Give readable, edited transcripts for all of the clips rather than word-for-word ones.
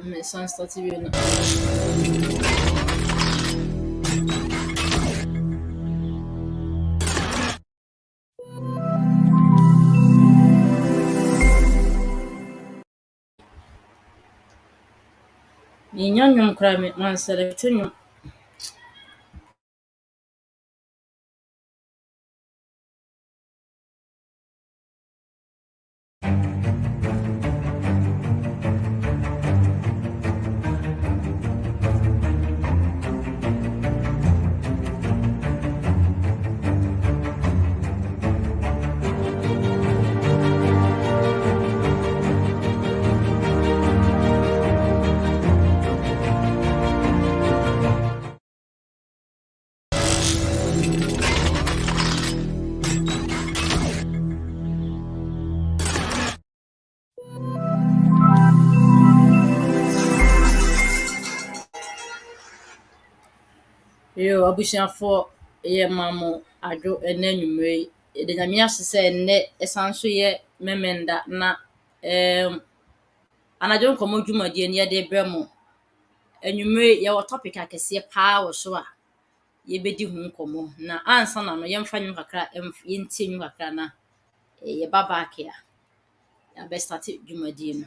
Me san start bi no. Me nyanyum kra me man select nyum. Yo abusiafo ye mamo adwo ena nwumre de nyame ase se enne esanso ye memenda na anajo nkomo dwumade ne de bremo enwumre ye wo topic akese pa wo so a ye bedi hu nkomo na ansa na no ye mfa nwum kakra ye ntie nwum kakra na ye baba akia ya be start dwumade no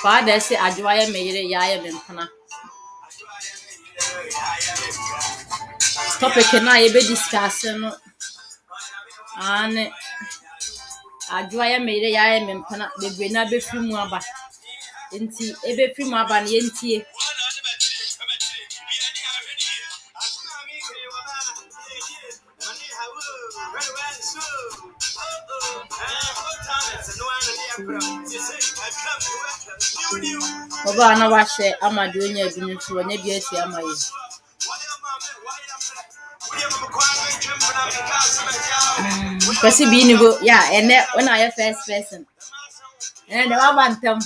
Father say adwa ye meyire ya ye mempana topic na ye be discuss no ane adwa ye meyire ya ye mempana bebre na be fi mu aba enti ebe fi mu aba na ye ntie Oba na wa hye amade onya adwunu nso wonya bi ati amaye Kasi bi ni go ya ene when I first person ene wa bantam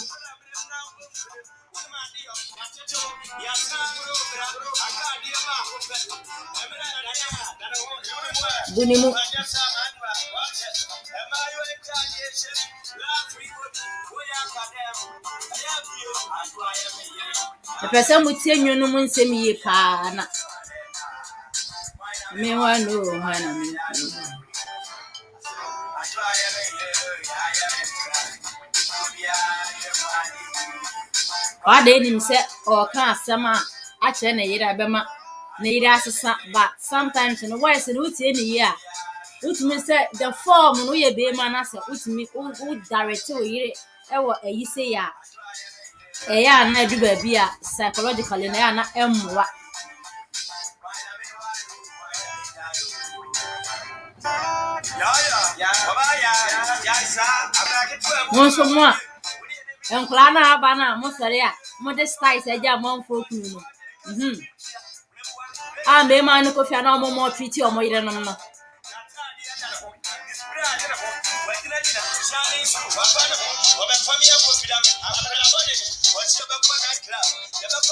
bunimu the person mutie nwunu mu nsem yi pa na me wa no ha na me Wade nim se o ka asem a kire na yira bema na yira asesa but sometimes no voice no utie ni yi a utumi se the form no ye be ma na se utumi u direct o yire e wo ayi se ya e ya na du ba bi a psychologically na ya na emwa Monso mo enkla na aba na mo sere a mo de style se ja mo mfo kunu no me ma no kofia na mo treat o mo yire no no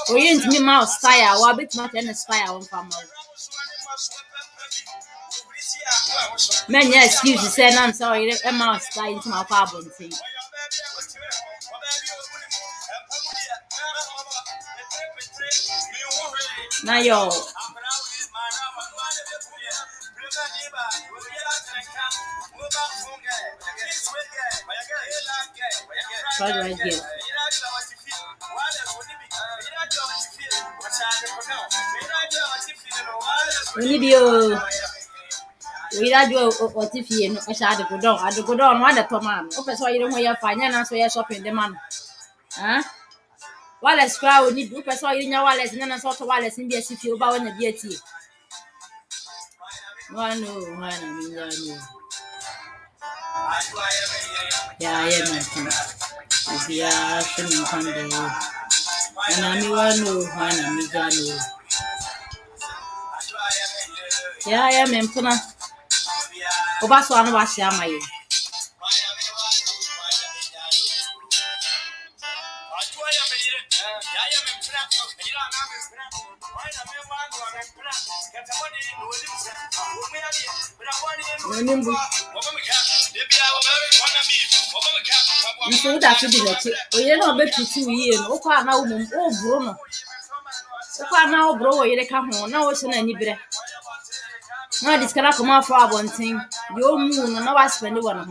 Oyin timi ma style wa bit ma ten style won fama Menya excuse say na am sorry e ma style into my kwa bonti na yo Sorry right here Onibio we radio otifie no e sha adegodon no ade to man o pese oyire ho ye fa nya na so ye shopping de man wala skra oni du pese oyire nya wala nya na so to wala sin bi asifie oba wona bi atie wano wana minjani ya ye man ya sunu pande na mi wano wana minjani ya ye mempuna oba so anu wa hia maye nso woda so di n'akyi oyere na ɔbɛtutu yie no wokɔ a na woboro no wokɔ a na woboro wɔ yere ka ho na wohyɛ no ani berɛ na ɔde sika no akɔma afɔ abɔnten deɛ ɔmu no na waspɛnde wɔ ne ho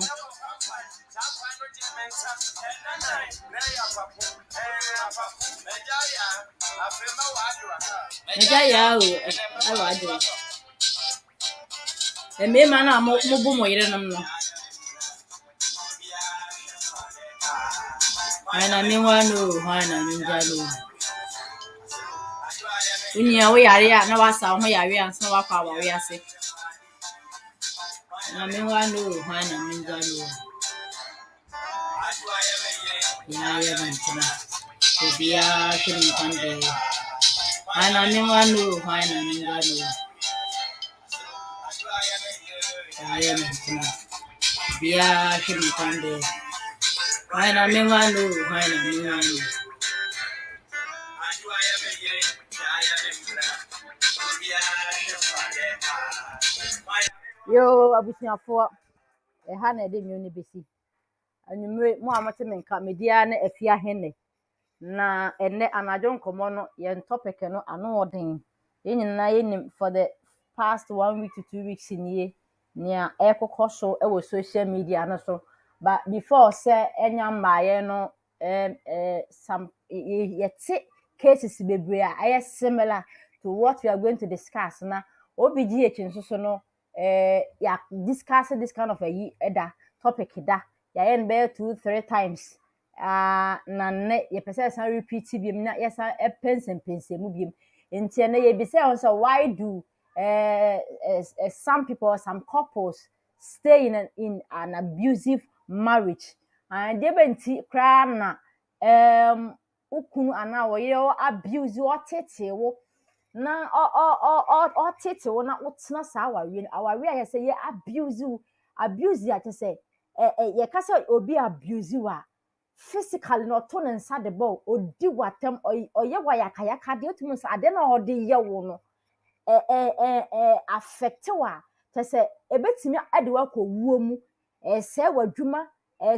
agya yaa o ɛwɔ adwene mmarima no a mobo mo yerenom no hwan na menwa no hwan na mengya no wonia woyare a na wasa wo ho yare ansa na wakɔ aware ase na menwa no hwan na mengya no ya bantena obiara hwɛ ne nkwan de hwan na menwa no hwan na mengya no ya bantena obiara hwɛ ne nkwan de hwan na menwa no hwan na mengya no yo abusuafoɔ ɛha na ɛde nnwom no bɛsi anwummere mo a mote me nka media ne afia hene na ɛnɛ anadwo nkɔmmɔ no yɛn topic no ano ɔden yɛn nyinaa yɛnim for the past 1 week to 2 weeks nie nea ɛkokɔ so ɛwɔ social media no so but before sɛ ɛnya mmaayɛ no some yɛte cases bebree a ɛyɛ similar to what we are going to discuss na obgh nso so no ya discuss this kind of a topic da ya yen be 2-3 times na ne ye pese san repeat biem na yes pense mu biem enti na ye be say also why do some people, some couples stay in an abusive marriage and they benti kra na ukunu ana wo ye abuse wo tete wo na o tete wo na wotena sa aware a ye say ye abuse ya te say ye ka say obi abuse wa physically no to ne nsa de ball odi watam oye wa yakayaka de otum nsa ade na ode ye wo no affect wa te say ebetimi ade wa kɔ wuo mu se wadwuma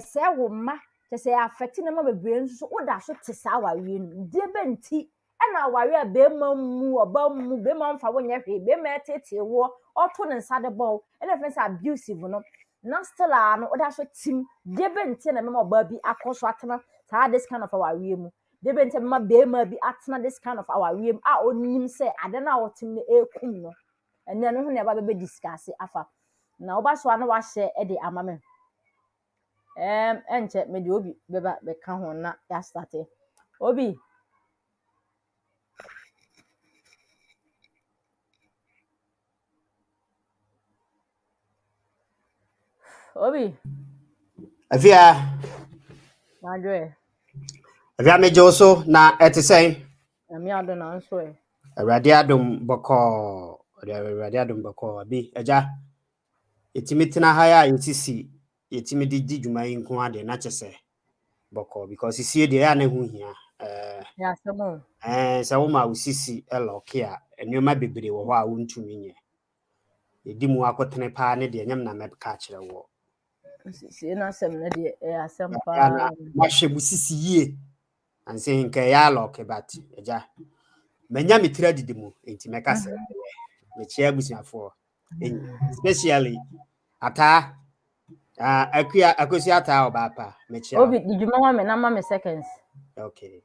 se wo ma te say affect na ma bebre nso woda so te sa aware no de benti na aware a be ma mu oba mu be ma mfa wo nya hwe be ma tete wo oto ne nsa de ball na fe say abusive no na still no oda so tim de benti na ma oba bi akoso atena sa this kind of aware mu de benti ma be ma bi atena this kind of aware mu a onim say ade na wotim ne ekum no ene no ho ne ba be discuss afa na oba so na wa hye e de amame enche me de obi beba be ka ho na ya start obi Avia Madre Avia me joso na etisen ami ado na nso Awurade adom boko Awurade adom boko abi eja etimi tena ha ya yetisi yetimi di dwuma yi nko ade na kyese boko because sie de ya na hu hia ya semo se wo ma usisi eloke a enwema bebre wo ho a wontumi nye edi mu akotene pa ne de nyam na mebka kire wo si na sem na de asem ya pa na mahwe musisi yie anse nke ya loke bat eja manya mitira didi mu enti meka se me chia busiafo especially ata akosi ata obapa me chia obi di dwuma wa me na ma me seconds okay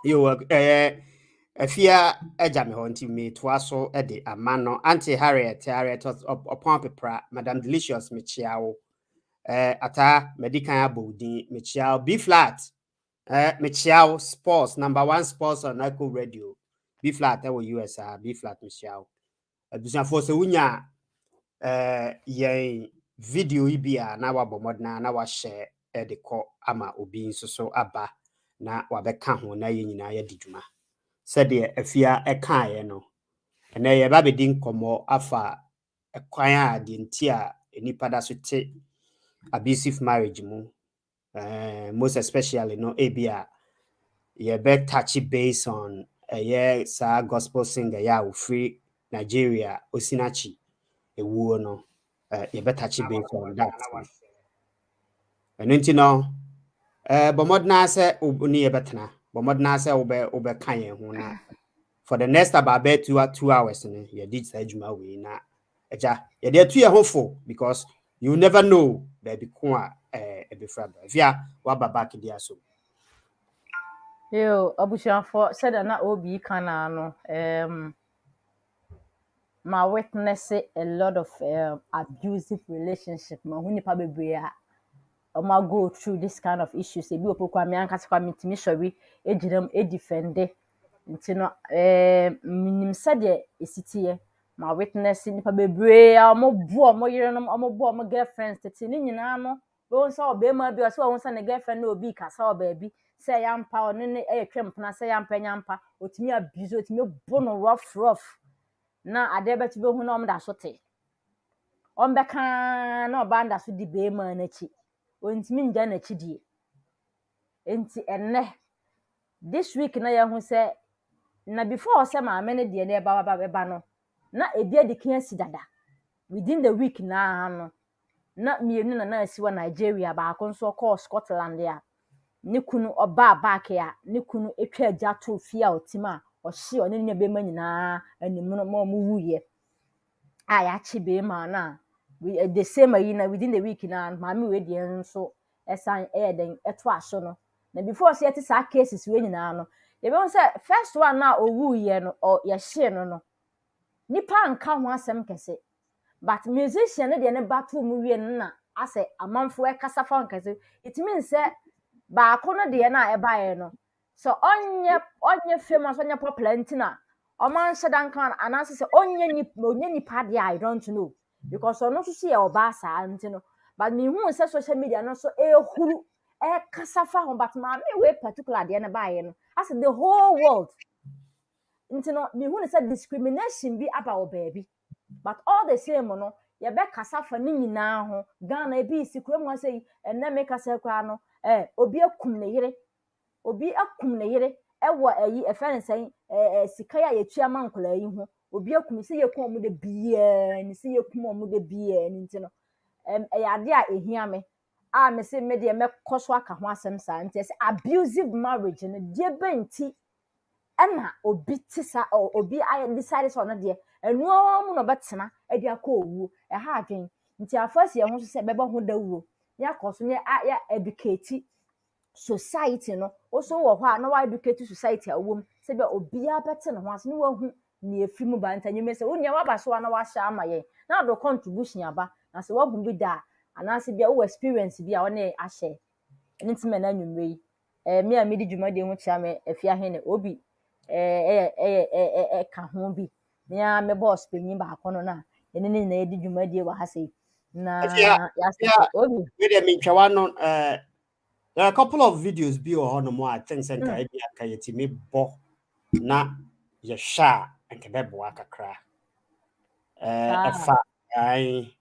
yo afia eja me ho nti me to aso e de amano anti Harriet upon pepra Madam Delicious me chia wo ata medical abodin me chia B flat me chia sports number 1 sports on Echo Radio B flat e wo US B flat me chia abusuafo se wunya yen video ibia na wabɔ modna na wa share de kɔ ama obi nso so aba na wabɛka ho na yɛ nyinaa yɛ didwuma sɛdeɛ afia ɛkaeɛ no ɛnɛ yɛ ba bɛdi nkɔmmɔ afa ɛkwan a de nti a nipa da so te abusive marriage mu most especially no ebia yɛ bɛ touch based on sa gospel singer ya ofri Nigeria Osinachi ewuo no you better based on that ɛno nti no bomodna se oni yebetena bomodna se obe kan yɛn ho na for the next about 2 hours ne ye did say adwuma we na eja ye dey atu ye ho fo because you never know baby ko a be fra ba via wa back dia so Yo, abusuafo said na obi kana no my witness a lot of abusive relationship ma hu nipa bebre a go through this kind of issues ebi opokwa me anka se kwa mitimi sori egiram edefende nti no minim said esitiye my witness nipa bebre a omo bu omo yerenom omo bu omo girlfriends tete ni nyina no bo nsa obema bi o se wo nsa ne girlfriend na obi kasa oba se yampa ono ne twempna se yampa nyampa otimi abuse otimi bu no rough na ade betu be hu na omda so te ombeka na obanda so di be ma na chi ontimi nja na chi die enti enne this week na ye hu se na before se ma me ne de na ba no na ebi adikan si dada within the week na no na mienu na asi wa Nigeria ba akon so call Scotland ya ne kunu oba back ya ne kunu etwa agya to fie a otima o hye o ne ne be ma nyina anim no mo wuye a ya chi be ma na we the same ayi na within the week na ma me we de nso esan den eto aso no na before se yeti sa cases we nyina no ye be say first one na owuye no o ye hye no nipa nka ho asem kese but musician de ne battle mu wie na ase amanfo e kasa fa nkese it means say ba ko no de na e bae no so onye famous onye popular ntina o man shedan kan anase say onye nipa de I don't know because ono so see e oba sa ntino but me hu say social media no so e huru e kasa fa ho but ma me we particular de na bae no ase the whole world ntino me hu say discrimination bi about baby but all the same no ye be kasa fa ni nyina ho Ghana bi sikura mu say enne me kasa kwa no obi akum ne yere ewo ayi efere nsen sika ya yetua mankola yi ho obi akum se ye kom de biye ni se ye kum de biye ni ntino ya ade a ehia me a me se me de me koso aka ho asem sa nti se abusive marriage no de benti ena obi tisa obi I decide so no de enu mu no betena ade akọ owu ha adwen nti afasi ho so se beba ho dawuo ya koso ne ya educate society no also wo ho a na wa educate society awom se be obi abete ne ho ase ne wa hu ne efimu ba ntanyeme se wonya wa ba so na wa sha amaye na do contribution aba na se wa hu bi da ana se bia wo experience bia wo ne ahye nti me na nwumre yi me a me di dwuma de ho chia me afia he ne obi ka ho bi me boss penyin ba akono na ene ne na di dwuma de wa ha sei na ya se obi we dey me twa no there are a couple of videos bi on no more I think center bi aka yetimi bo na ye sha nke bebo akakra efa ai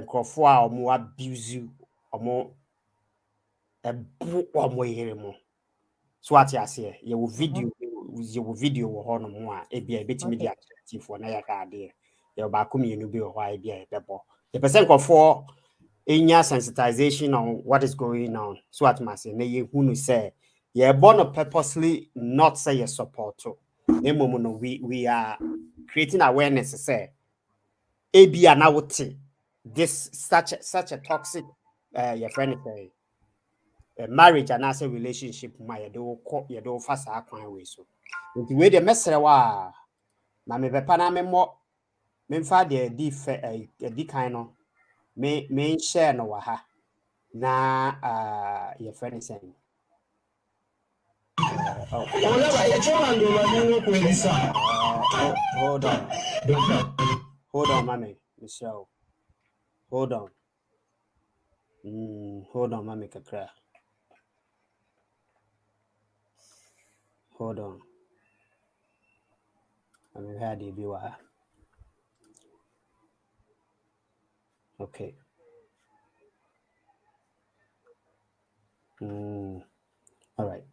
krofo a omo abuse omo ebu omo yere mo so ati ase ye wo video wo ho no mo a ebia betimi di active na ya ka ade ye ba ko mienu bi wo ha ebia e bebo the percent krofo enya sensitization on what is going on so at must na ye hunu say ye born purposely not say ye support to no we are creating awareness say ebia na wote this such a toxic your friend say marriage and as a relationship ma ye do fast akwan we so nti we de mesere wa na me bepa na me mo me mfa de di kan no me share no wa ha na your friend is saying hold on mommy Michelle hold on mommy kakra hold on I'm had the viewer okay all right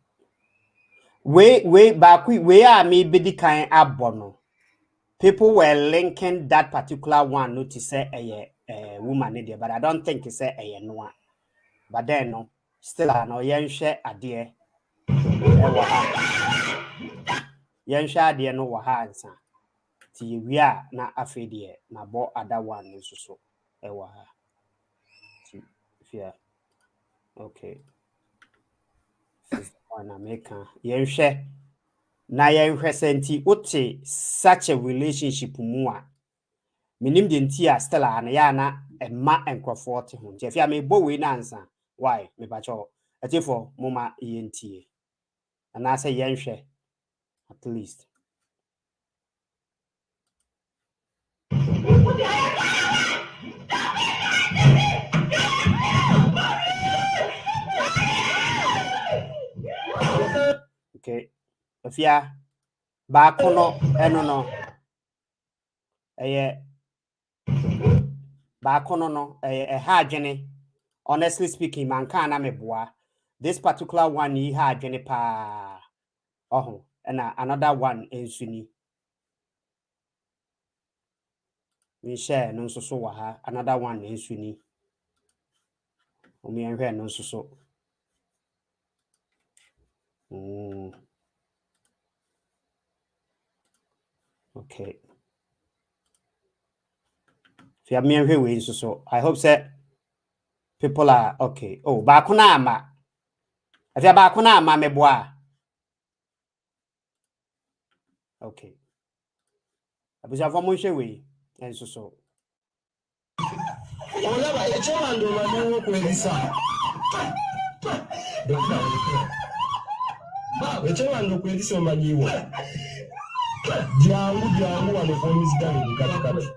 we back we are me be the kind abono people were linking that particular one not to say a woman there but I don't think it's a no but then no still no yenhwe ade ewo ha yenhwe ade no wo ha ansa ti wi a na afede na bo ada one nso so ewo ha fia okay this one America yenhwe na yenhwe senti wote such a relationship mu a minim de nti a stella na ya na emma enkrofo te ho nti afia me bo we na ansa why me ba cho atifo moma yentie ana say yenhwe at least okay afia ba kono eno no eye ba kono no ha adwene honestly speaking man kan na meboa this particular one he ha adwene pa oh and another one ensuni we share no so wa ha another one ensuni omi enhwe no so okay fia me enhwe we so I hope say people are okay oh ba kuna ama afia ba kuna ama meboa okay abuja for mo hwe we enso so Olaba echemando manu kwelisa. Ba echemando kwelisa manyiwo. Jangu wale formis gani katikati.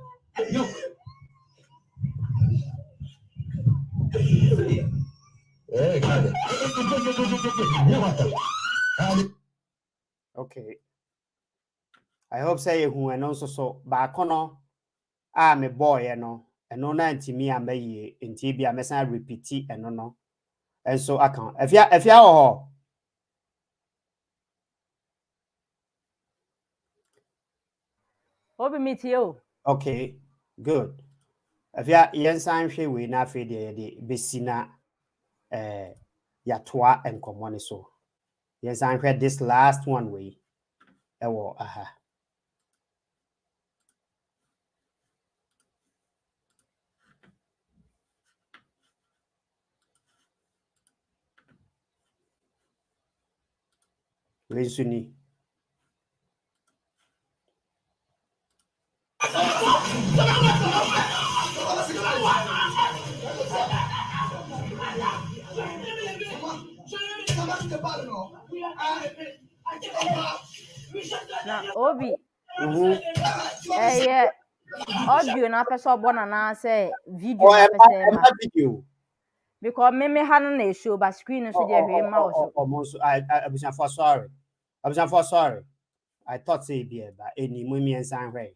okay I hope say who and also so ba kono me boy no eno na ntimi amaye nti bia mesan repeat eno no enso account afia ho Obi meet you. okay good afia yensan hwe we na afi de besina ya toa enkomo ne so yensan hwe this last one we ewo aha Resuni Na Obi audio na pese obona na say video na pese ma video because me ha na show ba screen so dey hwe ma wo almost I was for sorry I thought say be but any mumi ensan hwe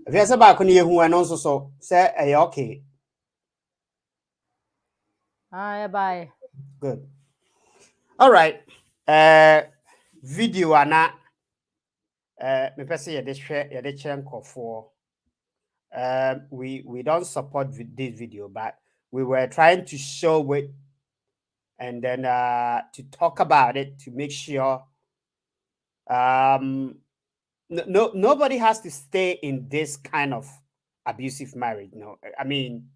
Vese ba ko ne yehu eno so say okay bye good all right video ana me pese ye de chere nkofo we don't support this video but we were trying to show it and then to talk about it to make sure nobody has to stay in this kind of abusive marriage. No, I mean,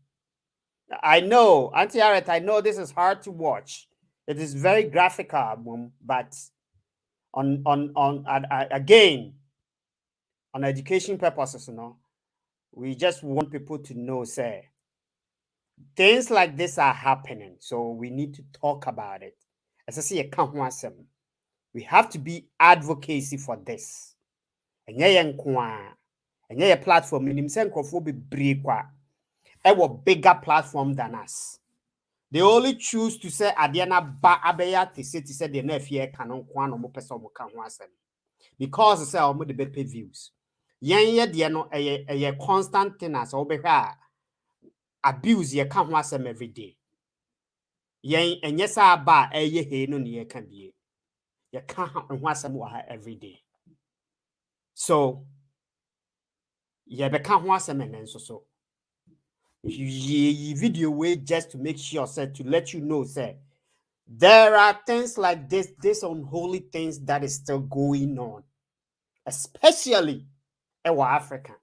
I know, Auntie Aret, I know this is hard to watch. It is very graphical, but again, on education purposes, we just want people to know, say, things like this are happening, so we need to talk about it. As I say, we have to be advocacy for this. And yeah, platform, minim se nkrofo bebre kwa. a bigger platform than us. They only choose to say Adiana ba abeya to say the nephew canon one or more person will come once because say almost the better views. Yen ye no a constant thing as over abuse ye come once every day. Yen and yes ba ye he no ye can be. You can't once every day. So ye become once and so. You video way just to make sure say to let you know say there are things like this unholy things that is still going on, especially in Africa.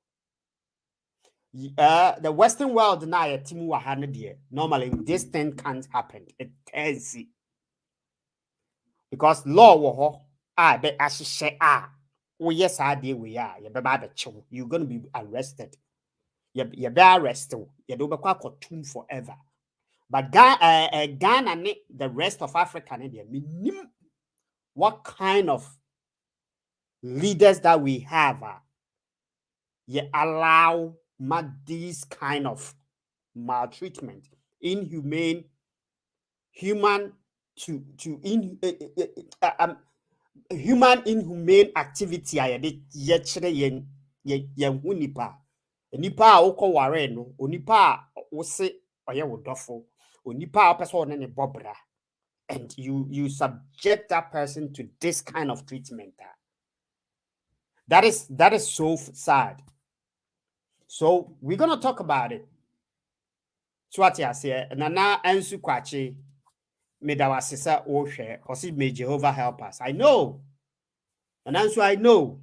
The Western world now team normally this thing can't happen. It is because law war be ashe oh yes I did we are you're gonna be arrested. You be arrested. You do be forever. But Ghana and the rest of Africa, minimum what kind of leaders that we have, you allow these kind of maltreatment, inhumane, human human inhumane activity. I did yet yen nipa a wokɔ ware no onipa a wose ɔyɛ wo dɔfo onipa a person ne bobra. And you subject that person to this kind of treatment. That is so sad. So we're gonna talk about it. So what I say, Nana Ansu Kwachi, Medawasisa Oshe, or see may Jehovah help us. I know, and also I know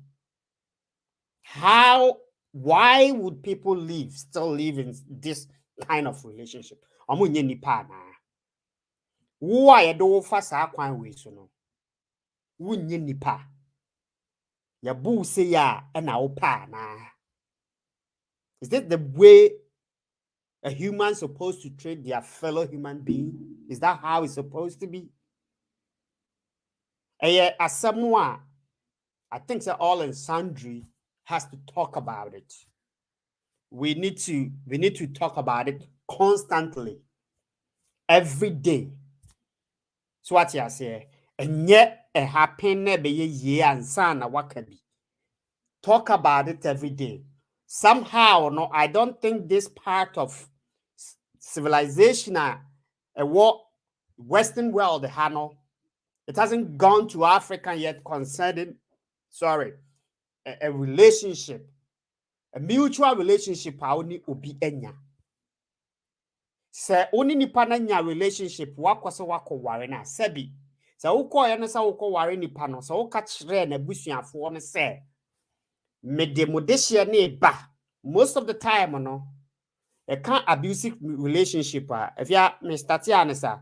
why would people still live in this kind of relationship? Omunye nipa na. Why do fasa kwan we so no? Wunye nipa. Ya bu se ya na opa na. Is that the way a human supposed to treat their fellow human being? Is that how it's supposed to be? As someone, I think that all and sundry has to talk about it. We need to talk about it constantly, every day. So what you say, and yet a happy never year and son wakabi. Talk about it every day. Somehow, no, I don't think this part of civilization, what Western world, Hano, it hasn't gone to Africa yet concerning, a relationship, a mutual relationship. Only obi enya. Se oni nipa na nya relationship wakose wako ware na sebi. Se uko ya no sa uko ware nipa no se uka kire na busuafo no se me de modehia na ba. Most of the time no a can't abusive relationship if ya me start ya nesa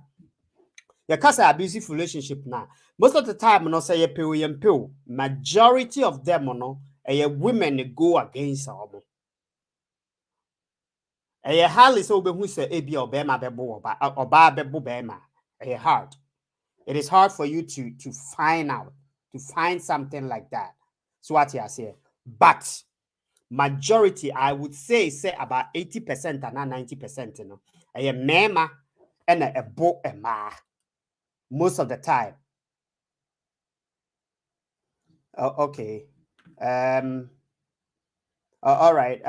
you can't say abusive relationship now. Most of the time no say you majority of them no women go against them. Hardly so be who say ebi obema bebo oba bebo bema hard. It is hard for you to find out, to find something like that. So what you say, but majority, I would say about 80% and not 90%, you know. A mema and a bo a ma most of the time. Okay. All right.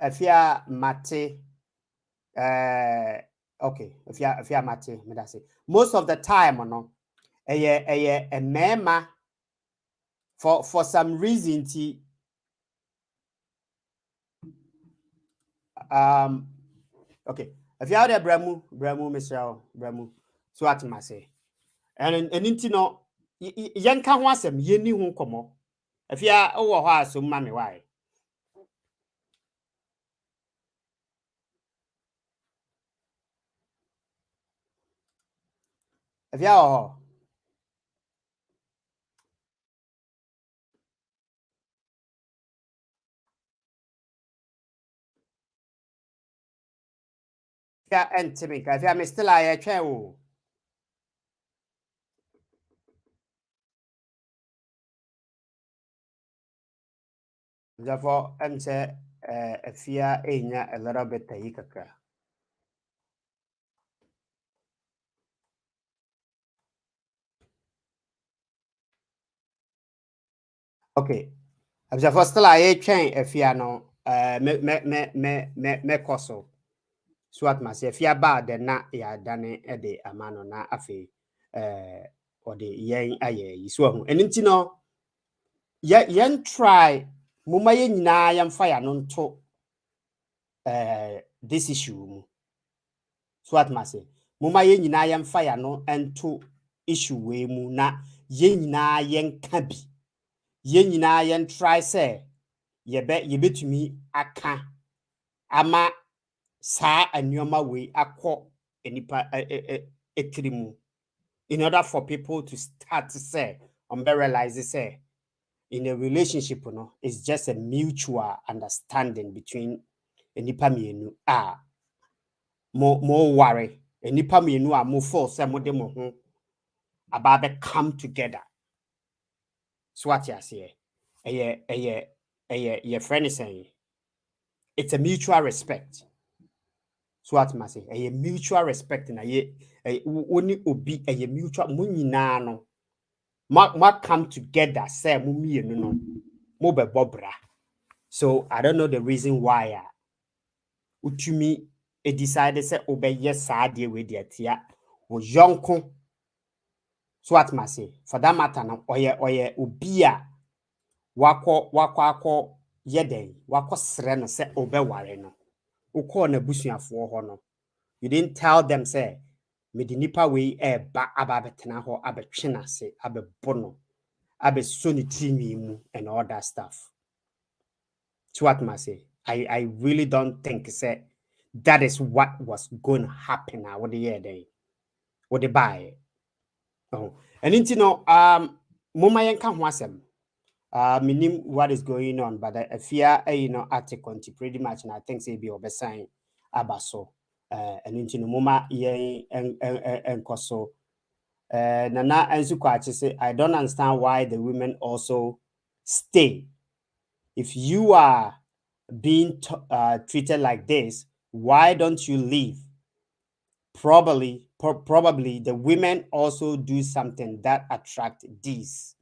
If you're mate, okay. If you're mate, me that say most of the time, you know, a mema for some reason, okay. If you're there, Bramu, Michelle, Bramu, so what I say. And you know, young can want some yeni who come. If you are over so mammy, why? If you are intimate, if you are still a chair, therefore, and say afia enya a little bit tayi kakra. Okay. Abja still I train afia no me koso. So at ma se afia ba de na ya dane e de amano na afi or the yen aye yi so ho. Enti no yen try muma ye nyina yam fire no nto this issue mu. So at ma se muma ye nyina yam fire no ento issue we mu na ye nyina yen ka bi. Ye nyina yen try say yebetumi aka ama saa anyoma we akọ enipa etirimu in order for people to start to say realize say in a relationship no it's just a mutual understanding between enipa mienu mo worry enipa mienu mo force say mo de mo ho about be come together. So what you say your friend is saying it's a mutual respect. So what must say a mutual respect na ye only obi a mutual munyina no ma come together say mu mienu no mo be bobra. So I don't know the reason why utumi decided say obeye saa de we de atia wo yonko. So what must say for that matter no oye obi a wakọ yeden wakọ sre no say obeware no ukọ na busuafo ho no. You didn't tell them, say, me the nipa we ba ababetena ho abetwena se abebono abesoni timi mu and all that stuff. So what must say? I really don't think say that is what was going to happen now with the year then. With the buy. Oh. And you know moma yenka ho asem. Minim what is going on, but I fear article pretty much and I think say be obesign abaso. And into the moma ye and koso. Nana Anzukwachi say, I don't understand why the women also stay. If you are being treated like this, why don't you leave? Probably the women also do something that attract these.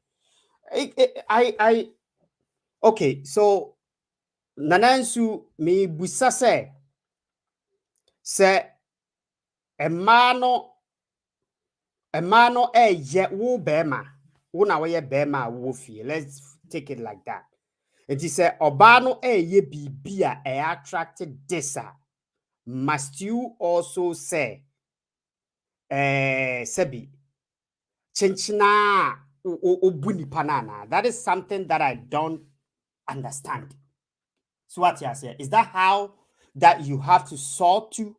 Okay, so Nanansu me busa se emano ye wo bema wo na wo ye bema wo fie. Let's take it like that. It is a obano ye bibia attracted desa. Must you also say sebi chinchina obuni panana? That is something that I don't understand. So what you say? Is that how that you have to sort to?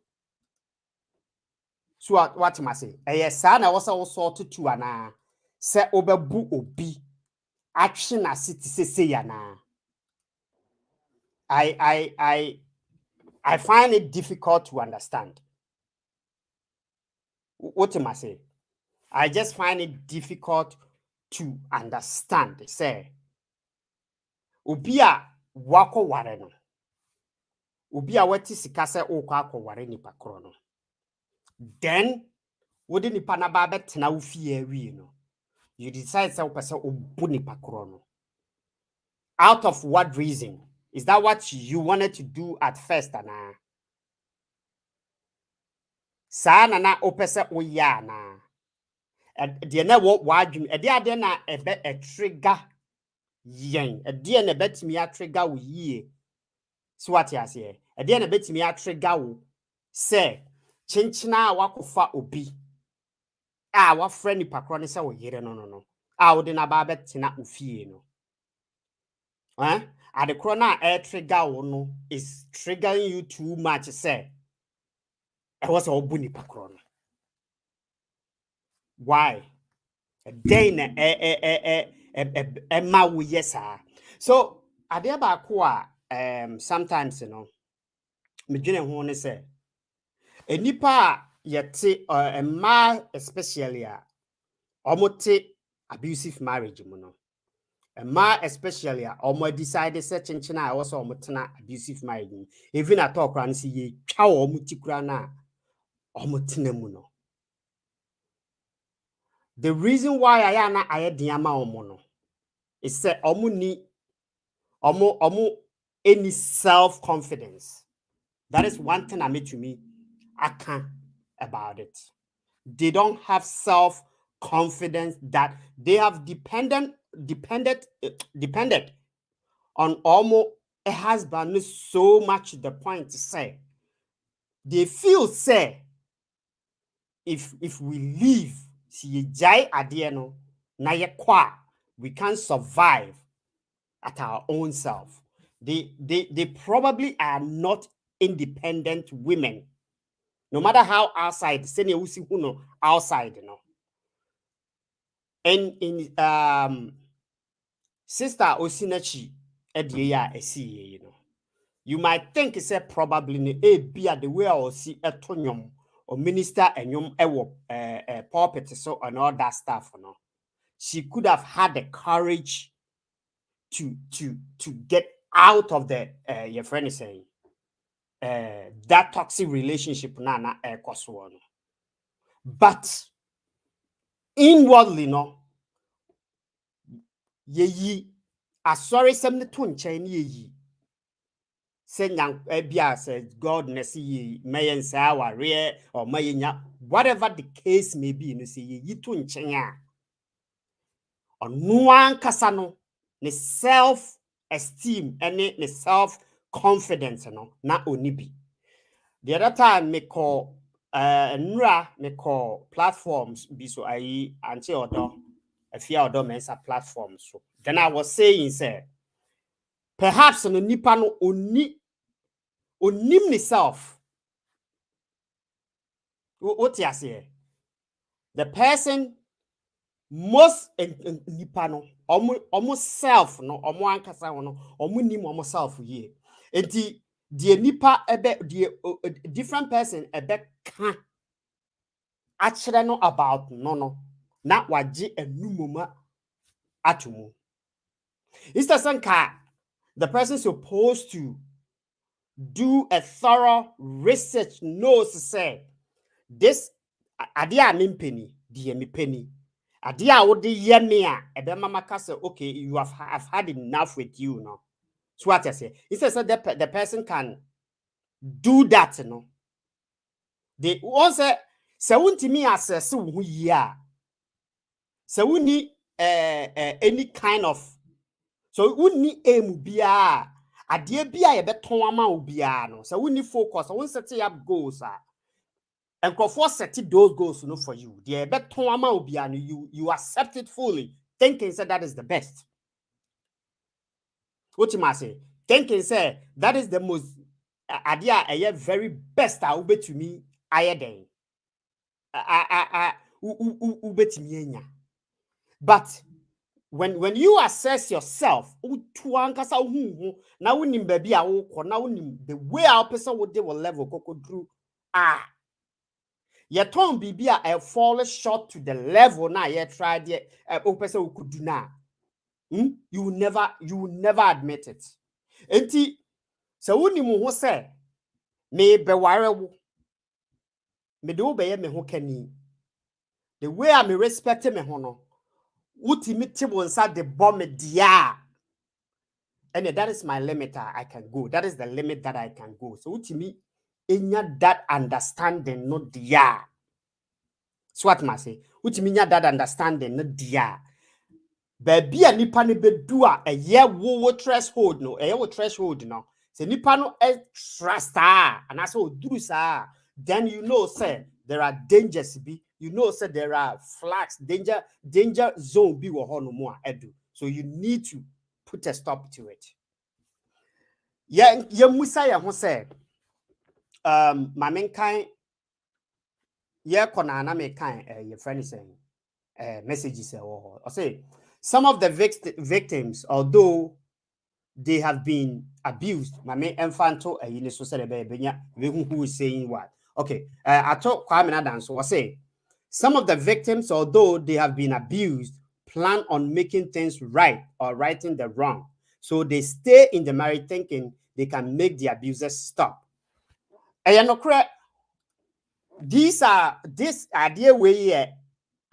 So what must say? Yes, na was also sort to ana se obebu obi action as it say yana. I find it difficult to understand. What am I saying? I just find it difficult to understand. Say, Ubia wako wareno. Ubia wati sikase okako ware nipa krono. Then, wodi nipa na babe tena ufie wi no. You decide say upese obu nipa krono. Out of what reason? Is that what you wanted to do at first, ana? Sa na opese oya na. The na wadwum ade ade na ebe trigger yen ade na betimi a trigger wo yie. So what you say? Ade na betimi a trigger wo say chinchina wakofa obi wa friend pakro ne say wo yire no wo de na ba betina ofie no. Ade kro na trigger wo no is triggering you too much say e was obu ni pakro no. Why? Then ma wo yesa. So ade ba ko sometimes me dwene ho ne say enipa yete ma especially omote abusive marriage mu no and ma especially omo decide say chinchina I also omotena abusive marriage even at all kran see ye twa omo tikura na omotena mu no. The reason why I am not diama omo no is say omo ni omo any self-confidence. That is one thing I made to me I can't about it. They don't have self-confidence that they have depended on almost a husband so much to the point to say they feel say if we leave si jai adieno na ye kwa we can survive at our own self. They probably are not independent women. No matter how outside, senior usi huno outside, you know. And in sister Osinachi Ediya esi, you know. You might think it's a probably be at the way or see a tonyum or minister and yum ewo pulpit so and all that stuff, you know. She could have had the courage to get out of the your friend is saying that toxic relationship na ekoswo. But inwardly no ye sorry some to nchen ye say yang bia said God nesi ye mayen sa ware or mayenya whatever the case may be no say ye to nchen a onu ankasa no ne self esteem and ne self confidence no na oni bi. The other time me call nra me call platforms bi so ayi anti odo a fear odo mensa platforms so then I was saying say perhaps no nipa no onim ni self what you say the person most nipa no omo self no omo ankasa no omo nim omo self here enti the nipa ebe the different person ebe ka actually know about no na waje enumoma atumu. It's the sanka the person supposed to do a thorough research knows say this adia mimpeni die mi penny adia wo de ye me a ebe mama ka say okay you have had enough with you no. So what I say it's said the person can do that no. They also say wuntimi assess wo yi a say wuni any kind of so wuni aim bia ade bia ye beton ama obia no so wuni focus won set up goals and for set those goals no for you the beton ama obia no you accept it fully thinking say that is the best. What you must say thinking say that is the most idea a very best I will to me aye den ubetimi enya. But when you assess yourself, now we need baby now the way our person would they will level koko drew your tongue be a fall short to the level now you tried yet person who could do now. You will never admit it. Enti so woni mu ho say me be warewo me do be me ho kani the way I me respect me ho no utimi table inside the bomb dia and that is my limit I can go. That is the limit that I can go. So utimi enya that understanding no dia. So what must say utimi nya that understanding no dia. Baby a nipa ne bedu a ye wo threshold no wo threshold no se nipa no trust and as oduru sa then you know say there are dangers be you know say there are flags danger zone be wo ho no mo edu so you need to put a stop to it. Yeah musa ya ho say mamenkan ye kona na me kan your friend is saying messages or say some of the victims, although they have been abused, my main infanto a so said who is saying what? Okay, I told Kwame Adams was say some of the victims, although they have been abused, plan on making things right or righting the wrong. So they stay in the marriage thinking they can make the abusers stop. And no correct. This idea way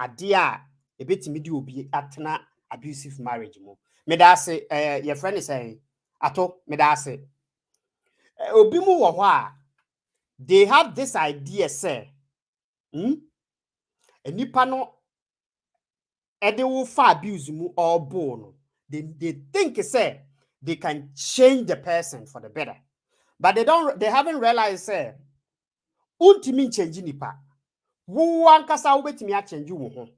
idea a bit me do be atena abusive marriage mo. Me da say your friend is saying ato me da say obi mu wo ho a they have this idea say enipa no ede wo fa abuse mu or bo no they think say they can change the person for the better, but they haven't realized say untimi change nipa wo ankasa wo betimi a change wo ho.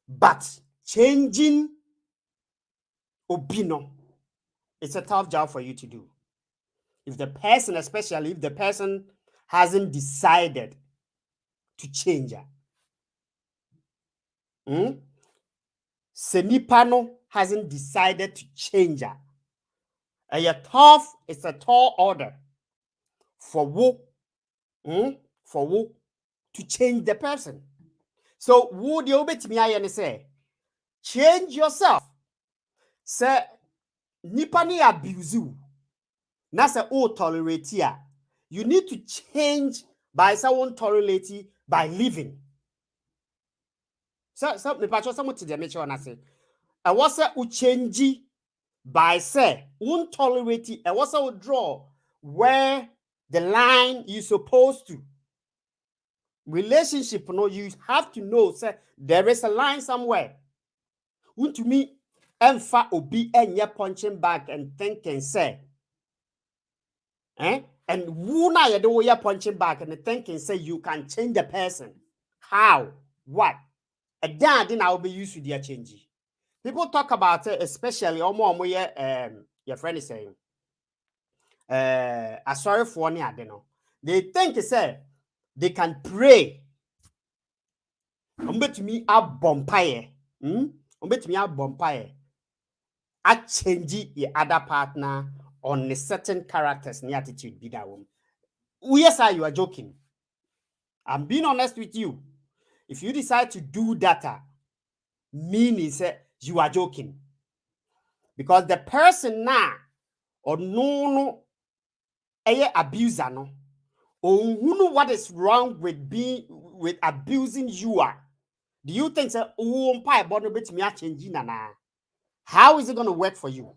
But changing obino, it's a tough job for you to do. If the person, especially if the person hasn't decided to change her. Senipano hasn't decided to change her. It's a tall order for who to change the person. So would you bet me I say change yourself? Say nipani abuse you. Na say tolerate ya. You need to change by someone tolerate by living. So me patcho some to the make sure na say I was say change by say won't tolerate it. I was draw where the line you supposed to. Relationship, you have to know say there is a line somewhere. Want to me emfa obi enye punching back and thinking say and who na you do punching back and thinking say you can change the person. How? What? And then I will be used to their change. People talk about it, especially your friend is saying sorry for any I don't know. They think say they can pray. Bet me a bumpire. Bet me a bumpire. I change your other partner on a certain characters and attitude be that one. Yes, you are joking. I'm being honest with you. If you decide to do that, meaning you are joking. Because the person now or no abuser no or who know what is wrong with abusing you are. Do you think that how is it going to work for you?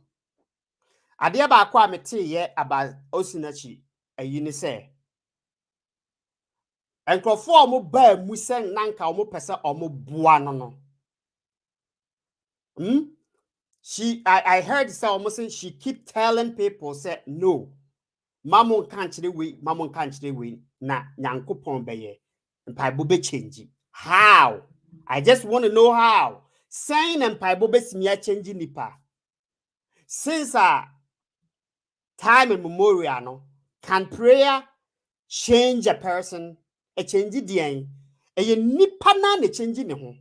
Adia ba kwa mete ye about osinachi ayini say enkrofo omo ba mu se nanka omo pese omo bua no I heard say omo say she keep telling people say no mamon can't chire we na nyankopon beye mpaibo be change. How? I just want to know how. Saying mpaibo be simia change nipa. Since time immemorial, no, can prayer change a person? A change the end. A nipa na ne change ne ho.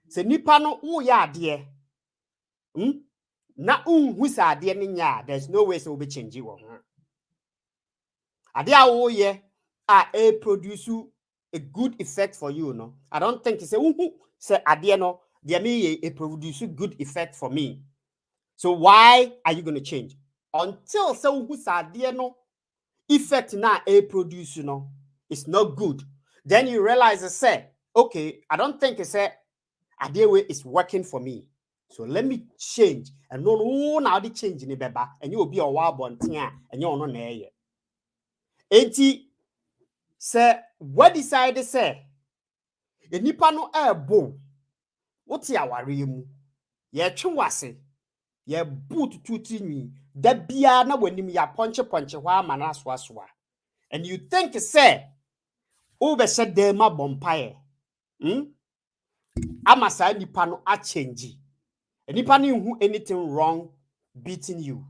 Se nipa no ya de. Na who's a dear ninya, there's no way so be change you. Ade a ye a produce a good effect for you, no. I don't think it's say ade no, there me a produce good effect for me. So why are you going to change? Until so who's idea no effect na a produce no, it's not good. Then you realize say, okay, I don't think it's a idea way is working for me. So let me change. And no now the change in the beba and you will be a wild bon and you're no nay. Enti say what decided say the nipa no bo what's ya worry mu ye twase ye boot tutini da bia na wanim ya punch hwa mana soasoa. And you think say over said dem ma bompae amasa nipa no a change nipa no who anything wrong beating you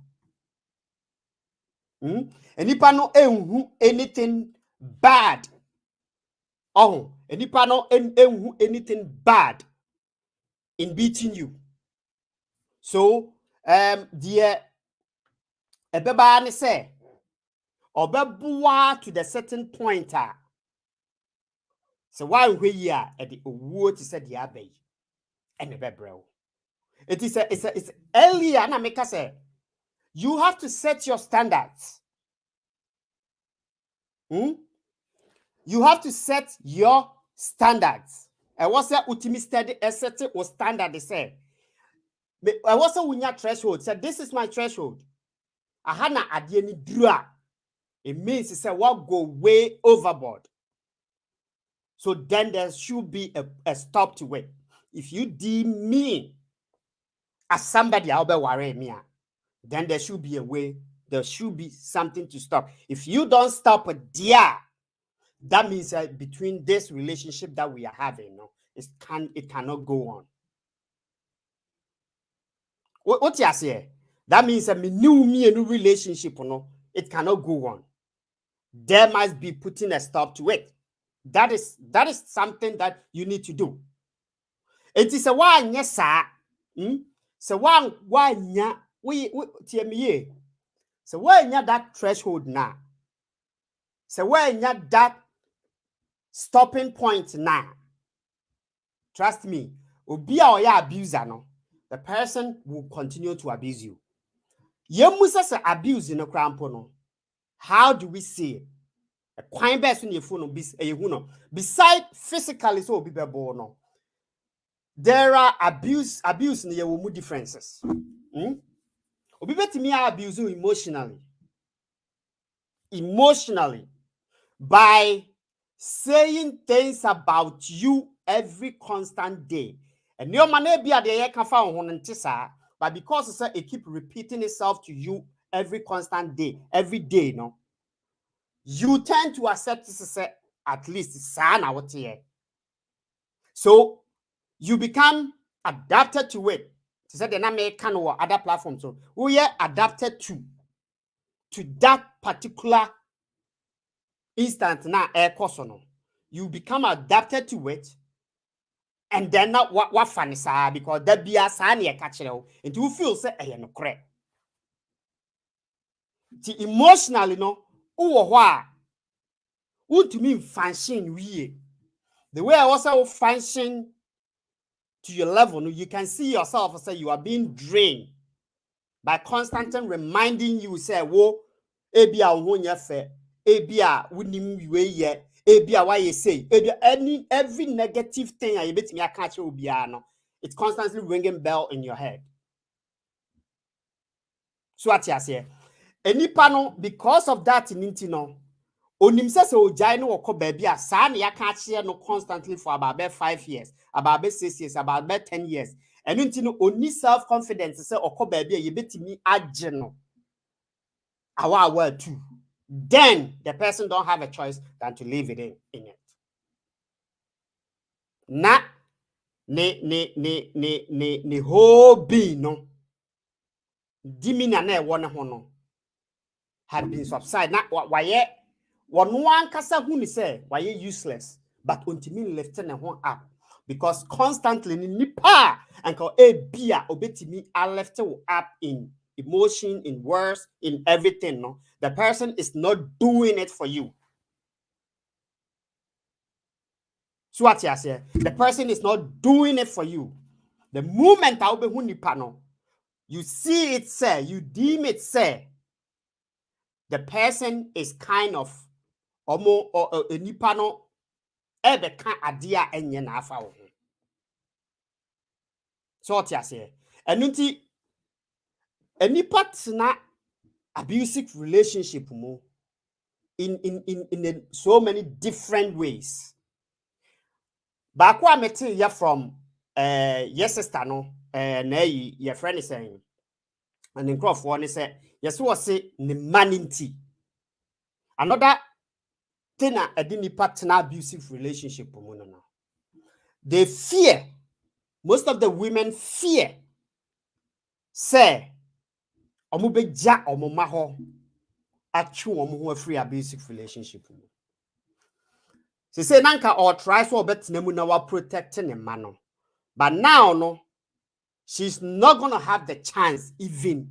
nipa no who anything bad nipa no who anything bad in beating you. So dear ebeba ne say obebua to the certain point so why we here at the owuo to say the abbey and bro. It's earlier and I make us say you have to set your standards. You have to set your standards. And what's that ultimate study set or standard they say? I was a winya threshold. Said this is my threshold. I had na adieni dra. It means it's what go way overboard. So then there should be a stop to it. If you deem me as somebody I'll be worrying me, then there should be a way. There should be something to stop. If you don't stop it, that means that between this relationship that we are having, it cannot go on. What you say? That means that me new relationship, it cannot go on. There must be putting a stop to it. That is something that you need to do. It is a one yes, sir. So one yeah, we tell me. So when you that threshold now. So when you that stopping point now. Trust me, obi a oya abuser no, the person will continue to abuse you. Yemusa se abuse no crampo no. How do we see it? A quine best in your phone beside physically so be no. There are abuse in your differences. Obi beti me abuse you emotionally by saying things about you every constant day. And your man be at the can found but because it keep repeating itself to you every constant day, every day, no, you tend to accept this at least sana what here. So you become adapted to it. To say the name can or other platforms. So we are adapted to that particular instant now air course. You become adapted to it. And then not what fun is because there be a sign you catch it and you feel say no correct. Emotionally no to me function we the way I also function to your level, you can see yourself say you are being drained by constantly reminding you say wo ebia wo nya fe ebia wunim we ye ebia why you say every negative thing I bet me catch obia no it's constantly ringing bell in your head. So what you say enipa no because of that ninti no onim se ojai no woko baby a sa na ya catch no constantly for about 5 years about 6 years about 10 years and ninti no oni self confidence say okọ baby a ye betimi age no our too. Then the person don't have a choice than to leave it in it. Na ne whole being no dimina na one hono had been subside. Na why one kasa hu ni say why useless but untimi lifting na ho up because constantly ni nipa anka bia obetimi are left up in emotion, in words, in everything. No, the person is not doing it for you. So what you say? The person is not doing it for you. The moment I will be panel, you see it say, you deem it say, the person is kind of omo or a nipano ebe kan adia enye na afa wo. So what you say? Enunti enipa tena abusive relationship mo in so many different ways. Back wa meti ya from yes sister no na your friend is saying and in crop one say yes was say ne maninti. Another thing a nipa tena abusive relationship mo no. They fear, most of the women fear say omo beja omo ma ho atwe omo ho free abusive relationship mo. Say nanka or try so obetena mu na wa protecting the man. But now no she's not going to have the chance even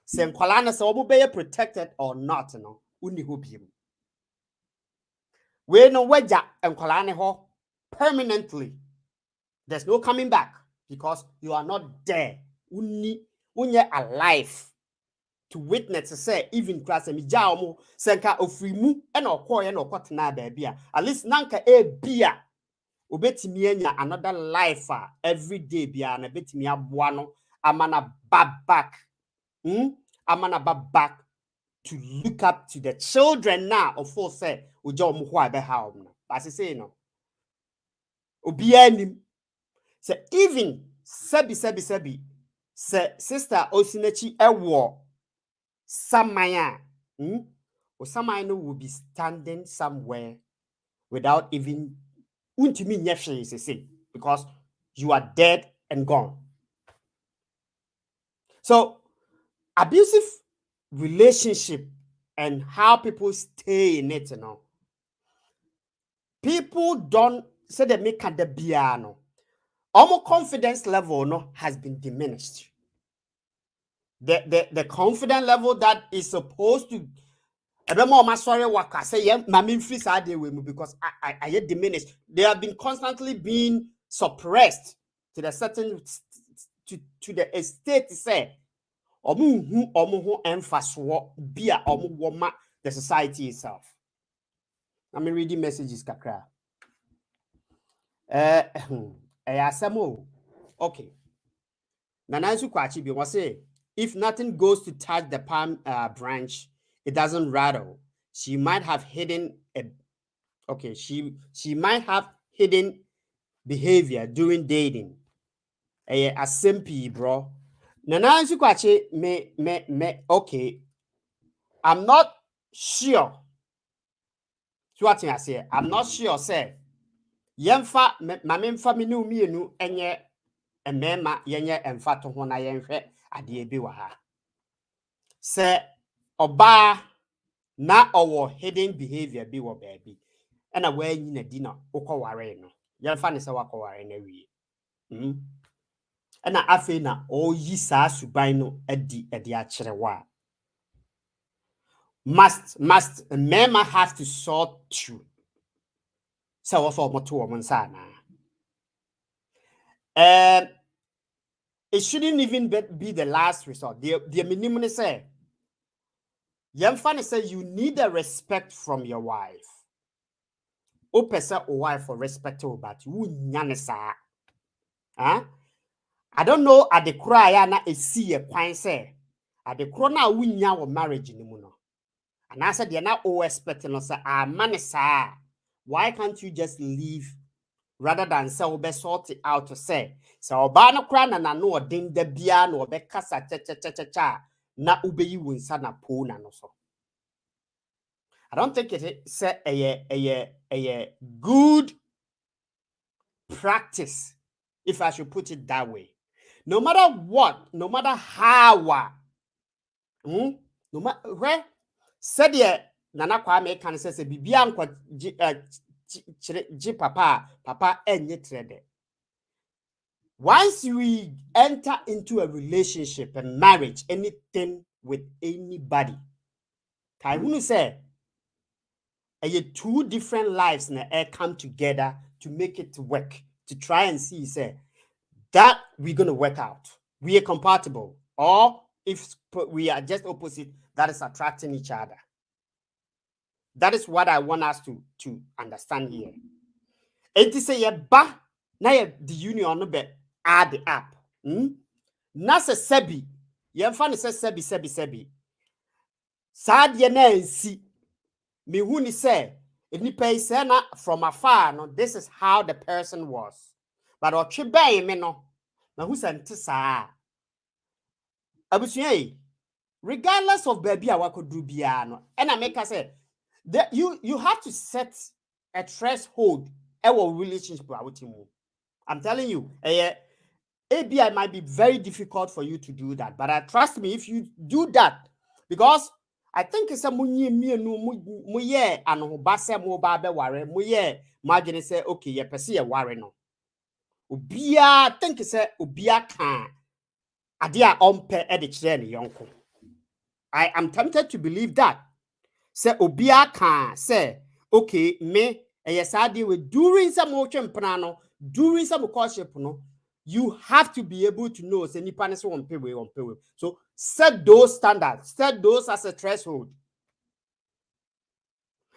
say nkwala na say omo be protected or not no uni ho biem. We no waja nkwala ne ho permanently. There's no coming back. because you are not there. When you're alive to witness say even class me jaomo senka ofrimu e na okoye na okotena baby at least nanka e bia obetimi anya another life every day bia na betimi aboa no amana back amana back to look up to the children now of all say oja omo ho abe ha no as I say no obia nim say even sebi say sister osinachi ewo samaya or someone will be standing somewhere without even untimi nyefhe is say because you are dead and gone. So abusive relationship and how people stay in it, people don't say they make the biano. Almost confidence level has been diminished. The confidence level that is supposed to because I get diminished. They have been constantly being suppressed to the certain to the estate say the society itself. I'm reading messages kakra. Okay. Nanansu Kwachi bi was say if nothing goes to touch the palm branch, it doesn't rattle. She might have hidden she might have hidden behavior during dating. A simple bro. Nanansu Kwachi me okay. I'm not sure. So what I say, I'm not sure say yemfa mamemfa me no mienu enye emema yenye emfa to ho na yenhwe ade bi wa ha. Se oba na owo hidden behavior bi wo baabi na wa anyi na di na ukoware no yemfa ne se wakoware na wie na afi na oyi saa suban no adi a kire wa must mema have to sort through so what for moto wo nsa na it shouldn't even be the last resort. The minimum say say you need a respect from your wife. O pesa o wife for respect o but you nyanesa. I don't know at the cry na e see a kwan say at the crona wunya wo marriage ni mu no. And I said, you're not all expecting us. Why can't you just leave rather than say, we sort it out to say? So, Obano Kran and I know ding the bian or be casa cha na ube you win sana pona no so. I don't think it say a good practice, if I should put it that way. No matter what, no matter how, no matter where. Said ye nana kwa me kan say bibia nkwa ji papa enye trede. Once we enter into a relationship and marriage, anything with anybody, Taihunu say two different lives na come together to make it work, to try and see say that we're going to work out. We are compatible, or if we are just opposite, that is attracting each other. That is what I want us to understand here. It is a ba na the union no be add up. Na se sebi. Yemfa ne se sebi. Saadye na ensi. Me hu ni say enipa say na from afar no this is how the person was. But otwe ben me no na hu sente saa. Abusuye regardless of baby a wakodu bia no and I make say that you have to set a threshold our relationship with him. I'm telling you, ABI might be very difficult for you to do that, but trust me if you do that, because I think it's a munye muye anu base mo ba be ware muye imagine say okay ye pese ye ware no obia think say obia kan ade a ompe e de kire ne yonko. I am tempted to believe that. Say obia can say okay me yes I deal with during some motion plano during some courtship no you have to be able to know say nipa ne so on pay. So set those standards, set those as a threshold.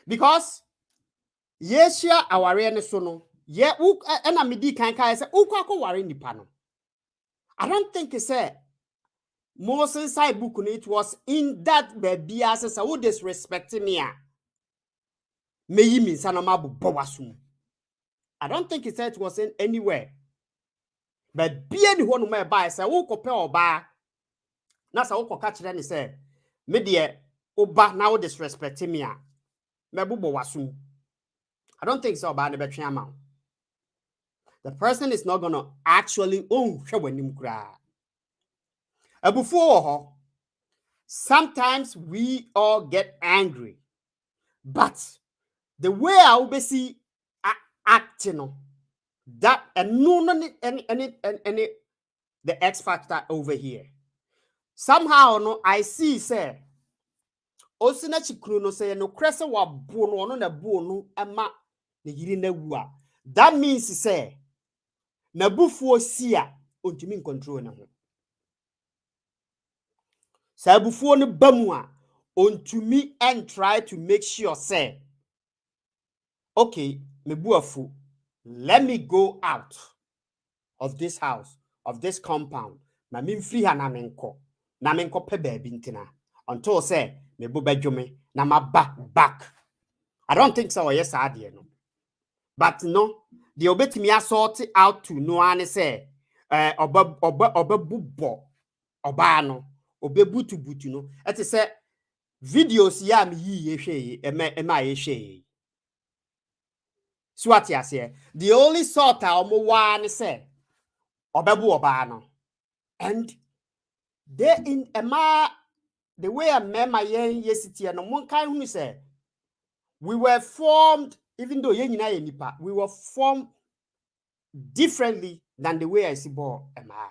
Because yes, yeah, our ne so no. Yeah, and I medi kan say ukwa ware nipa no. I don't think it's a most inside book it was in that baby as a who disrespecting me. May you mean sanamabu bowasum. I don't think it said it was in anywhere. But be anyone who may buy say who compare or buy. Na sa who catch then say me dear oba now disrespecting me. Mebu bowasum. I don't think so about the between amount. The person is not gonna actually own shawanim kra. Before sometimes we all get angry, but the way I will be see acting that and no any the X factor over here. Somehow no I see say osina chikru no say no krese wa bo no na bo no ama ne yiri na wu a. That means say na bufuo si a ontumi control na ho. Sa bufuo no bamu a ontumi and try to make sure say okay, me buafu, let me go out of this house, of this compound. Na me free ha na menko pe baby ntina. Until say me bu bedwome na ma back. I don't think so yes ade no. But no, the obetimi asort out to no ane say oba bubbo oba no obebutu no. Et say videos ya me yi hwe ema ye hwe. So what you say? The only sort of one say obebu oba no. And they in the way I remember yesterday no one kind who say we were formed, even though nipa, we were formed differently than the way I see bo ema.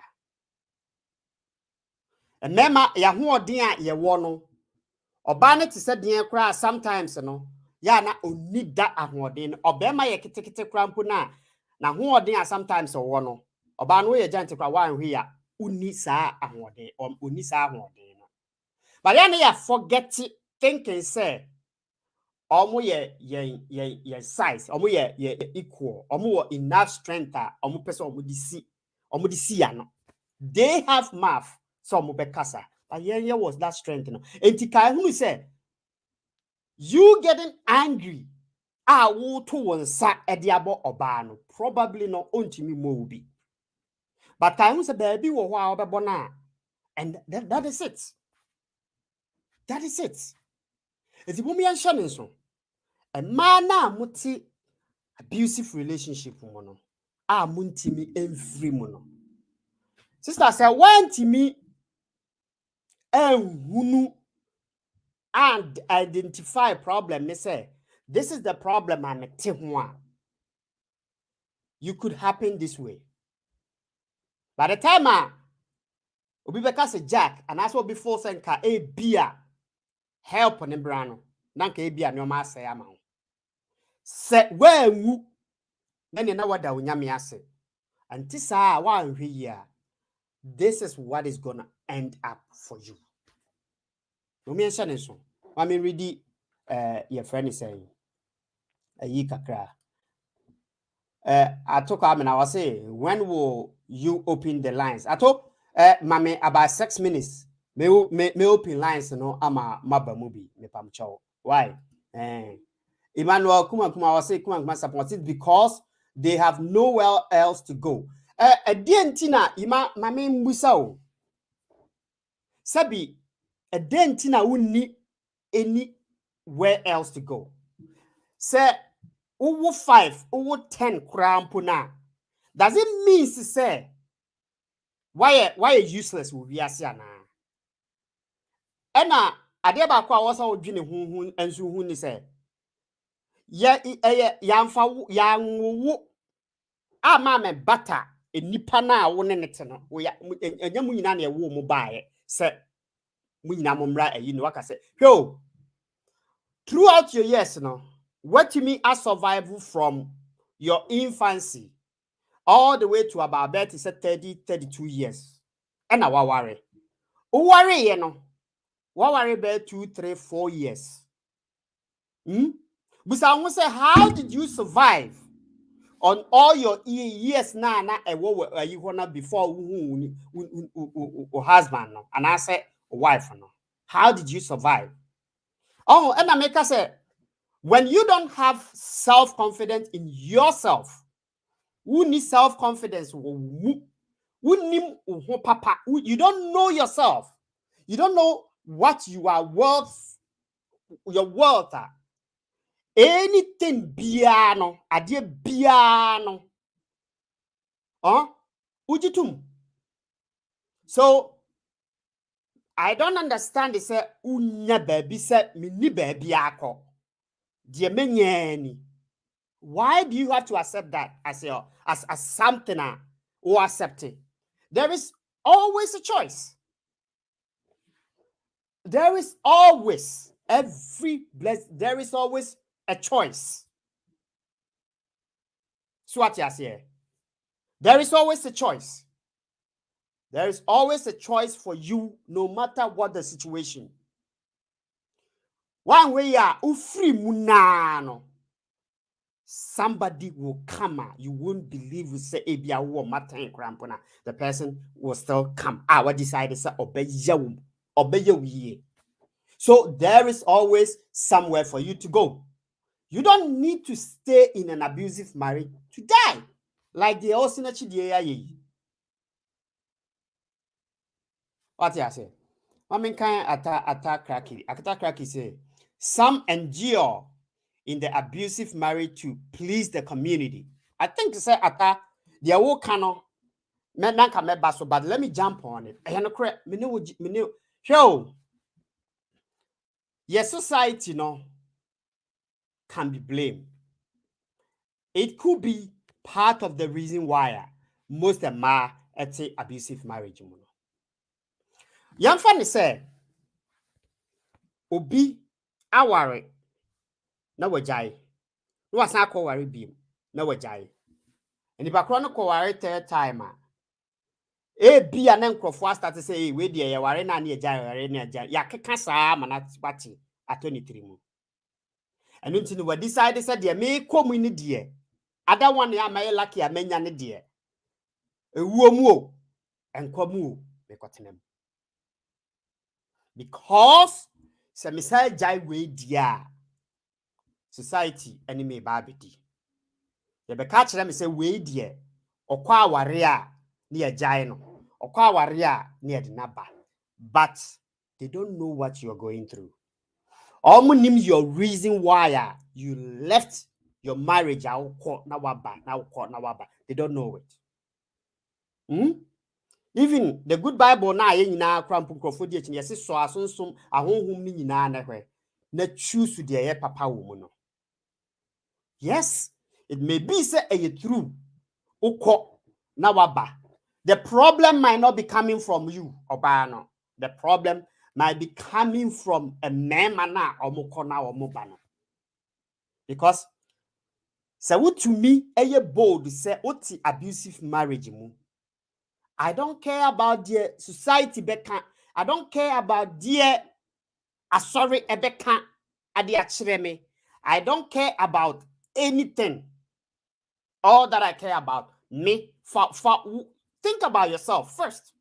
And mema ya ho odin a ye wo no oba ne te se den kra sometimes no ya na oni da ahoden obema ye kitekite kra mpo na ho odin a sometimes wo no oba no ye giant kra wan hwe ya uni saa ahoden oni saa ahoden no but ya na ya forget thinking say omo ye size omo ye equal omo wo enough strength a omo pese omo di si ya no they have math so omo be kasa but yeah was that strength no enti kai who say you getting angry wo to wonsa ediabo oba no probably no ontimi mo bi but kai who say baby wo ho a obebo na and that is it. That is it. Eti bumi yanhye ne so a man na muti abusive relationship mo no a muntimi every mo no sister say want me ehunu and identify problem me say this is the problem I'm te ho a you could happen this way by the time obi beka say jack and as obi force nka e bia help ne bra no na nka e bia ne o ma say ama se wanwu na ne na wada onyame ase anti saa wa nhwe yi a this is what is gonna end up for you. No me nhyɛ ne so. I mean ready your friend is saying yi kakra. I took I was say when will you open the lines? I told mame about 6 minutes. Me open lines no ama maba movie me pam chow. Why? Emmanuel kuma was say kuma support it because they have nowhere else to go. Dientina ima mame mbusa o. Sabi dientina wonni anywhere else to go. Say owo 5, owo 10 krampo na. Does it mean to say why useless will be asia na? Ena ade ba kwa wo sa odwene hunhun ensu hun ni say yamfa yanwo ama me bata enipa na wo ne nete no wo ya enya mu nyina na ewo mu baaye se mu nyina mo mra ayi no waka say yo throughout your years no what to me as survival from your infancy all the way to about 32 years. And now worry. Worry, you know. Worry about 2, 3, 4 years. But I want to say, how did you survive on all your years now? What you wanna before husband and I said wife no? How did you survive? Oh, and I make us say, when you don't have self-confidence in yourself, who needs self-confidence? You don't know yourself. You don't know what you are worth. Your worth. Anything biano, adie biano. Ujitum. So I don't understand. They say unya baby say mini baby ako. Die menyeni. Why do you have to accept that as something or accept it? There is always a choice. There is always there is always a choice. So what you say? There is always a choice. There is always a choice for you, no matter what the situation. One way you free munano. Somebody will come out. You won't believe we say Abia war matin crampona. The person will still come. What decided to obey you. So there is always somewhere for you to go. You don't need to stay in an abusive marriage to die. Like the Osinachi. What I say? I mean, kind attack cracky. Attack cracky say some endure in the abusive marriage to please the community. I think to say attack the old cano. But let me jump on it. I know correct. Me know. Show. Yes, society can be blamed. It could be part of the reason why most of them at abusive marriage. Young funny say, Obi aware na wajai. No was not call worry beam, na wajai. And if I chronicle worry third time, be an uncle for start to say, we dear, worry na near jai, ya kasa manat party at 23 mo. And until we decided, said, dear, may come in dear. Other one, ya may lucky a many dear. A womo and quamu, the cotton. Because Samisai Jai way dear society enemy babity. The be catch them say way dear or qua warrior near Jaino or qua warrior near the Naba. But they don't know what you're going through. Almost name your reason why you left your marriage. Now nawaba. They don't know it. Even the good Bible na ye nyina krampo krofodi echi yesi so asonsum ahonhum ni nyina na hwe na choose de ye papa wo mu no. Yes, it may be say true ukọ na waba. The problem might not be coming from you oba no. The problem might be coming from a man na omukọ na omuba no. Because say to me bold say oti abusive marriage mu. I don't care about the society beka. I don't care about the sorry ebeka adi achireme. I don't care about anything. All that I care about me. Think about yourself first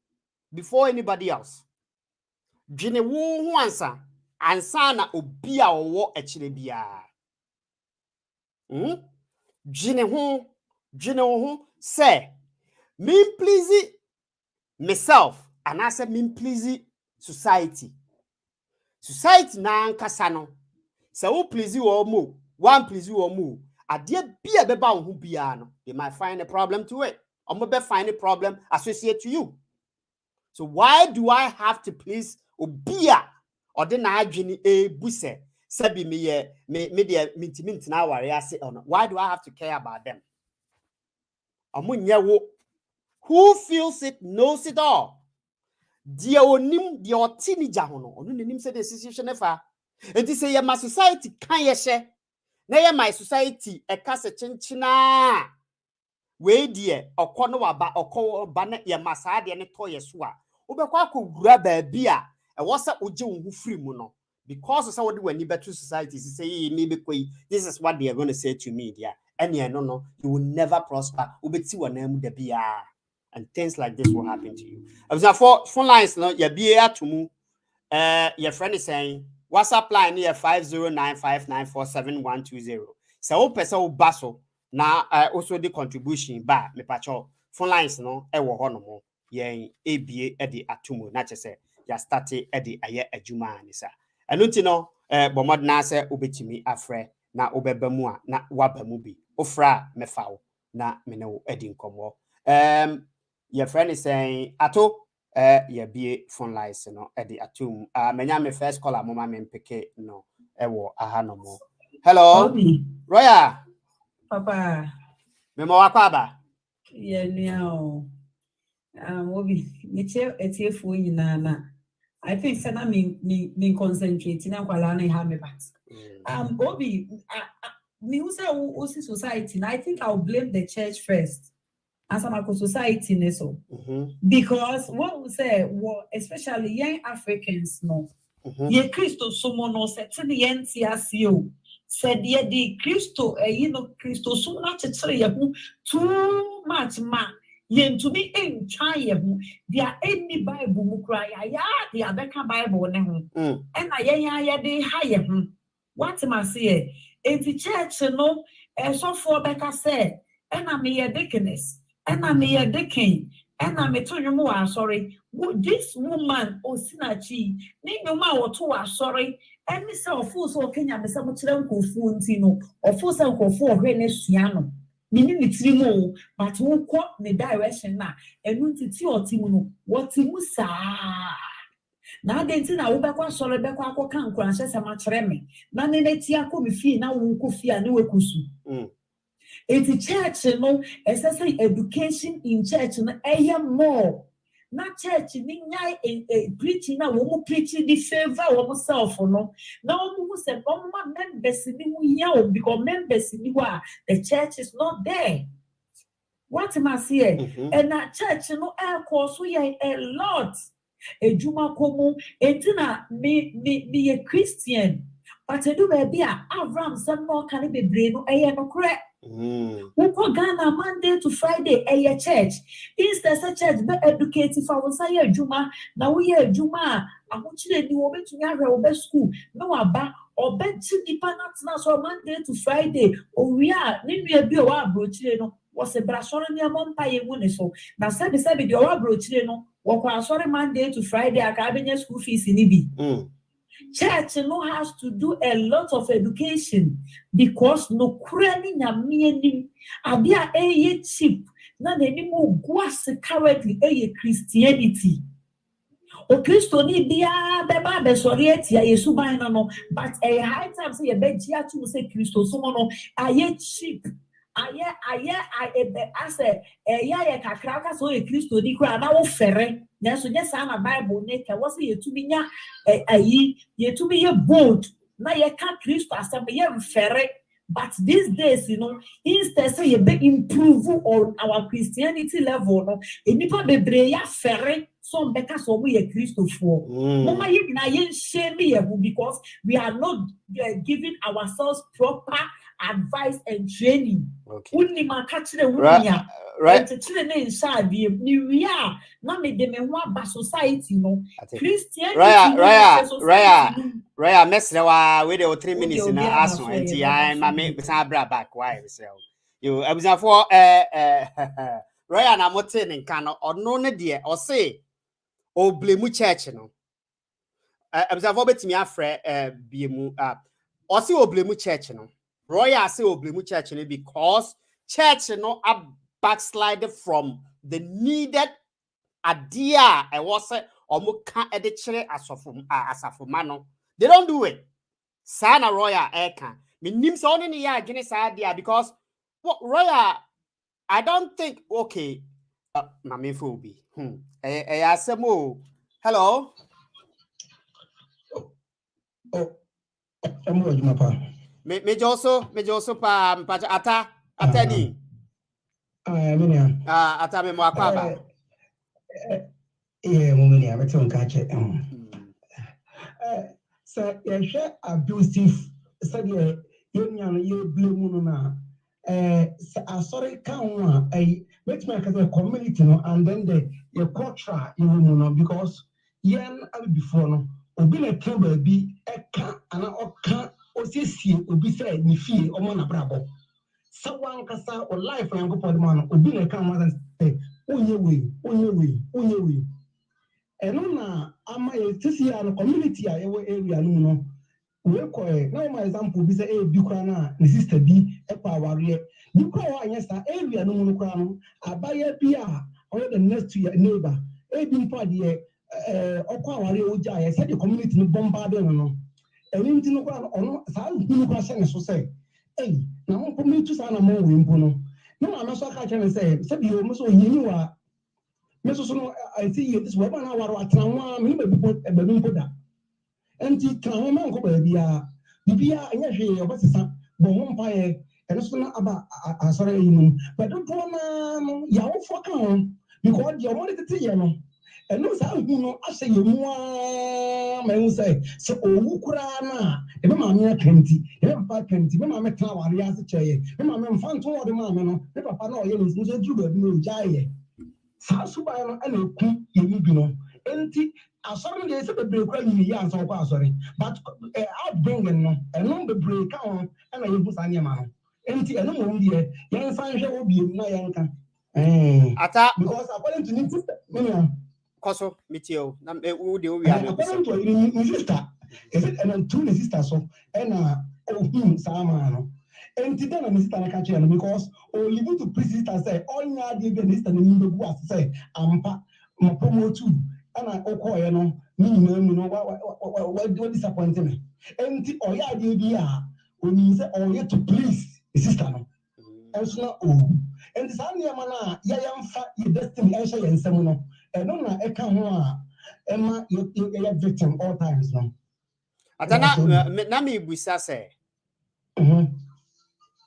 before anybody else. Jine wo wansa ansana obi a owo achire bia. Jine ho say me please myself and I said me please society. Society na nkasa no. Se wo please wo mo, one please wo mo. Ade bia beba wo hu bia no. They might find a problem to it. Or maybe find a problem associated to you. So why do I have to please obia or the na adwini buse sabi me de mintimint na ware ase ono. Why do I have to care about them? Omunye wo. Who feels it knows it all. Dia onim dia otini jahono onu nenim se decision nefa enti se ye ma society kan ye hye na ye my society e kase chinchina we dear okọ no waba okọ ba na ye masa de ne to ye so a wobekọ akogura ba bia e wo se oje wo hu free mu no because so what when you better society say me be this is what they are going to say to me dear and no you will never prosper ubeti wanam da bia and things like this will happen to you. For phone lines no ya bia to mu your friend is saying WhatsApp line here 50959471120. So person wo baso na also the contribution ba me pacho phone lines no e wo ho no mo yen ebie e de atomo na chese ya start e de aye adwuma ani sa eno nti no bomod na se obetimi afre na obeba mu a na waba mu bi ofra mefa wo na me ne wo edi nkomo your friend is saying ato ya bie phone lines no e de atom menya me first caller mama me mpeke no e wo aha no mo hello Obi. Roya Papa. Memo wakwaba Yeah, no. Obi, etie fu nyina na. I think sana me concentrating na kwala na ha me bat. Obi, me who say osi society, I think I'll blame the church first. As a society ne so. Because what we say, especially young Africans no. Ye Christo sumo no se tini yenti asio. Said ye di Christo Christo so much too much man. Yen to me in try there any Bible mu cry ya the Abeka Bible ne ho. And I de higher what am I say? In the church no so for Becca said, and I'm a deaconess, and I'm a deacon, and I'm a told sorry. This woman Osinachi, name no ma or two are sorry. And Miss Alphonse or Kenya, Miss Amuchiran Kofuntino, or Fosa Kofu or Renesiano. Meaning it's more, but who quote the direction now, and won't it your Timo, what Timusa. Now then, I will back sorry back or can't crash as a much remy. None in it Yako Mifi now won't coffee and no kusu. It's a church, especially education in church, more. Not church, preaching now, we preaching the favor of ourselves, no. Now, we say, oh, my members in the because members in the church is not there. What am I saying? And that church, air course, we are a lot. A Juma Komo, me a Christian, but I do baby, Avram, some more can be brain, I no correct. Uko Ghana Monday to Friday a church. Instead of church be educated for us say Juma. Now we are Juma. I want you to obe to yare obe school. No aba obe chidi panat so Monday to Friday. O we are ni bi o wa brochire no. Was a brasoro ni amompa ye woni so. Na sabi di o wa brochire no. Wo kwa sorry Monday to Friday aka benye school fees ni bi. Church has to do a lot of education because no cranny na meaning abia a cheap na anymore guas currently a Christianity. O Christo ni bia beba be sorieti ya Yesu ban no but a high time say be gia to say Christo so no aye cheap I say ya kakraka so e Christo ni kra na wo fere na so nya sa na Bible ne ka wo say yetumi nya yetumi ye bold na ye ka Christo asem ye fere but these days instead say ye be improve on our Christianity level no enipa bebre ya fere some beka so we ye Christo for mama ye na ye shame ye because we are not giving ourselves proper advice and training. Only my catching right. Society, Christianity. Raya, mess with the 3 minutes in ask and I make back. Why you? I was for Raya, I'm not saying can or no dear or say or blame church. I was a bit me afraid be or see or blame church. Royal say oblimu church because church a backslide from the needed idea I was omo ka edichere asafomano. They don't do it. Sana Royal eka. Me nim so only ya gene sa idea because what Royal I don't think okay. Mama Phoebe. Asemo. Hello. Me Joso pa atani. Miniam. Atame mo akwaba. Miniam, I'm going to catch it. So, you're abusive. So, you're blue na. Sorry, count make me a community, no, and then the culture, because yen before no, obi na can be a can and a can or see obi say ni fee or man brabo. So one kasa or life and go for the man, obi na can more than say, onye. And na ama to see a community area no. We call now my example be say bi kwa na the sister bi ekwa ware bi kwa wa anyesa area no mu kwa no abaya bi a or the next to your neighbor bi mpa de okwa ware oja ya say the community no bombard no eni nti no kwa ono sa hunu kwa se ne so say na mo community sa na mo we mpo no na ma so ka che say bi o mo so yini wa me so no I see this we ba na waro atranwa me be mpo da enti kan ma nko ba bibia anya hwe obasesa bo ho mpae eno so na aba asore yinum but do na no ya wo fo kan because the money tete ye no eno sa hu no ase ye mu a ma hu say so owu kura na e be ma me akanti e be papa akanti be ma me tla ware ase cheye be ma me mfa nto wo de ma me no be papa na oye no so dru ba bi no jaye sa su ba no ana ku ye ni bi no enti asọrọ ndị ese bebree kwa nyiri ya ansọ kwa asọrọ but outbringing no eno bebree ka ho na ye bu sanye ma no enti eno mo ndi e yan san hwe obi na yan ka Ata because according to him sister no koso mitio na wo de wo wi ame according to him sister is it and two sister so na sama no enti then na sister na ka che no because o live to please sister say all nya dey be sister na nimbe gu as say ampa mo promote ana okoye no ni nyina mu no wa disappoint me enti oya de bi a oni say oye to please the sister no enso na enti sa ne ma na ya yamfa your destiny ensha ye nsem no no na eka ho a ema you victim all times no atana na me busa say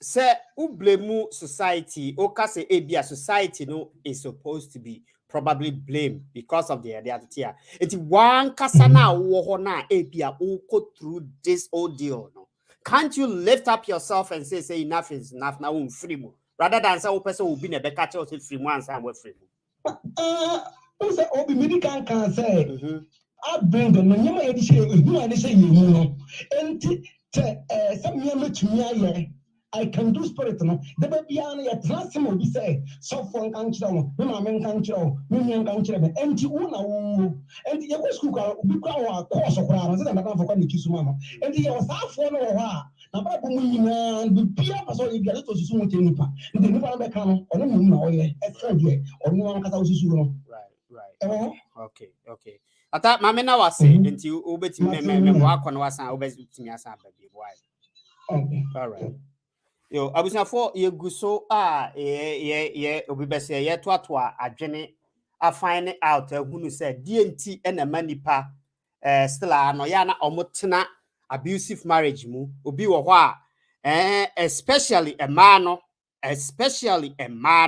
say u blame society o ka say ebia society no is supposed to be probably blame because of the attitude. It's one kasana wo na ebia o go through this ordeal no. Can't you lift up yourself and say enough is enough now un free mo rather than say o person will be na be catch us free mo and say we free mo. O say obi medical can say I bring the no nyama ye di say ehu ade say yemu no enti some nyama tumi aye I can do spirit no the baby an ya transimo bi say so for kan kira mo me ma men kan kira o me nyen kan kira be enti una wo enti ye go school ka bi kwa wa course kora no say na kan for kwa ni kisuma no enti ye osafo no wo ha na ba bo mu nyina bi bia pa so ye bia to susu mo te nipa ndi nipa na be kan no ono mu na wo ye extra die ono an kasa susu no right okay ata mame na wase enti obetimi me mo akọ na wasan obetimi asan ba bi why okay all right. Yo, abusafo ye guso ye obi bese ye toatoa adwene a find out hunu say DNT na manipa still ano ya na omotena abusive marriage mu obi wo ho a especially a man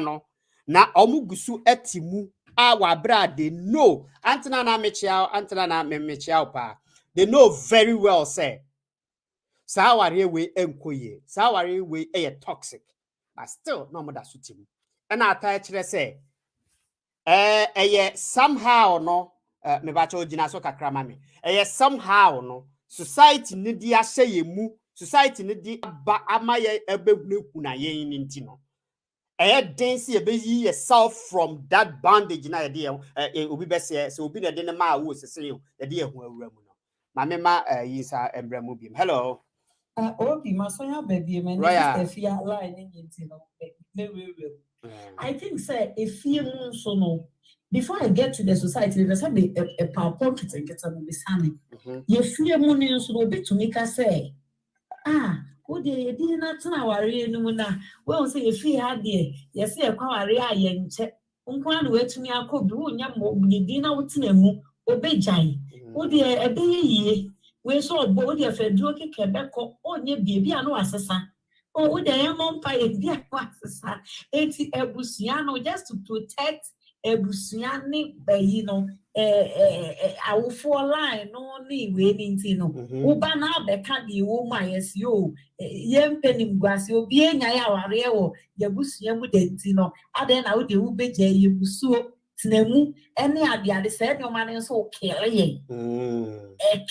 no na omugusu atimu a wa bra they know antena na mechia pa they know very well say Sawari we enkoye. Sawari we toxic. But still, no more that suitim. And I tell say, somehow no, me bacho jinaso kakrama me. Somehow no, society nidi ashe ye mu, society nidi ba amaye ebe kuna ye nintino. Dance ye be yourself from that bondage na ye obi bese so obi na de ma wo sese ye de hu awura mu no. Mame ma yisa embremu bim. Hello. Obi masonya baby man if you line into no I think say if you so no before I get to the society there's a PowerPoint to get on this hand you fear money so no bit to make us say o de did not na worry no na we won say if you had there you say kwa worry aye nche nkwa na wetumi akobi wo nya mo di na wotena mu obejai o de ebe yiye we so bo the fedro keke beko onye bia no asesa Oh, the empire, dear master, it's Ebusiano just to protect Ebusiani, you know, our four line, only waiting, you know. Ubana, the candy, oh, my, yes, you, young penny grass, you'll be in our real, Yabusian with it, you know. I then out the Ube J, you so. Snemu, any idea the said no man is so killing.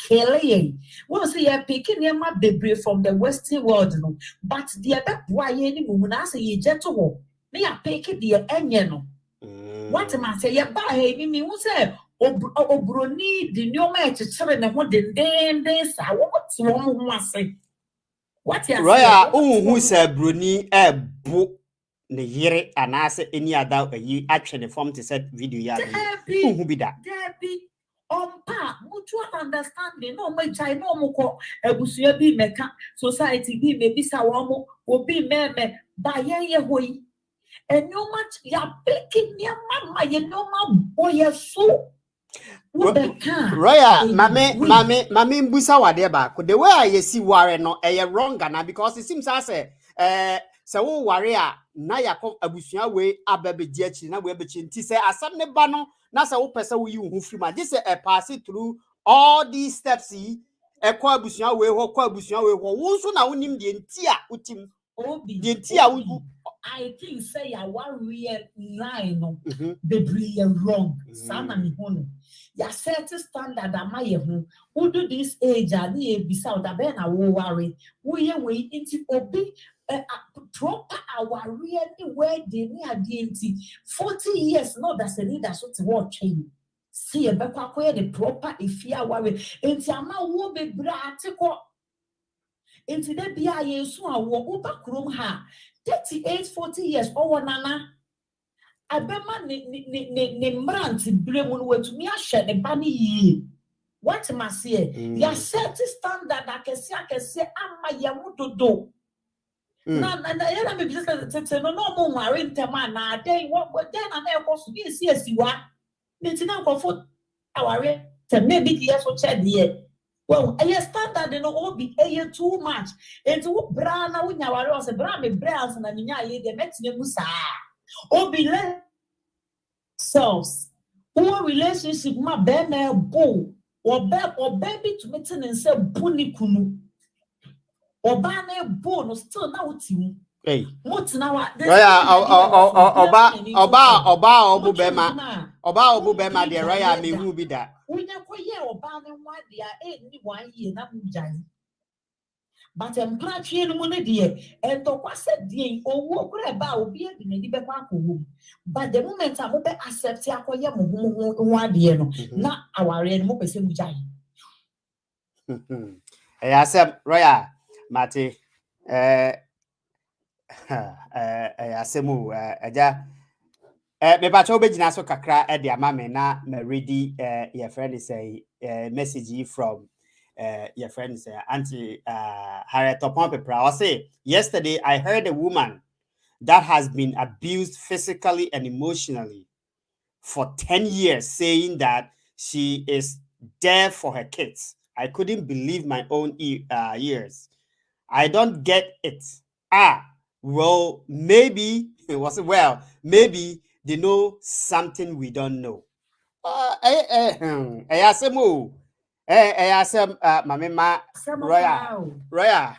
Killing. Well, see, you're picking your map debris from the Western world, no. But the other why any woman I say you gentle. They are picking the onion. What am I say? You buy me, who say, oh, Bruni, the new match, children, and what the days I what's wrong, must say. What you Roya, who said Bruni, a book. Ne yere anase any other yi atwe form to set video ya who be that Debbie pa mutual understanding no my chai no mo ko ebusua bi meka society bi me bisa wo mo obi meme ba ye hoyi enyo much ya picking your mama ye no ma boy so Roya mame mbusa wade ba the way I see ware no wrong na because it seems as so wo ware a na yakọ abusua we ababe di achi na we bechi nti say asam ne ba no na say wo pese wo yi hu free ma this pass through all these steps yi ekọ abusua we ho kọ abusua we ho wo nso na wonim de nti a utim obi de nti a I think say ya one real line no the be wrong sana mi hono ya set standard amaye ho who do this age and e bisa da be na wo worry wo ye we into obi proper our really where they near DNT 40 years no that's a leader so to watch him see a back the proper if you are worried into ama wo be bratiko into the bia yesu a wo bakrom ha 38-40 years or nana abema ne mranti bremu no wetumi ahye ne ba ne yi what must say ya set standard akese ama ya mudodo na yena me bisa no mo nware ntema na den what den na e ko so bi esi wa ntina nkofo aware te maybe the years so che de well I standard no obi too much enti wo bra na wo nyaware o se bra me bra na nya ye de metine mu sa obi le selves who relationship ma be na bo obe bi to metin and say buni kunu oba na bo no still na wotimu hey what now oba obu be ma de roya me hu bi da unya ko ye oba ne nwa dia ni 1 year na mujai but emplatwe no mu ne de entokwa se de owo kura ba obi edi ne di be kwa akowo but the moment a mo be accept akoye mo nwa de no na aware no mo pese mujai asem roya mate asemu aja me ba cho be gina so kakra e de ama me na me ready your friend say message from your friend say auntie Harriet Topon Pepra say yesterday I heard a woman that has been abused physically and emotionally for 10 years saying that she is there for her kids. I couldn't believe my own ears. I don't get it. Well, maybe maybe they know something we don't know. Mama ma Roya.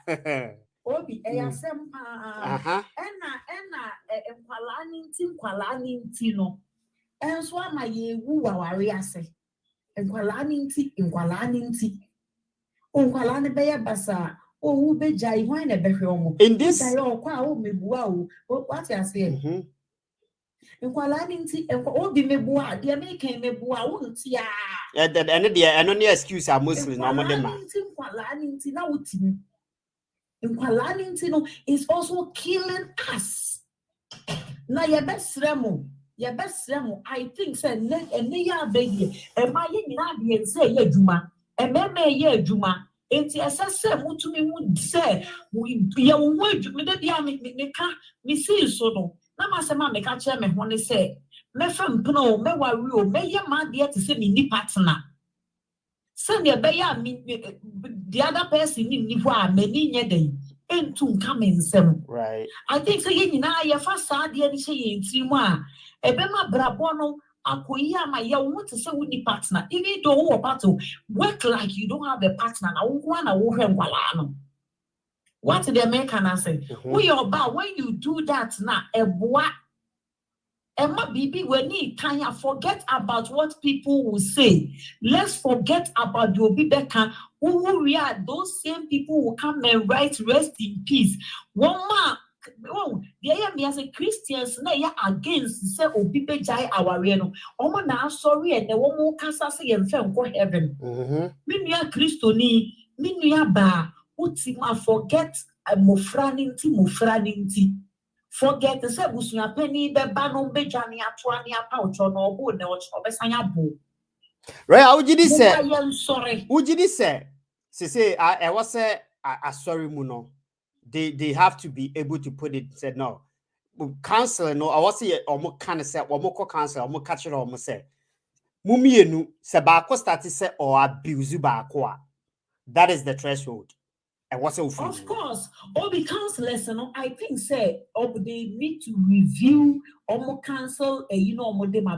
Obi eyasem pa nkwala ninti no enso ama ye wu waware ase nkwala ninti nkwala ne be ya basa owu be jai hwan na behwe omo in this kwa o mebua o what you say nkwala ninti obi mebua de me kan mebua wo ntia and no excuse are Muslim no mo dem nkwala ninti na wotimi nkwala ninti no is also killing us na ye besremo I think say ne ya begi e ma ye nyina de say ye adwuma e meme ye adwuma enti asase mutumi mu say ye wo adwuma de bia me ka me see so no na ma se ma me ka che me ho ne say me fa mpno me wari o me ye ma de te say me ni partner say ne be ya me the other person ni ho a me ni nye den entum kamensem. Right. I think say yen na ye fa sa de ni say yen trimu a ebema brabo no akoyi ama ye want to say we need partner even though we about to work like you don't have a partner na wo na wo hwe nkwala no. What the American say? We about when you do that now, Emma Bibi, we need Tanya, forget about what people will say. Let's forget about your Bibeka. Who we are, those same people who come and write rest in peace. One man, oh, me as a Christians, na ya against say Obibe Jai our reno. Omo na sorry, and the one more cancer say and go heaven. Minya Christo ni, minya ba. Utima forget mofraninti. Forget the say busunya penny be banon be jani atwani apaucho no obo ne obesanya bo. Right, ujidi say. I'm sorry. Ujidi say I was say sorry muno. They have to be able to put it said no. Counsel no I was say omo kan say omo ko counsel omo catch it omo say. Mumienu se ba ko start say or abuse ba ko a. That is the threshold. And what's of course, all the counselors, I think say, they need to review or cancel a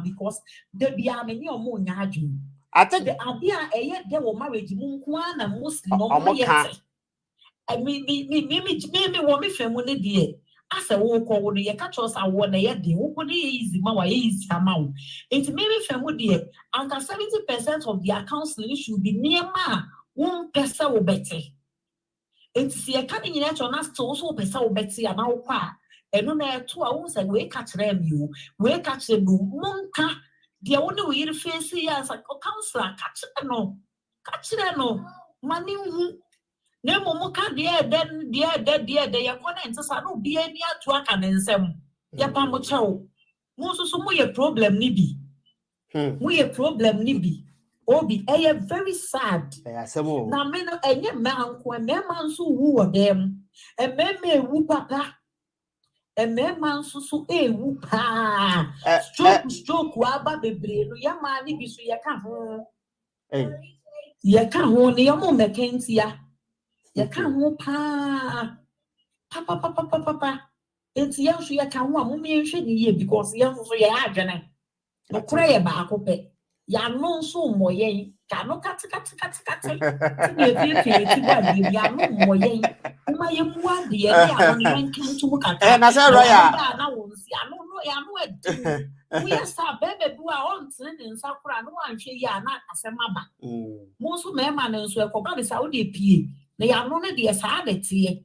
because there be a many or more nyaju. I think the idea yet there were marriage and Muslim I mean me want me family dear. As a walk over the catch us I want a yet who could easy my easy amount. It's maybe family dear, and 70% of their counseling should be near ma 1% or better. It's a cutting in it on us to also be so Betsy and our pa. And no matter 2 hours and we catch them you, we catch them monka. The only way to face as a counselor catch them no. Money no momoka dear, then dear, they are going to say no be any at work and some. Yapamo chow. Most of some problem nibi. We a problem nibi. Obi, I am very sad. Now, men, any man, when man so woo them, a man may woo papa, a man so woo pa. Stroke, waba the brain, your money be so you can't hold. You can't hold your mom, Mackenzie. You can't hold pa. Papa. It's young, so you can't want me because young so you are, Jenny. No cry about it. Ya no so moyen cano cat ya no moyen uma ye mua de ya no men kan to kaka na say roya na won si ano no ya no adi we sa bebe bu a on tin nsa kura no anhwe ya na asema ba mo so me ma no so e ko ba sa wo de pie na ya no de sa de tie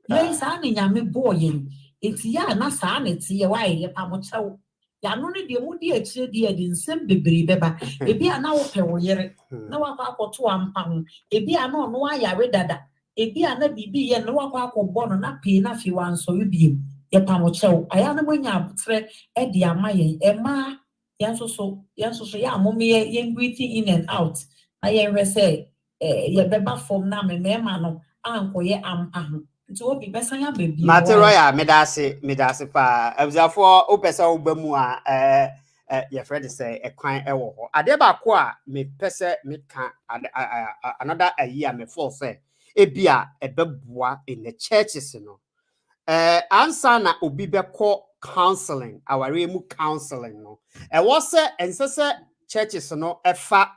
ye sa ne nyame boyen enti ya na sa ne tie wa ye pa mo chew ya no ne de mu de akire de de nsem bebre beba ebi ana wo pe wo yere na wa kwa akoto ampa ho ebi ana no ayare dada ebi ana bibi ye no wa kwa akobọ no na pe na fi wan so biem ye pa mo chew aya na manya abutre e de amaye e ma yan so ya amome ye breathing in and out aye we say ye beba form na me ma no ankoye ampa ho nti obi besanya bebi Mate roya medase pa abzafo opesa obamu a your friend say e kwan e wo ho ade ba ko a me pese me ka another a year me for say e bia e beboa in the churches no answer na obi be call counseling our mu counseling no e was say ense churches no e fa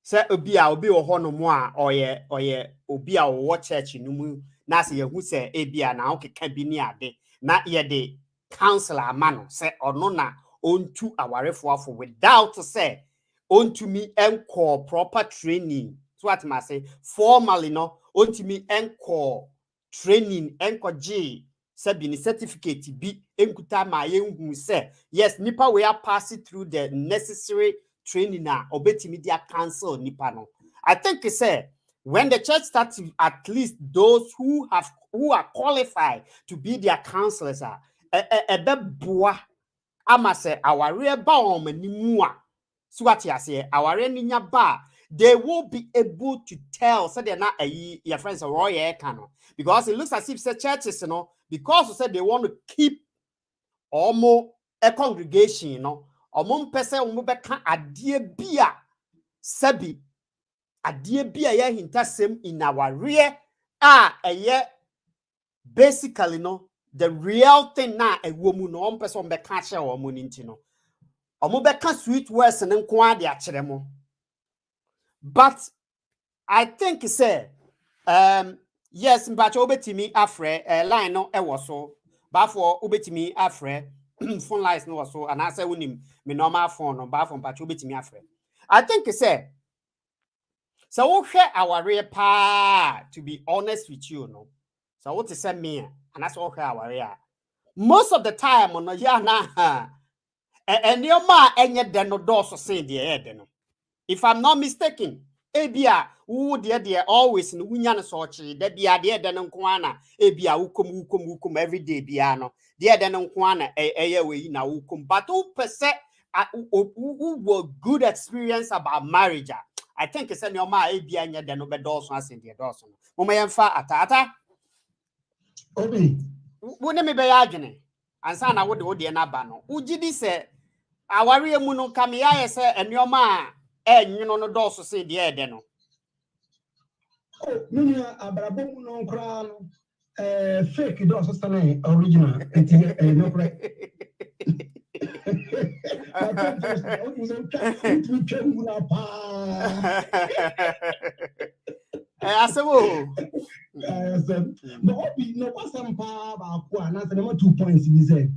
say obi wo ho no mo a oye obi a wo church no mu na se yehu se ebia na okeka bi ni ade na ye de counselor amano se ono na ontu awarefo afo without say ontu mi enko proper training so what ma say formally no ontu mi enko training enko g se bi ni certificate bi enkuta ma yenhu se yes nipa we are passing through the necessary training na obetimi dia counsel nipa no I think say when the church starts to at least those who are qualified to be their counselors are beboa ama se aware ba o manimu a so what you say aware ninya ba they will be able to tell so they na your friends are royal canon because it looks as if the churches you know because they want to keep almost a congregation you know omo mpese omo beka adie bia sabi adie bia ya hintasem in our rear eye basically no the real thing na a woman no person be catch a woman into no omo be ka sweet words ne nko ade a kire mo. But I think say yes mbacha obetimi afre line no e wo so ba for obetimi afre phone lines no wo so and I say unim me normal phone no ba for mbacha obetimi afre. I think say so wo hwe aware pa, to be honest with you no. So what is say me and that's all hwe aware. Most of the time no ya na and your ma enye de no do so say de no. If I'm not mistaken, ebia wo de always no wunya no so chi da bia de no nko ana ebia wukom every day bia no de no nko ana eye we na wukom, but who perse who good experience about marriage. I think it's any ma ebia nya de no be do so asen de do so no mo yemfa ata Obi wo ne me be ya adwene ansa na wo de na ba no ugidi se aware mu no kam ya ye se enioma enyono no do so se de no. oh minya abrabom no nkra no fake do so stand original no correct. Asebo but Obi no wasam pa ba ko na say 2 points be say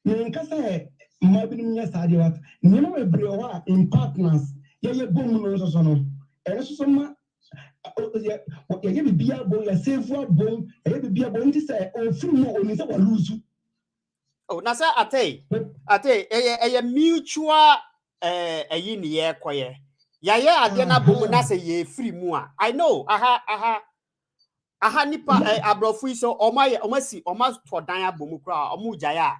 nka say ma bi nya sade wat ni ma bebre ho in partners ye bom no so no so ma ye be bia bom ya save bom ye be bia bom ti say o free mo oni say wa lose. oh na say ate eye mutual ayi ni ye koye ya ye ade na bom na say ye free mu a I know aha nipa abrofu so omasi to dan abom kra omu jaya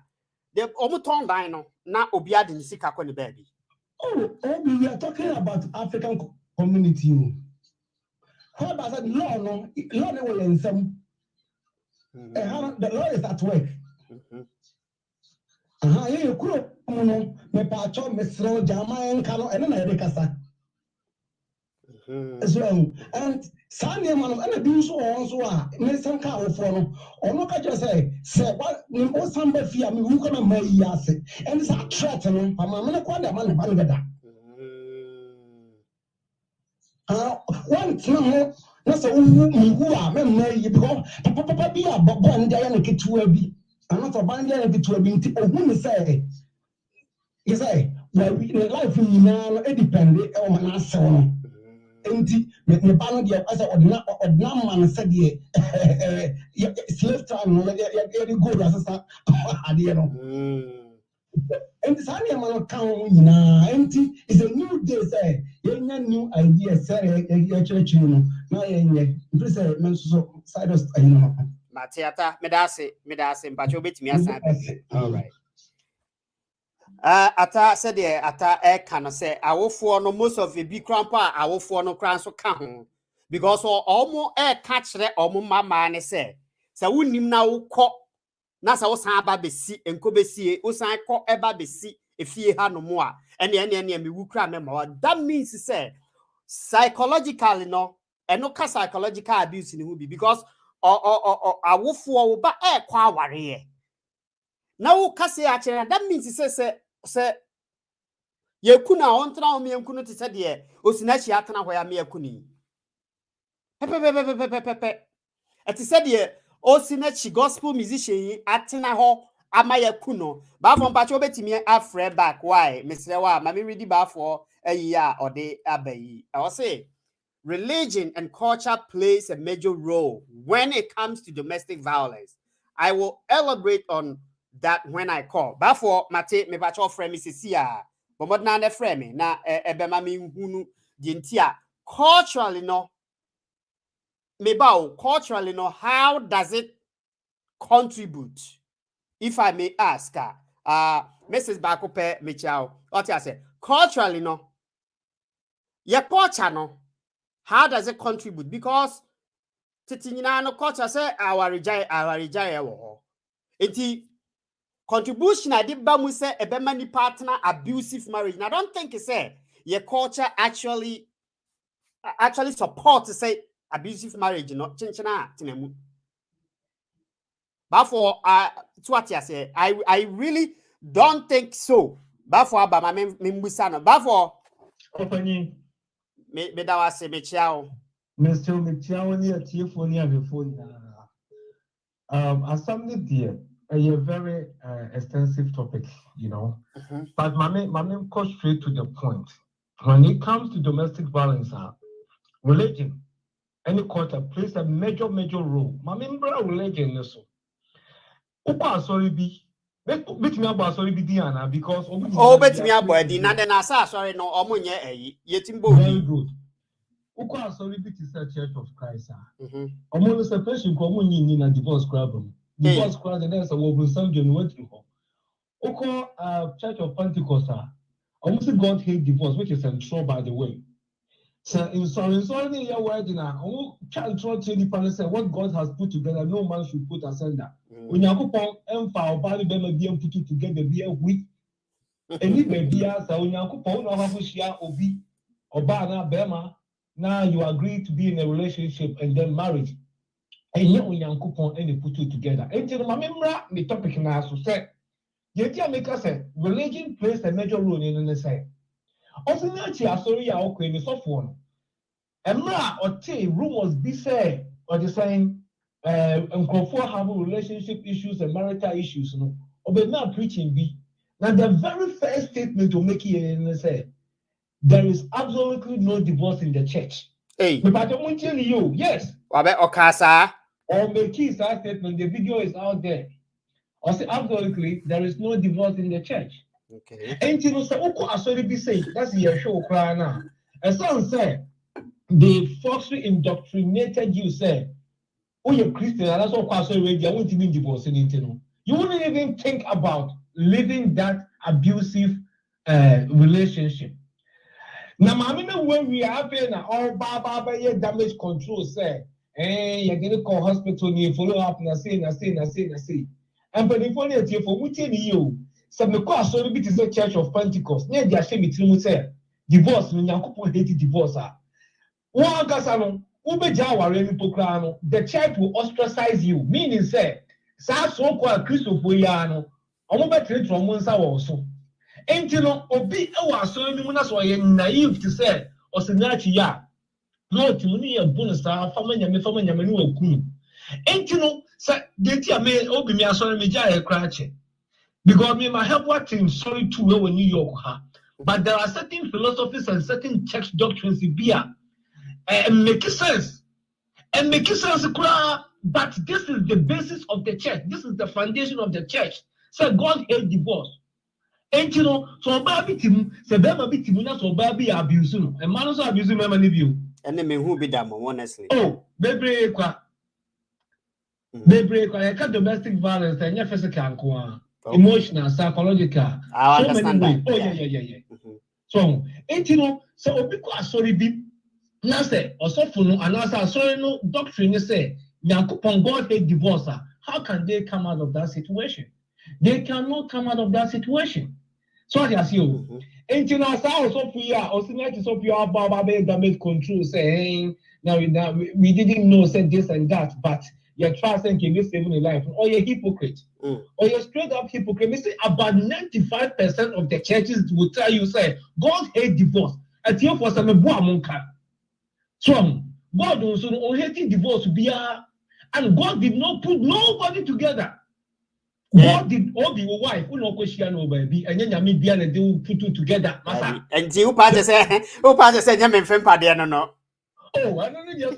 de omu ton dan no na obi ade ni sika ko ne baby. Oh, we are talking about African community. How about that law? No, law never in some. The law is at work. You could me pacho me slow jama en kano and na kasa. So and Sunday man and do so also me some car for no ono ka just say what me o samba fia me who kana mai yase and it's a threat no mama me ko da man ba ngada. One time na so who a me mai because papa bi a bobo and dia na ketua bi another band dia na ketua bi nti ohu me say you say well life ni na e depend e o man asew no enti me ba no dia asa ordinary man say dia slave time no ya go asasa ade no and Sunday man can na enti is a new day say yenya new idea say ya church no na yenye say men so side of no Matiata medase mpacho betimi asan be. All right. Ata said the ata can say awofo no most of the big crampa awofo no kran so ka ho because omo catch re omo mama ne say wunim na wokọ na sa wo san aba besi enko besie wo san kọ eba besi efie ha no mo a ene me wukra me ma that means say psychologically no eno ka psychological abuse ni hu bi because awofo wo ba kwa aware na wo kase a kire that means say yekuna ontra o me yankunu te se de osinachi atena ho ya me yakuni pepe eti se de osinachi gospel musician atena ho ama yakuno ba fo mpacho betimi afre back why mesre wa ma me ready ba fo ayi a ode abayi I will say religion and culture plays a major role when it comes to domestic violence. I will elaborate on that when I call. But for Mate, me bacho frame me sisia. But what na frame me na ebema mi hunu dintia. Culturally no. Me bao culturally no. How does it contribute? If I may ask, Mrs. Bakope Michao, what I say? Culturally no. Ye culture no. How does it contribute? Because titinina no culture say our rejay wo. Enti contribution I did ba mu say ebema ni partner abusive marriage. And I don't think say your culture actually support to say abusive marriage no chinchina tinemu. But for it's what you say. I really don't think so. But for Abba, my Mimbusano. But for Opening, me that was a Michao. Mr. Michiawani at Tifonia before. As something dear, a very extensive topic, you know. But my name goes straight to the point. When it comes to domestic violence, religion, any culture plays a major role. My member religion also. Opa sorry be. Bet me about sorry be Diana because Bet me about the Nasa sorry no Omunya Yetimbo. Very good. Opa sorry be to the Church of Christ. Omo separation ko munyi ni na divorce crab. Divorce crab and there's a woman some John went to. Oko Church of Pentecost. Almost God hate divorce, which is control by the way. So in sorry, your word now. Child try to the say what God has put together, no man should put asunder. When you put empower body be put it together, be a week. Any baby as when you put no have share obi obana bema. Now you agree to be in a relationship and then marriage. And yet when you put any put it together. And to my member, the topic now so say. Yet make us say religion plays a major role in the say. Also, nature, sorry, I okay, the soft one. Emra or T rumors be said or the saying, and have relationship issues and marital issues, no, or be not preaching be. Now, the very first statement to make it in say, there is absolutely no divorce in the church. Hey, but I don't tell you, yes. Okasa. Or make his statement, the video is out there. Or say, absolutely, there is no divorce in the church. Okay. And you know, so Oko Asori be saying that's your show cry now. And some say they falsely indoctrinated you, say, oh, you're Christian, and that's what Asori I want to be divorced in it. You wouldn't even think about living that abusive relationship. Now, Mamma, when we are having all Baba damage control, say, you're going to call hospital and you follow up and say. And but if only for which you. Some the course so bit is the Church of Pentecost. Near the shame between say divorce, when you hate divorce. One casano, the church will ostracize you, meaning say, so called Christopher, better from one also. And you know, obi our son, naive to say, or Senachi ya, no to me a bonus, family, and you know, the tea may obi me a sorry, me jay a cratchet. Because me, my help watching sorry too well in New York, but there are certain philosophies and certain church doctrines in beer and make sense. And make sense, but this is the basis of the church. This is the foundation of the church. So God hates divorce. And you know, so baby Tim, so baby Timuna, so baby abuse, and man also abuse me, many of you. And then who be that, honestly? Oh, baby, I can't domestic violence and your physical. Emotional, psychological, I so many ways. Oh yeah. So, and you know, so obiko sorry be na say osofo no anasa sorry no doctrine say Nyankopon God hate divorce. How can they come out of that situation? They cannot come out of that situation. So I see you. And you know, so also about damage control saying now we didn't know said this and that, but you're trying to can you saving a life, or you're hypocrite, or you're straight up hypocrite. We say about 95% of the churches will tell you, say, God hate divorce. At your for some monka. So God also hated divorce and God did not put nobody together. God did all the wife, who no question over baby, and then Yami and they will put it together. And you pass say, Yamin Fempa, no. Oh, I don't know. Just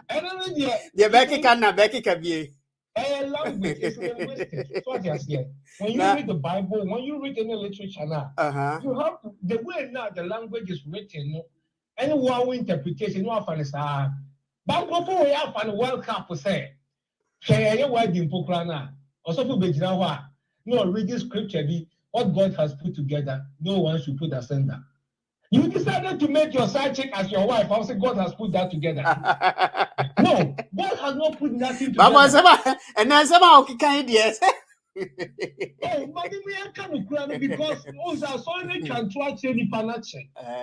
I don't know. Becky can be. Language is linguistic. What you say? When you read the Bible, when you read any literature now, you have to, the way now the language is written. Any one interpretation, no one is but before we have an World Cup, say, say, you word in Pokrana, or something be no reading scripture be what God has put together. No one should put asunder. You decided to make your side chick as your wife. I say God has put that together. No, God has not put nothing together. And then somehow kind yes. Oh, but we can't because also sorry can try to any financial.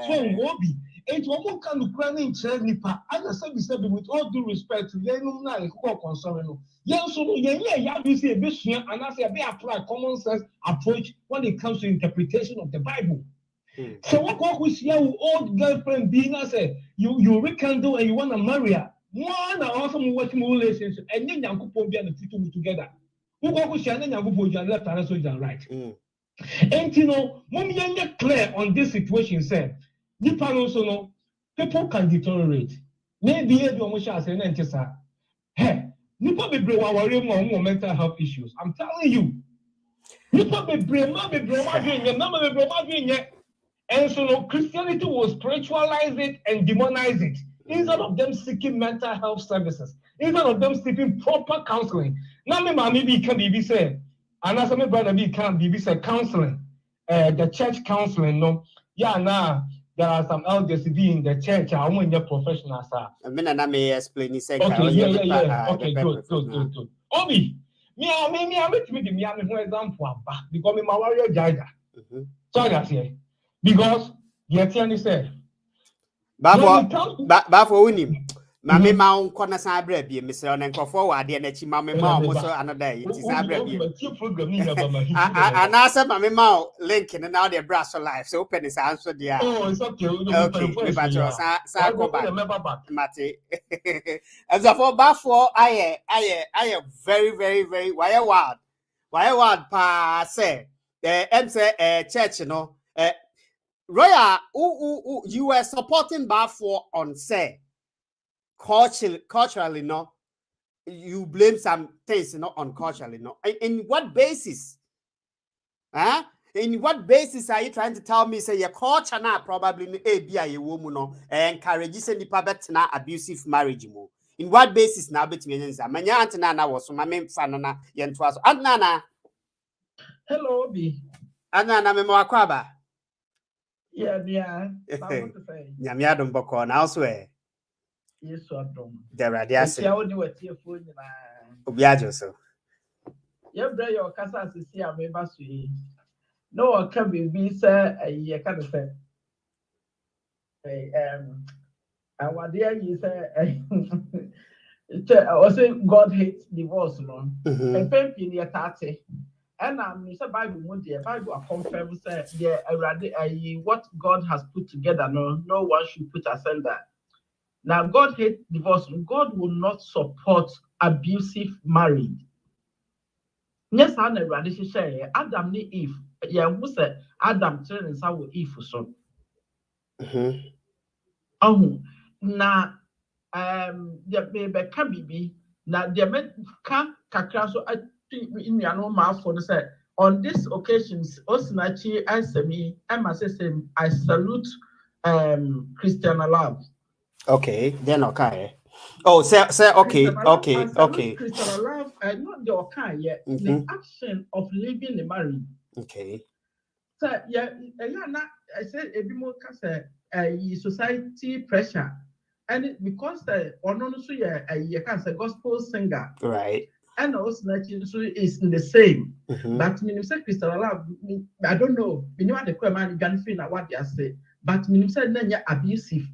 So Obi, It won't come to planning nipa. As I said, with all due respect to them, now concern. Yes, so yeah, you see a bit and I say they apply common sense approach when it comes to interpretation of the Bible. So what we see our old girlfriend being as you rekindle and you want to marry her. One also working relationship and then you could be and put together. Who we see and then you go left and so right. And you know, when we are clear on this situation, say, nipa also know people can deteriorate. Maybe you almost say an hey, nipa be brave worry more mental health issues. I'm telling you, nipa be brave, and so no, Christianity will spiritualize it and demonize it. Instead of them seeking mental health services, instead of them seeking proper counseling. Now, maybe can be said, and as my brother can be said counseling, the church counseling. No, yeah, now there are some elders in the church. I want your professionals. I mean, and I may explain this. Okay, yeah. Okay, good. Obi, me, with me, I'm for example, because my warrior Jaja. So I say, because the attorney said, Bafo unim. Mame ma unko na san bra bi Mr. Onenkofo wa de na chi mame ma o so another it is abra bi. Ana say mame ma link na now the bra so live so open is answer there. Oh, it's okay. Okay, we ba cho sa go back. Mate. As of Bafo I very why wild pa say the church no Roya, you were supporting Bafo on say culturally, no. You blame some things, on culturally, no. In what basis? Huh? In what basis are you trying to tell me? Say your culture now probably be a woman, no, encourages any public na abusive marriage, mo. In what basis now? Bet me nza. Manya antina na was my main fan na yentwaso. Anana. Hello, Obi. Anana me mo akwaba. Yeah. Nyamiadum boko na elsewhere. Yes, so the radiation. Yeah, what do you phone? Obiajo so. Yeah, bro, your casa to see a member. No, I can be sir. I can't say. And what dear you say? I say God hates divorce, no. And in your 30. And Mr. Bible, Bible confirms that what God has put together, no one should put asunder. Now, God hates divorce. God will not support abusive marriage. Yes, I never did say Adam ni Eve. Yeah, who said Adam turns out with Eve so. Now, the baby can be now the men can so I in your normal for the say on this occasions Osinachi answer me Emma says I salute Christian Love. Okay, then okay. Oh, say okay. Christian Love not the okay yet. The action of living the marriage. Okay. So yeah, I said a bit more society pressure. And because you can say gospel singer. Right. And also is in the same. But when you say Christian Love, I don't know. You know what the question can feel what they say. But when you say then you're abusive.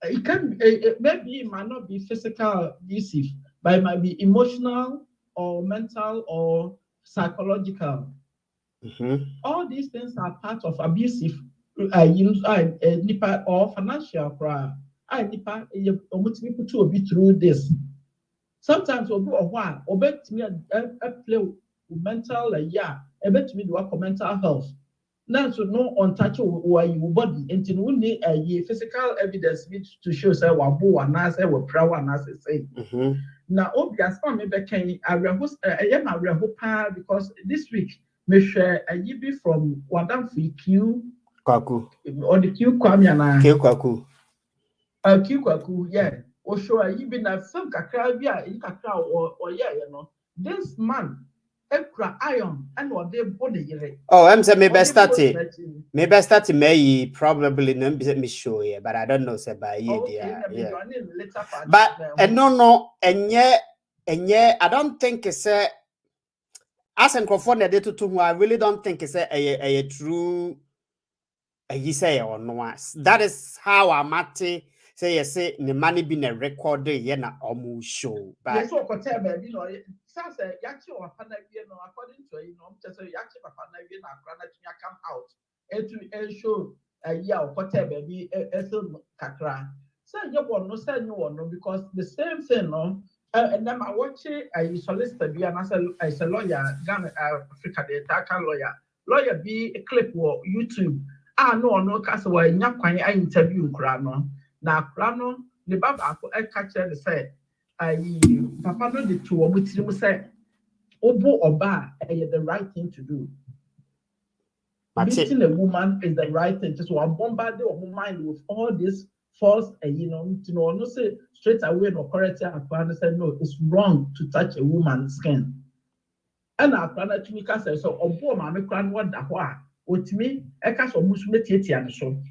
It can maybe it might not be physical abusive, but it might be emotional or mental or psychological. All these things are part of abusive, nipa or financial crime. Nipa people to be through this. Sometimes we'll go a while, or bet me a play mental a bet me do mental health. Now, so no untouchable or your body, and you need a physical evidence to show say wabu and I say we proud and I say. Now, obvious for me, I am a rehopa because this week me share a yibi from Wadam Q Kwaku or the Q Kwamiana Kwaku. Q Kwaku, yeah. Or show a yibi na some kakra or yeah, you know. This man. Extra iron and what they body. Oh, I'm saying maybe start may probably not be sure, yeah, but I don't know say by you yeah. But no, and yeah, I don't think it's as and conform the to I really don't think it's a true he say or no. That is how I'm at say the money been a record na almost show. But yes, what could tell baby, no, Sasa, Yaki or Panavian, according to just a Yaki Panavian, come out and show a year or whatever baby, a kakra. So you want no say you want no because the same thing, no. And then I watch it. I solicitor be as a lawyer, Ghana, Africa, the Dhaka lawyer be a clip or YouTube. No, cast away. Nyakwan I interview Krano. Now Krano, the Baba I catch the say. Papa no the two which you say Obo Oba the right thing to do. Meeting a woman is the right thing. Just one bombard your mind with all this false no say straight away no correct and say no, it's wrong to touch a woman's skin. And our planet to me say so Obo Mammy Cran what the with me, I catch a Muslim and so.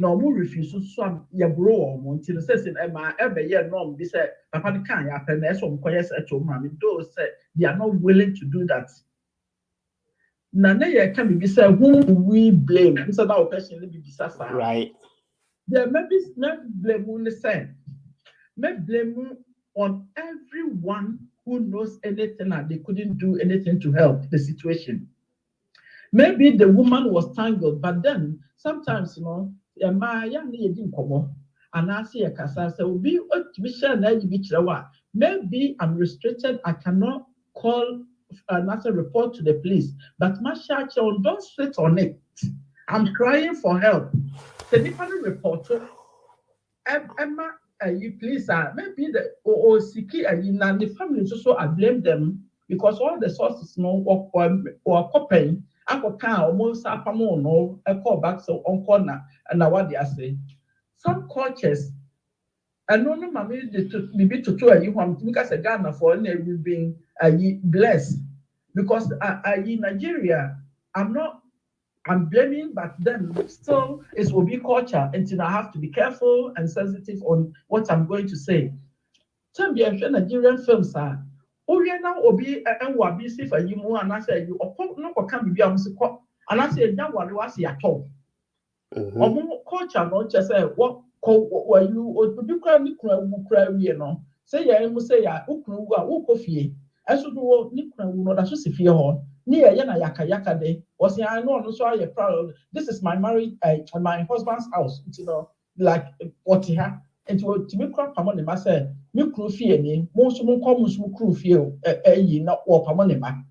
No more refuse to swam your bro or until says in Emma every year no be said Papa can happen as some quiet at your mammy those said they are not willing to do that. Nana can be said whom we blame instead of person be disaster. right. There may be not blame on the same. May blame on everyone who knows anything and they couldn't do anything to help the situation. Maybe the woman was tangled, but then sometimes and I see a casa so maybe I'm restricted, I cannot call another report to the police, but my child don't sit on it. I'm crying for help. The different reporter Emma you please maybe the Siki and the family also I blame them because all the sources or copying I can almost no I call back so on corner and what they are saying. Some cultures and no mammy maybe to you want because a Ghana for we've been blessed because in Nigeria I'm blaming, but then still it will be culture until I have to be careful and sensitive on what I'm going to say. Some Nigerian films are we are now obi and Abusive for you and I say you no can be musical and I say that one was at all. Culture not just say what were you or be crying say ya say ya coffee. I should do Nikra that's just if you're near Yana Yaka day. Was I know so I proud. This is my married my husband's house, like what he had. And to me crop among them, I said, you crew fear me, most common crew feel not walk among them.